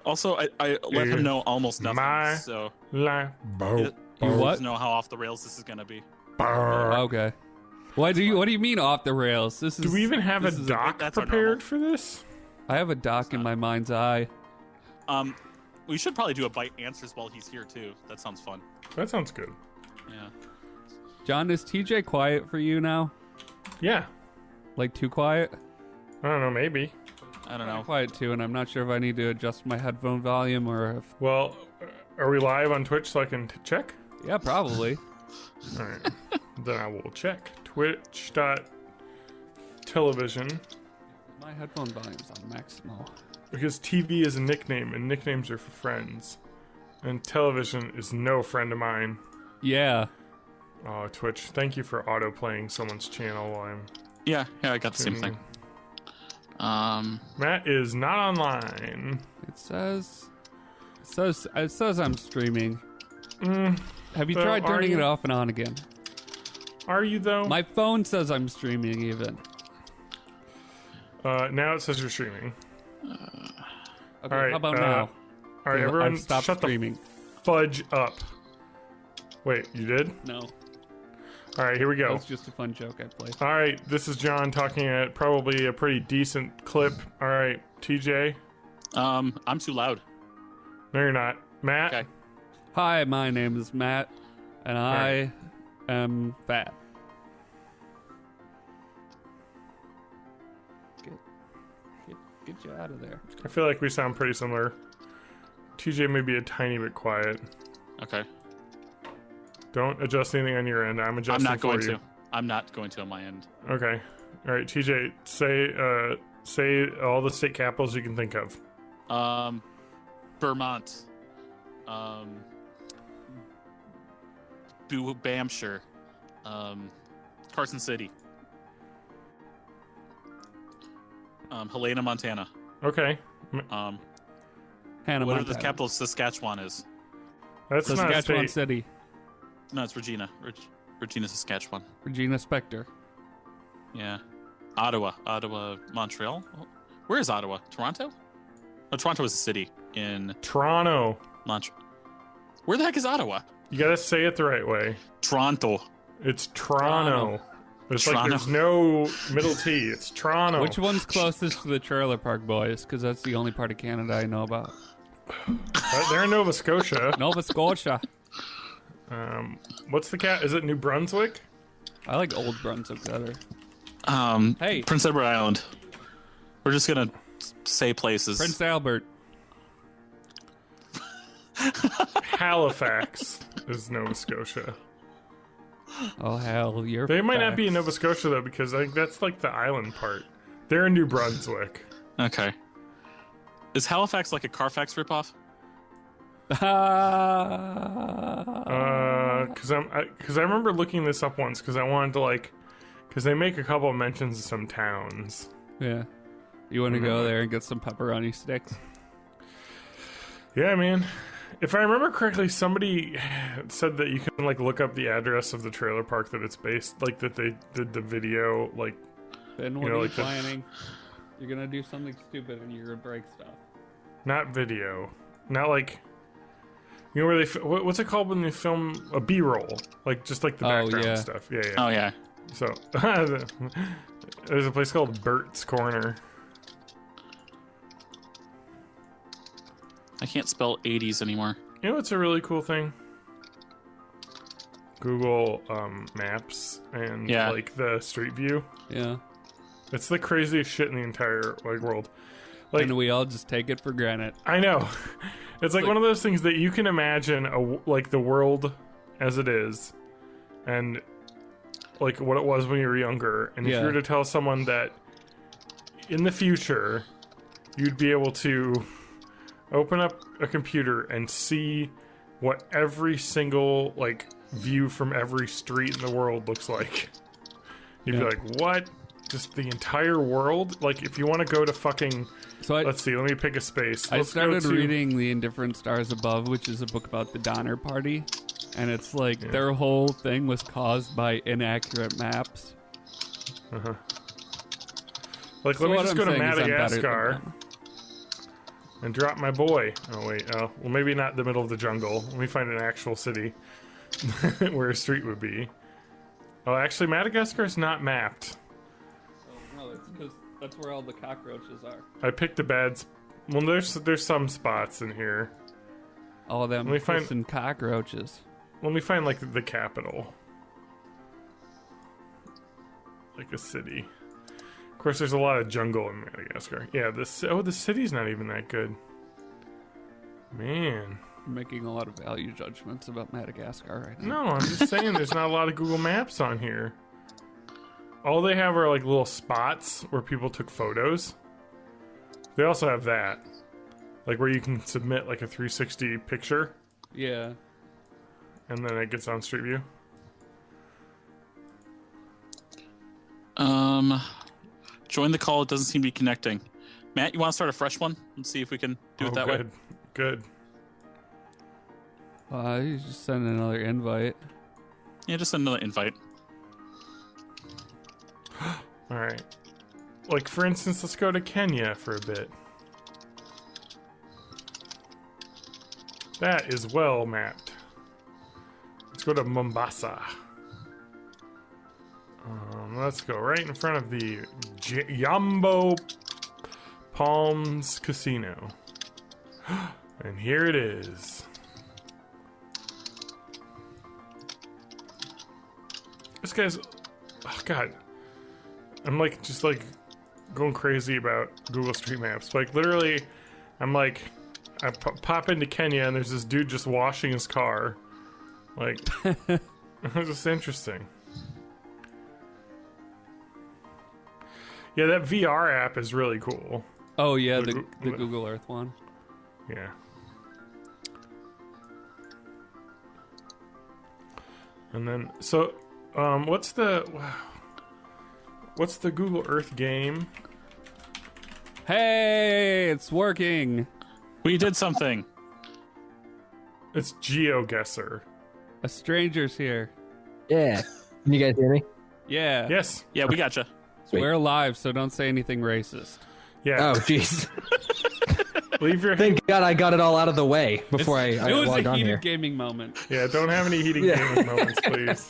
Also, I let him know almost nothing. So life. You what? Know how off the rails this is gonna be. Okay. What do you mean off the rails? Do we even have a doc prepared for this? I have a doc in my mind's eye. We should probably do a bite answers while he's here too. That sounds fun. That sounds good. Yeah. John, is TJ quiet for you now? Yeah. Like too quiet? I don't know, maybe. I don't know. Quiet too, and I'm not sure if I need to adjust my headphone volume or if... Well, are we live on Twitch so I can check? Yeah, probably. All right. Then I will check. Twitch.television. My headphone volume's on maximal. Because TV is a nickname, and nicknames are for friends. And television is no friend of mine. Yeah. Oh, Twitch, thank you for auto-playing someone's channel while I'm... Yeah, I got the same thing. Matt is not online. It says I'm streaming. Have you tried turning it off and on again? Are you, though? My phone says I'm streaming, even. Now it says you're streaming. Okay, all right, how about now? All right, everyone, stop streaming. The fudge up. Wait, you did? No. All right, here we go. That was just a fun joke I played. All right, this is John talking at probably a pretty decent clip. All right, TJ? I'm too loud. No, you're not. Matt? Okay. Hi, my name is Matt, and I am fat. Get you out of there. I feel like we sound pretty similar. TJ may be a tiny bit quiet. Okay. Don't adjust anything on your end. I'm adjusting I'm not going for you. to. I'm not going to on my end. Okay. All right, TJ, say all the state capitals you can think of. Vermont. New Hampshire. Carson City. Helena, Montana. Okay. Hannah Whatever Montana. the capital of Saskatchewan is. That's not a Saskatchewan state. City. No, it's Regina. Regina, Saskatchewan. Regina Spektor. Yeah. Ottawa, Montreal. Where is Ottawa? Toronto? No, Toronto is a city in Toronto. Montreal. Where the heck is Ottawa? You gotta say it the right way. Toronto. It's Toronto. It's like Toronto. there's no middle T. It's Toronto. Which one's closest to the Trailer Park Boys? Because that's the only part of Canada I know about. They're in Nova Scotia. Nova Scotia. What's the cat? Is it New Brunswick? I like Old Brunswick better. Hey, Prince Edward Island. We're just gonna say places. Prince Albert. Halifax is Nova Scotia. Oh hell, you're. They might not facts. be in Nova Scotia though, because I think that's like the island part. They're in New Brunswick. Okay. Is Halifax like a Carfax ripoff? Because I remember looking this up once because I wanted to because they make a couple of mentions of some towns. Yeah. You want to go there and get some pepperoni sticks? Yeah, man. If I remember correctly, somebody said that you can look up the address of the trailer park that it's based, that they did the video, Then what are you planning? You're gonna do something stupid and you're gonna break stuff. Not video, not where they what's it called when they film a B-roll, just the background stuff. Yeah. Oh yeah. So there's a place called Bert's Corner. I can't spell 80s anymore. You know what's a really cool thing? Google Maps and the Street View. Yeah. It's the craziest shit in the entire world. And we all just take it for granted. I know. It's one of those things that you can imagine the world as it is, and what it was when you were younger. And if you were to tell someone that in the future you'd be able to open up a computer and see what every single view from every street in the world looks like, you'd be like, what? Just the entire world? If you want to go to fucking let's see, let me pick a space. I started reading The Indifferent Stars Above, which is a book about the Donner Party, and it's their whole thing was caused by inaccurate maps. Let me just go to Madagascar and drop my boy. Oh wait, well maybe not the middle of the jungle. Let me find an actual city where a street would be. Oh, actually, Madagascar is not mapped. No, it's because that's where all the cockroaches are. I picked a bad. Well, there's some spots in here. All of them and cockroaches. Let me find the capital, a city. Of course, there's a lot of jungle in Madagascar. Yeah, the city's not even that good. Man. I'm making a lot of value judgments about Madagascar right now. No, I'm just saying there's not a lot of Google Maps on here. All they have are little spots where people took photos. They also have that. Where you can submit a 360 picture. Yeah. And then it gets on Street View. Join the call. It doesn't seem to be connecting. Matt, you want to start a fresh one? Let's see if we can do it that way. Good. You just send another invite. Yeah, just send another invite. All right. For instance, let's go to Kenya for a bit. That is well mapped. Let's go to Mombasa. Let's go right in front of the Jambo Palms Casino. And here it is. This guy's... Oh, God. I'm just going crazy about Google Street Maps. Literally, I'm I pop into Kenya and there's this dude just washing his car. It's just interesting. Yeah, that VR app is really cool. Oh yeah, the Google Earth one. Yeah. And then what's the Google Earth game? Hey, it's working. We did something. It's GeoGuessr. A stranger's here. Yeah. Can you guys hear me? Yeah. Yes. Yeah, we gotcha. Sweet. We're live, so don't say anything racist. Yeah. Oh, jeez. Leave your. Thank God I got it all out of the way before I It was logged a on heated here. gaming moment. Yeah. Don't have any heating gaming moments, please.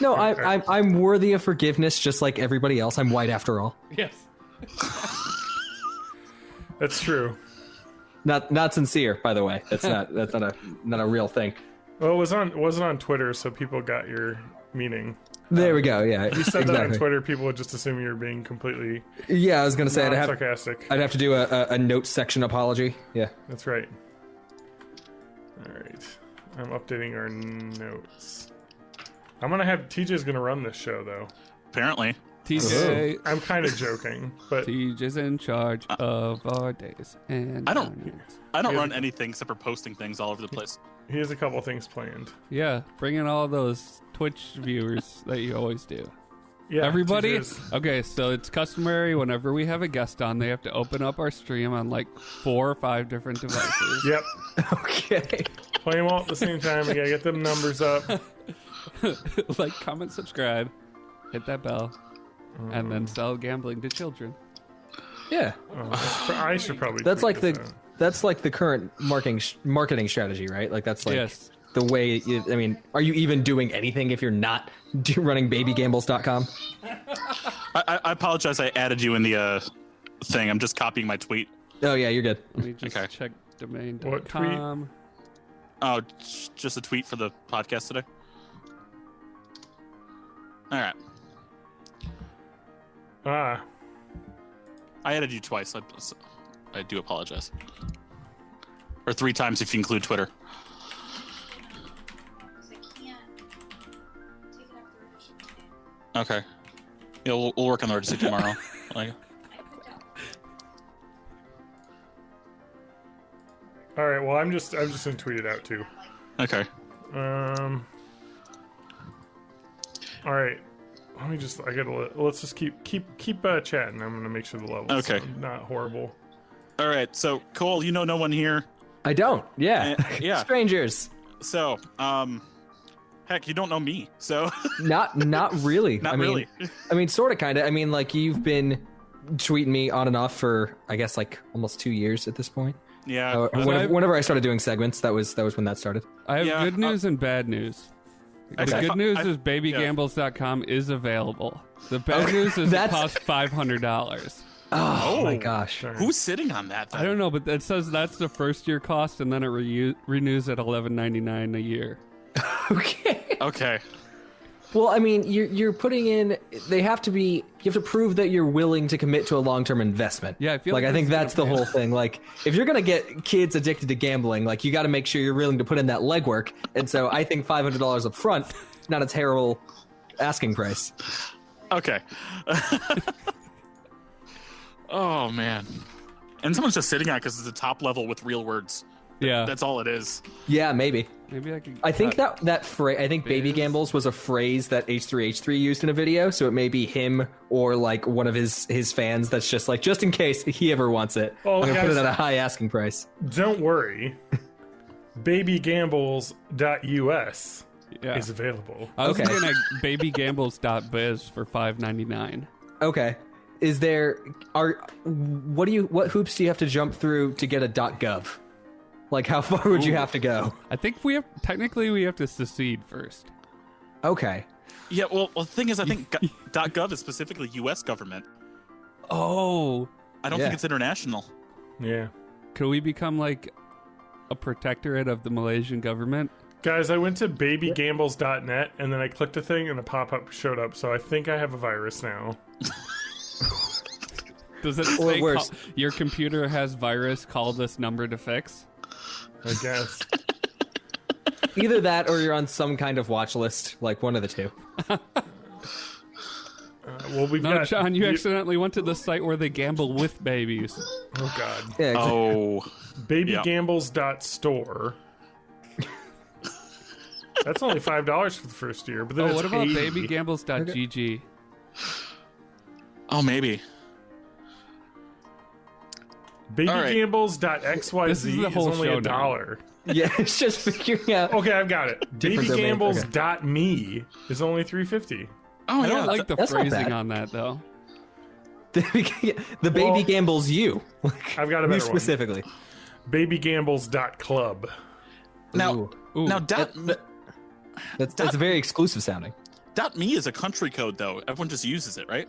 No, I'm worthy of forgiveness, just like everybody else. I'm white after all. Yes. That's true. Not sincere, by the way. That's not a real thing. Well, it wasn't on Twitter, so people got your meaning. There we go. Yeah, If you said that on exactly. Twitter, people would just assume you're being completely Yeah, I was gonna say sarcastic. I'd have to do a notes section apology. Yeah. That's right. All right. I'm updating our notes. TJ's gonna run this show though. Apparently. TJ. I'm kind of joking, but TJ's in charge of our days. And I don't Yeah. run anything except for posting things all over the place. he has a couple things planned. Yeah, bring in all those Twitch viewers that you always do. Yeah, Everybody? TJ's Okay, so it's customary whenever we have a guest on, they have to open up our stream on like 4 or 5 different devices. Yep. Okay. Play them all at the same time. We gotta get them numbers up. Like, comment, subscribe, hit that bell, and then sell gambling to children. Yeah. I should probably. That's tweet like this the out. that's like the current marketing strategy, right? Like that's like Yes. the way. I mean, are you even doing anything if you're not running babygambles.com? I apologize. I added you in the thing. I'm just copying my tweet. Oh yeah, you're good. Let me just Okay. check What tweet? domain.com. Oh, just a tweet for the podcast today. All right. Ah, I added you twice. I do apologize. Or 3 times if you include Twitter. Because I can't take it off the revision today. Okay. Yeah, we'll work on the registry tomorrow. Like, I put down. all right. Well, I'm just gonna tweet it out too. okay. All right. Let's just keep chatting. I'm gonna make sure the levels Okay. are not horrible. All right. So, Cole, you know no one here. I don't. Yeah. Yeah. Strangers. So, heck, you don't know me. So, Not really. not I mean, really. I mean, sort of, kind of. I mean, like you've been tweeting me on and off for, I guess, like almost 2 years at this point. Yeah. Whenever I started doing segments, that was when that started. I have Yeah, good news and bad news. The Okay. good news I- is babygambles.com is available. The bad news is it That's- costs $500. Oh, my Oh. gosh. Who's sitting on that? I don't know, but it says that's the first year cost, and then it renews at $11.99 a year. Okay. Okay. Well, I mean, you're putting in. You have to prove that you're willing to commit to a long-term investment. Yeah, I feel like like I think that's that's the whole thing. Like, if you're gonna get kids addicted to gambling, like you got to make sure you're willing to put in that legwork. And so I think $500 up front, not a terrible asking price. Okay. Oh man. And someone's just sitting on it because it's a top level with real words. Yeah, That's all it is. Yeah, maybe. maybe I could. I think cut- that phrase. I think "baby Biz. gambles" was a phrase that H3H3 used in a video. So it may be him or like one of his fans. That's just like, just in case he ever wants it, Oh, I'm gonna put guys. it at a high asking price. Don't worry. Babygambles.us yeah. is available. I was Okay. looking at babygambles.biz for $5.99. Okay. What hoops do you have to jump through to get a .gov? Like, how far would you have to go? I think we have to secede first. Okay. Yeah, well, the thing is, I think .gov is specifically U.S. government. Oh, I don't Yeah. think it's international. Yeah. could we become like a protectorate of the Malaysian government? Guys, I went to babygambles.net and then I clicked a thing and a pop-up showed up. So I think I have a virus now. Does it Or say worse. your computer has virus? Call this number to fix. I guess. Either that or you're on some kind of watch list, like one of the two. Well, we've No, got. John, you accidentally went to the site where they gamble with babies. Oh God. Yeah. Oh. Babygambles.store. That's only $5 for the first year, but then Oh, it's what about 80. babygambles.gg? Oh, maybe. Babygambles.xyz is only $1. Yeah, it's just figuring out. Okay, I've got it. Babygambles.me is only $3.50. Oh, I don't like the That's not phrasing bad. on that though. The baby gambles you. I've got a better you specifically. one. Babygambles.club. Now, Ooh. now that's very exclusive sounding. .me is a country code though. Everyone just uses it, right?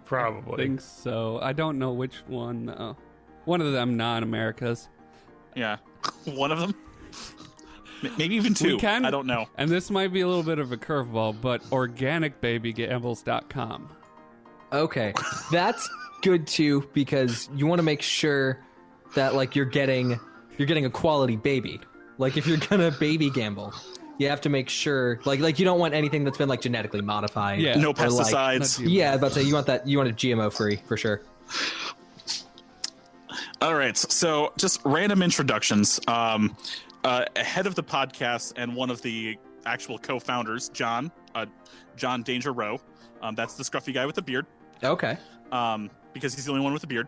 Probably. I think so. I don't know which one though. One of them non-Americas. Yeah, one of them. Maybe even two. I don't know. And this might be a little bit of a curveball, but organicbabygambles.com. Okay, that's good too because you want to make sure that like you're getting a quality baby. Like if you're gonna baby gamble, you have to make sure like you don't want anything that's been like genetically modified. Yeah. No or, pesticides. Like, yeah, about to say you want it GMO free for sure. All right, so just random introductions. Ahead of the podcast and one of the actual co-founders, John Danger Rowe. That's the scruffy guy with the beard. Okay. Because he's the only one with a beard.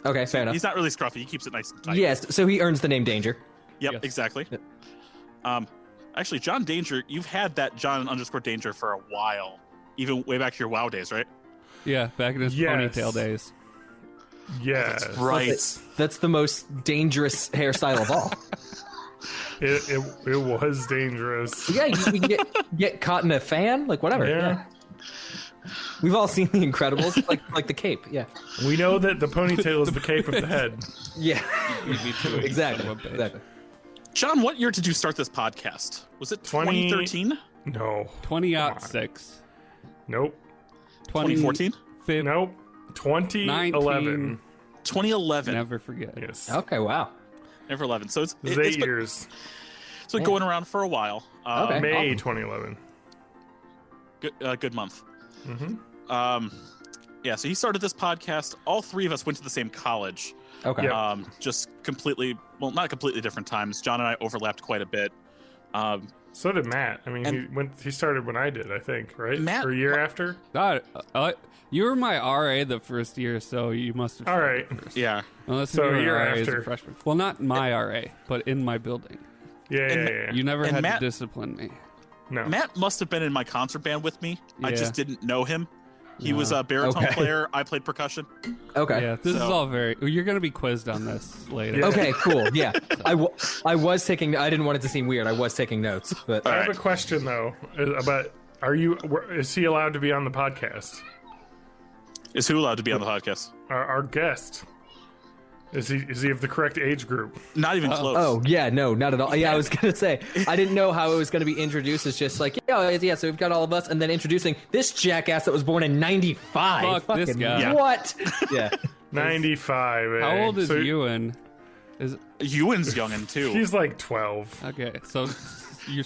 Okay, fair enough. He's not really scruffy. He keeps it nice and tight. Yes, so he earns the name Danger. Yep, Yes. exactly. Actually, John Danger, you've had that John_Danger for a while, even way back to your WoW days, right? Yeah, back in his ponytail days. Yes. Right. That's the most dangerous hairstyle of all. It was dangerous. Yeah, you can get caught in a fan, like whatever. Yeah. We've all seen The Incredibles, like the cape. Yeah. We know that the ponytail is the cape of the head. Yeah. Me too. Exactly. Son of a bitch. Exactly. John, what year did you start this podcast? Was it 2013? No. 2006. Nope. 2014? Nope. 2011. 2011. Never forget. Yes. Okay. Wow. Never 11. So it's 8 years. It's been going around for a while. Okay. May awesome. 2011. Good month. Mm-hmm. Yeah, so he started this podcast. All three of us went to the same college. Okay. Yeah. Just completely, well, not completely different times. John and I overlapped quite a bit. So did Matt. I mean, he started when I did, I think, right? Matt- or a year after? God, you were my RA the first year, so you must have. All right. First. Yeah. Unless So you were a an year RA as after. a freshman. Well, not my RA, but in my building. Yeah. You never And had Matt- to discipline me. No. Matt must have been in my concert band with me. I Yeah. just didn't know him. He was a baritone Okay. player. I played percussion. Okay. Yeah, this is So- all very. You're going to be quizzed on this later. Yeah. Okay. Cool. Yeah. I was taking. I didn't want it to seem weird. I was taking notes, but I have a question, though, about is he allowed to be on the podcast? Is who allowed to be on the podcast? Our guest. Is he of the correct age group? Not even close. oh yeah, no, not at all. Yeah, I was gonna say I didn't know how it was gonna be introduced. It's just like yeah. So we've got all of us, and then introducing this jackass that was born in '95. Fuck this Fucking guy. Yeah. What? Yeah. 95. Eh? How old is So Ewan? Is Ewan's youngin' too. He's like 12. okay. So you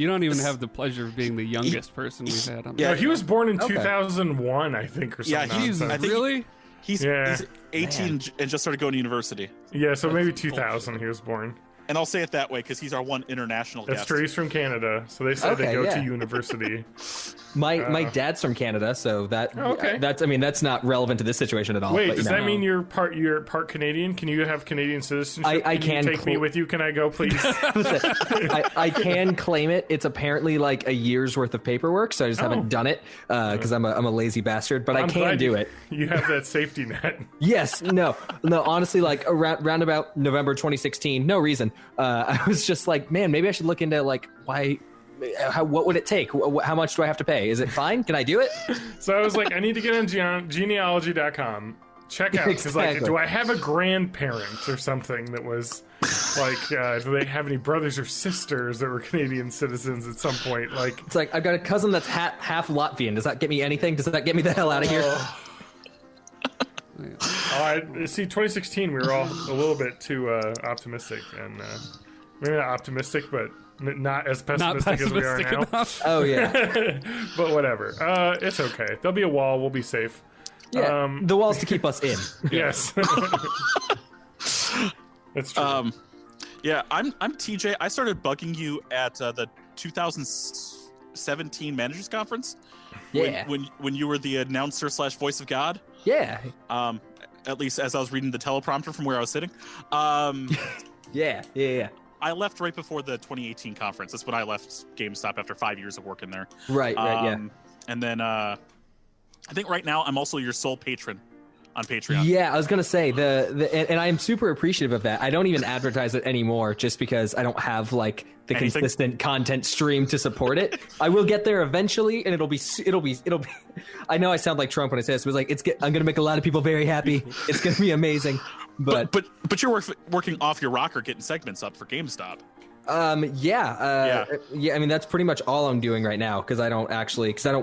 don't even have the pleasure of being the youngest person we've had on. Yeah, No, he was born in Okay. 2001, I think, or Yeah, something. he's- nonsense. I think- Really? He's Yeah. 18 and just started going to university. Yeah, so maybe 2000 he was born. And I'll say it that way because he's our one international That's guest. true. He's from Canada, so they said they Okay, go yeah. to university. My dad's from Canada, so Okay. that's not relevant to this situation at all. Wait, but, does you know. that mean you're part Canadian? Can you have Canadian citizenship? I you can take me with you. Can I go, please? I can claim it. It's apparently like a year's worth of paperwork, so I just haven't done it because I'm a lazy bastard. But I I'm can glad do it. You have that safety net. Yes, no. Honestly, like around about November 2016, no reason. I was just like, man, maybe I should look into like why. What would it take? How much do I have to pay? Is it fine? Can I do it? So I was like, I need to get on genealogy.com. Check out because like, Exactly. do I have a grandparent or something that was like, do they have any brothers or sisters that were Canadian citizens at some point? Like, It's like I've got a cousin that's half Latvian. Does that get me anything? Does that get me the hell out of here? see, 2016 we were all a little bit too optimistic, and maybe not optimistic, but not as pessimistic, as we are pessimistic now. enough. Oh yeah, But whatever, it's okay. There'll be a wall. We'll be safe. yeah. The walls to keep us in. Yes. That's true. Yeah, I'm TJ. I started bugging you at the 2017 Managers Conference. Yeah, When you were the announcer / voice of God. yeah. at least as I was reading the teleprompter from where I was sitting. Yeah. I left right before the 2018 conference. That's when I left GameStop after 5 years of working there. Right, yeah. And then I think right now I'm also your sole patron on Patreon. Yeah, I was gonna say and I'm super appreciative of that. I don't even advertise it anymore just because I don't have like the consistent content stream to support it. I will get there eventually, and it'll be. I know I sound like Trump when I say this, but I'm gonna make a lot of people very happy. It's gonna be amazing. But you're working off your rocker, getting segments up for GameStop. Yeah. I mean, that's pretty much all I'm doing right now because I don't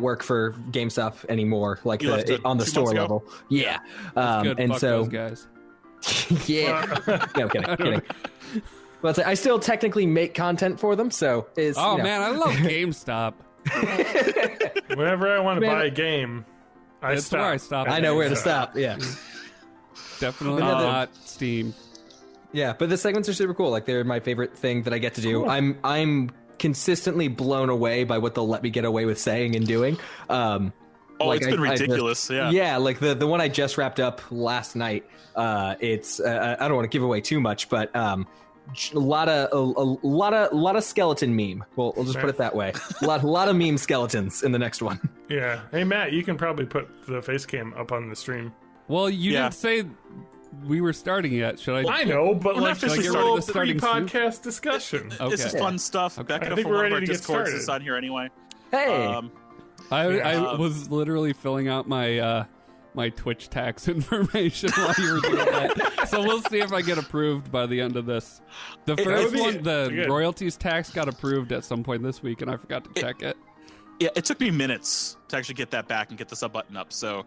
work for GameStop anymore, like on the store level. Yeah. Good. And Fuck so, those guys. yeah. I'm kidding. But I still technically make content for them, so it's. Oh man, I love GameStop. Whenever I want to buy a game, That's where I stop. I know where to stop. Yeah. Definitely not Steam. Yeah, but the segments are super cool. Like they're my favorite thing that I get to do. Cool. I'm consistently blown away by what they'll let me get away with saying and doing. It's been ridiculous. Yeah, like the one I just wrapped up last night. It's I don't want to give away too much, but a lot of skeleton meme. We'll just put it that way. A lot of meme skeletons in the next one. Yeah. Hey Matt, you can probably put the face cam up on the stream. Well, you didn't say we were starting yet. Should I? I know, but like this is a little pre-podcast discussion. This is fun stuff. Okay. Becca, I think we're ready to get Discords started. is on here anyway. Hey. I was literally filling out my my Twitch tax information while you were doing that. So we'll see if I get approved by the end of this. The first one, the royalties tax, got approved at some point this week, and I forgot to check it. Yeah, it took me minutes to actually get that back and get the sub button up. So.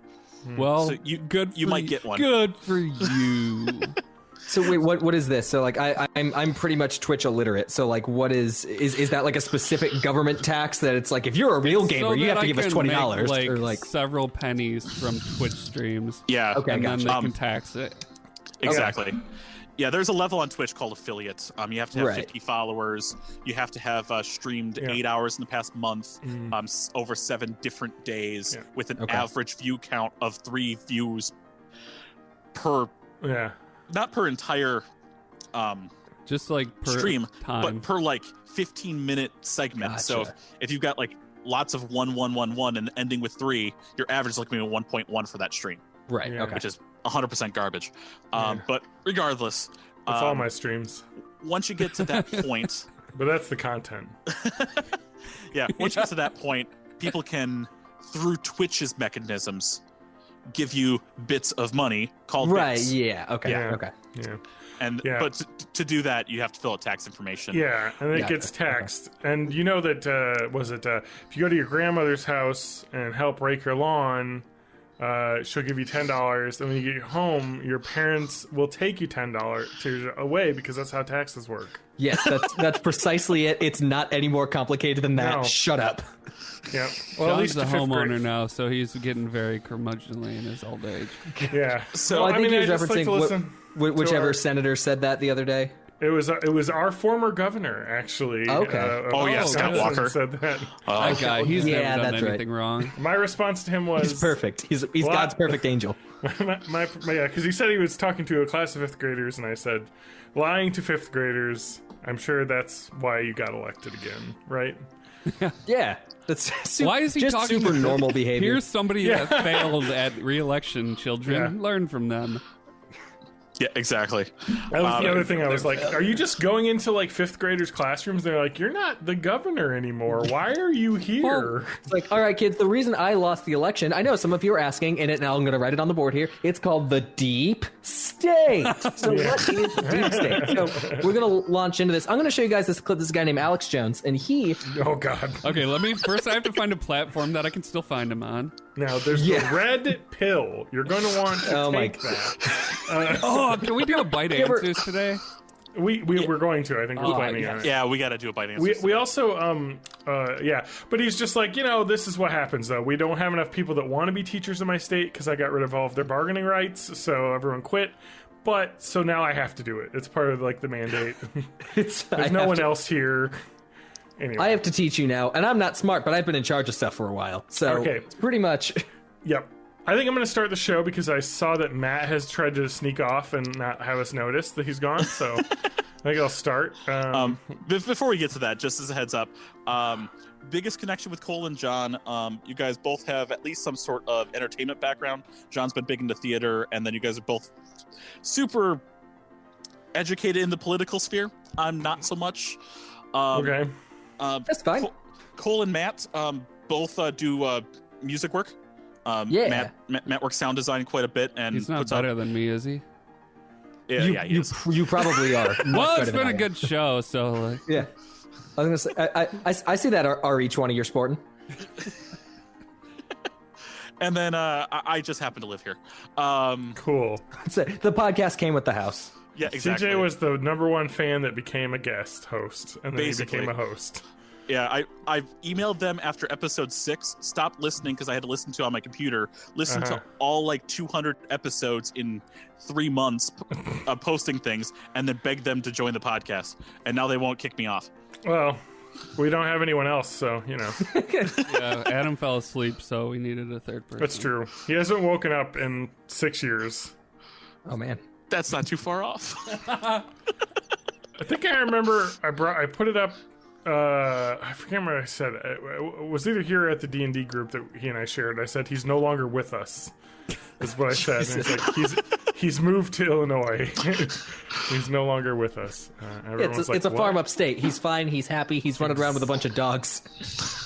Well, so you might get one. Good for you. So wait, what is this? So like I'm pretty much Twitch illiterate. So like what is that like a specific government tax that it's like if you're a real gamer you have to give us $20 or like several pennies from Twitch streams. Yeah. Okay, and gotcha. then they can tax it. Exactly. Okay. Yeah, there's a level on Twitch called affiliate. You have to have 50 followers. You have to have streamed 8 hours in the past month, over 7 different days, with an average view count of 3 views per. Yeah. Not per entire. Just like per stream, time. but per like 15-minute segment. Gotcha. So if you've got like lots of 1, 1, 1, 1, and ending with 3, your average is like maybe 1.1 for that stream. Right. Okay. Which is 100% garbage. But regardless, that's all my streams. Once you get to that point, but that's the content. Once you get to that point, people can, through Twitch's mechanisms, give you bits of money called bits. Yeah. Okay. But to do that, you have to fill out tax information. Yeah, and it gets taxed. Okay. And you know that if you go to your grandmother's house and help rake her lawn. She'll give you $10, and when you get home, your parents will take you $10 away because that's how taxes work. Yes, that's precisely it. It's not any more complicated than that. No. Shut up. Yeah. Well, John's at least a homeowner now, so he's getting very curmudgeonly in his old age. Yeah. So I think he was referencing whichever senator said that the other day. It was our former governor, actually. Okay. Scott Walker said that. That guy, he's never done anything wrong. My response to him was, he's perfect. He's God's perfect angel. Because he said he was talking to a class of 5th graders, and I said, lying to 5th graders, I'm sure that's why you got elected again, right? Yeah. That's why is he just talking super normal behavior? Here's somebody that failed at re-election, children. Yeah. Learn from them. Yeah, exactly. That was the other thing. I was like, are you just going into like 5th graders' classrooms? They're like, you're not the governor anymore. Why are you here? Well, it's like, all right, kids, the reason I lost the election, I know some of you are asking, and now I'm going to write it on the board here. It's called the Deep State. So what is the Deep State? So we're going to launch into this. I'm going to show you guys this clip. This is a guy named Alex Jones, and he... Oh, God. Okay, I have to find a platform that I can still find him on. Now, there's the red pill. You're going to want to take that. Can we do a bite answers today? We're going to. I think we're planning on it. Yeah, we got to do a bite answers. We also, but he's just like, this is what happens, though. We don't have enough people that want to be teachers in my state because I got rid of all of their bargaining rights, so everyone quit. But, so now I have to do it. It's part of, like, the mandate. There's no one else here. Anyway. I have to teach you now, and I'm not smart, but I've been in charge of stuff for a while, so pretty much. Yep. I think I'm going to start the show because I saw that Matt has tried to sneak off and not have us notice that he's gone. So I think I'll start. Before we get to that, just as a heads up, biggest connection with Cole and John. You guys both have at least some sort of entertainment background. John's been big into theater, and then you guys are both super educated in the political sphere. I'm not so much. Okay. That's fine. Cole and Matt both do music work. Matt works sound design quite a bit, and he's not better than me, is he? Yeah, he is. You probably are. Well, it's been a good show, so like... yeah. I was gonna say, I see that RE20 you're sporting. And then I just happen to live here. Cool. The podcast came with the house. Yeah, exactly. CJ was the #1 fan that became a guest host, and then he became a host. Yeah, I emailed them after episode 6, stopped listening because I had to listen to it on my computer, listened to all like 200 episodes in 3 months posting things, and then begged them to join the podcast. And now they won't kick me off. Well, we don't have anyone else, so, you know. Yeah, Adam fell asleep, so we needed a third person. That's true. He hasn't woken up in 6 years. Oh, man. That's not too far off. I think I remember I put it up. I forget what I said. It was either here at the D&D group that he and I shared. I said he's no longer with us. Is what I said. And it's like he's moved to Illinois. He's no longer with us. It's a farm upstate. He's fine. He's happy. He's running around with a bunch of dogs.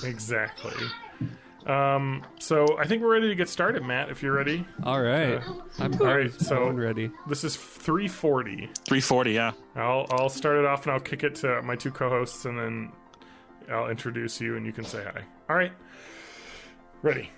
Exactly. So I think we're ready to get started, Matt. If you're ready. All right. I'm ready. This is 340. 340, yeah. I'll start it off and I'll kick it to my two co-hosts and then I'll introduce you and you can say hi. All right. Ready.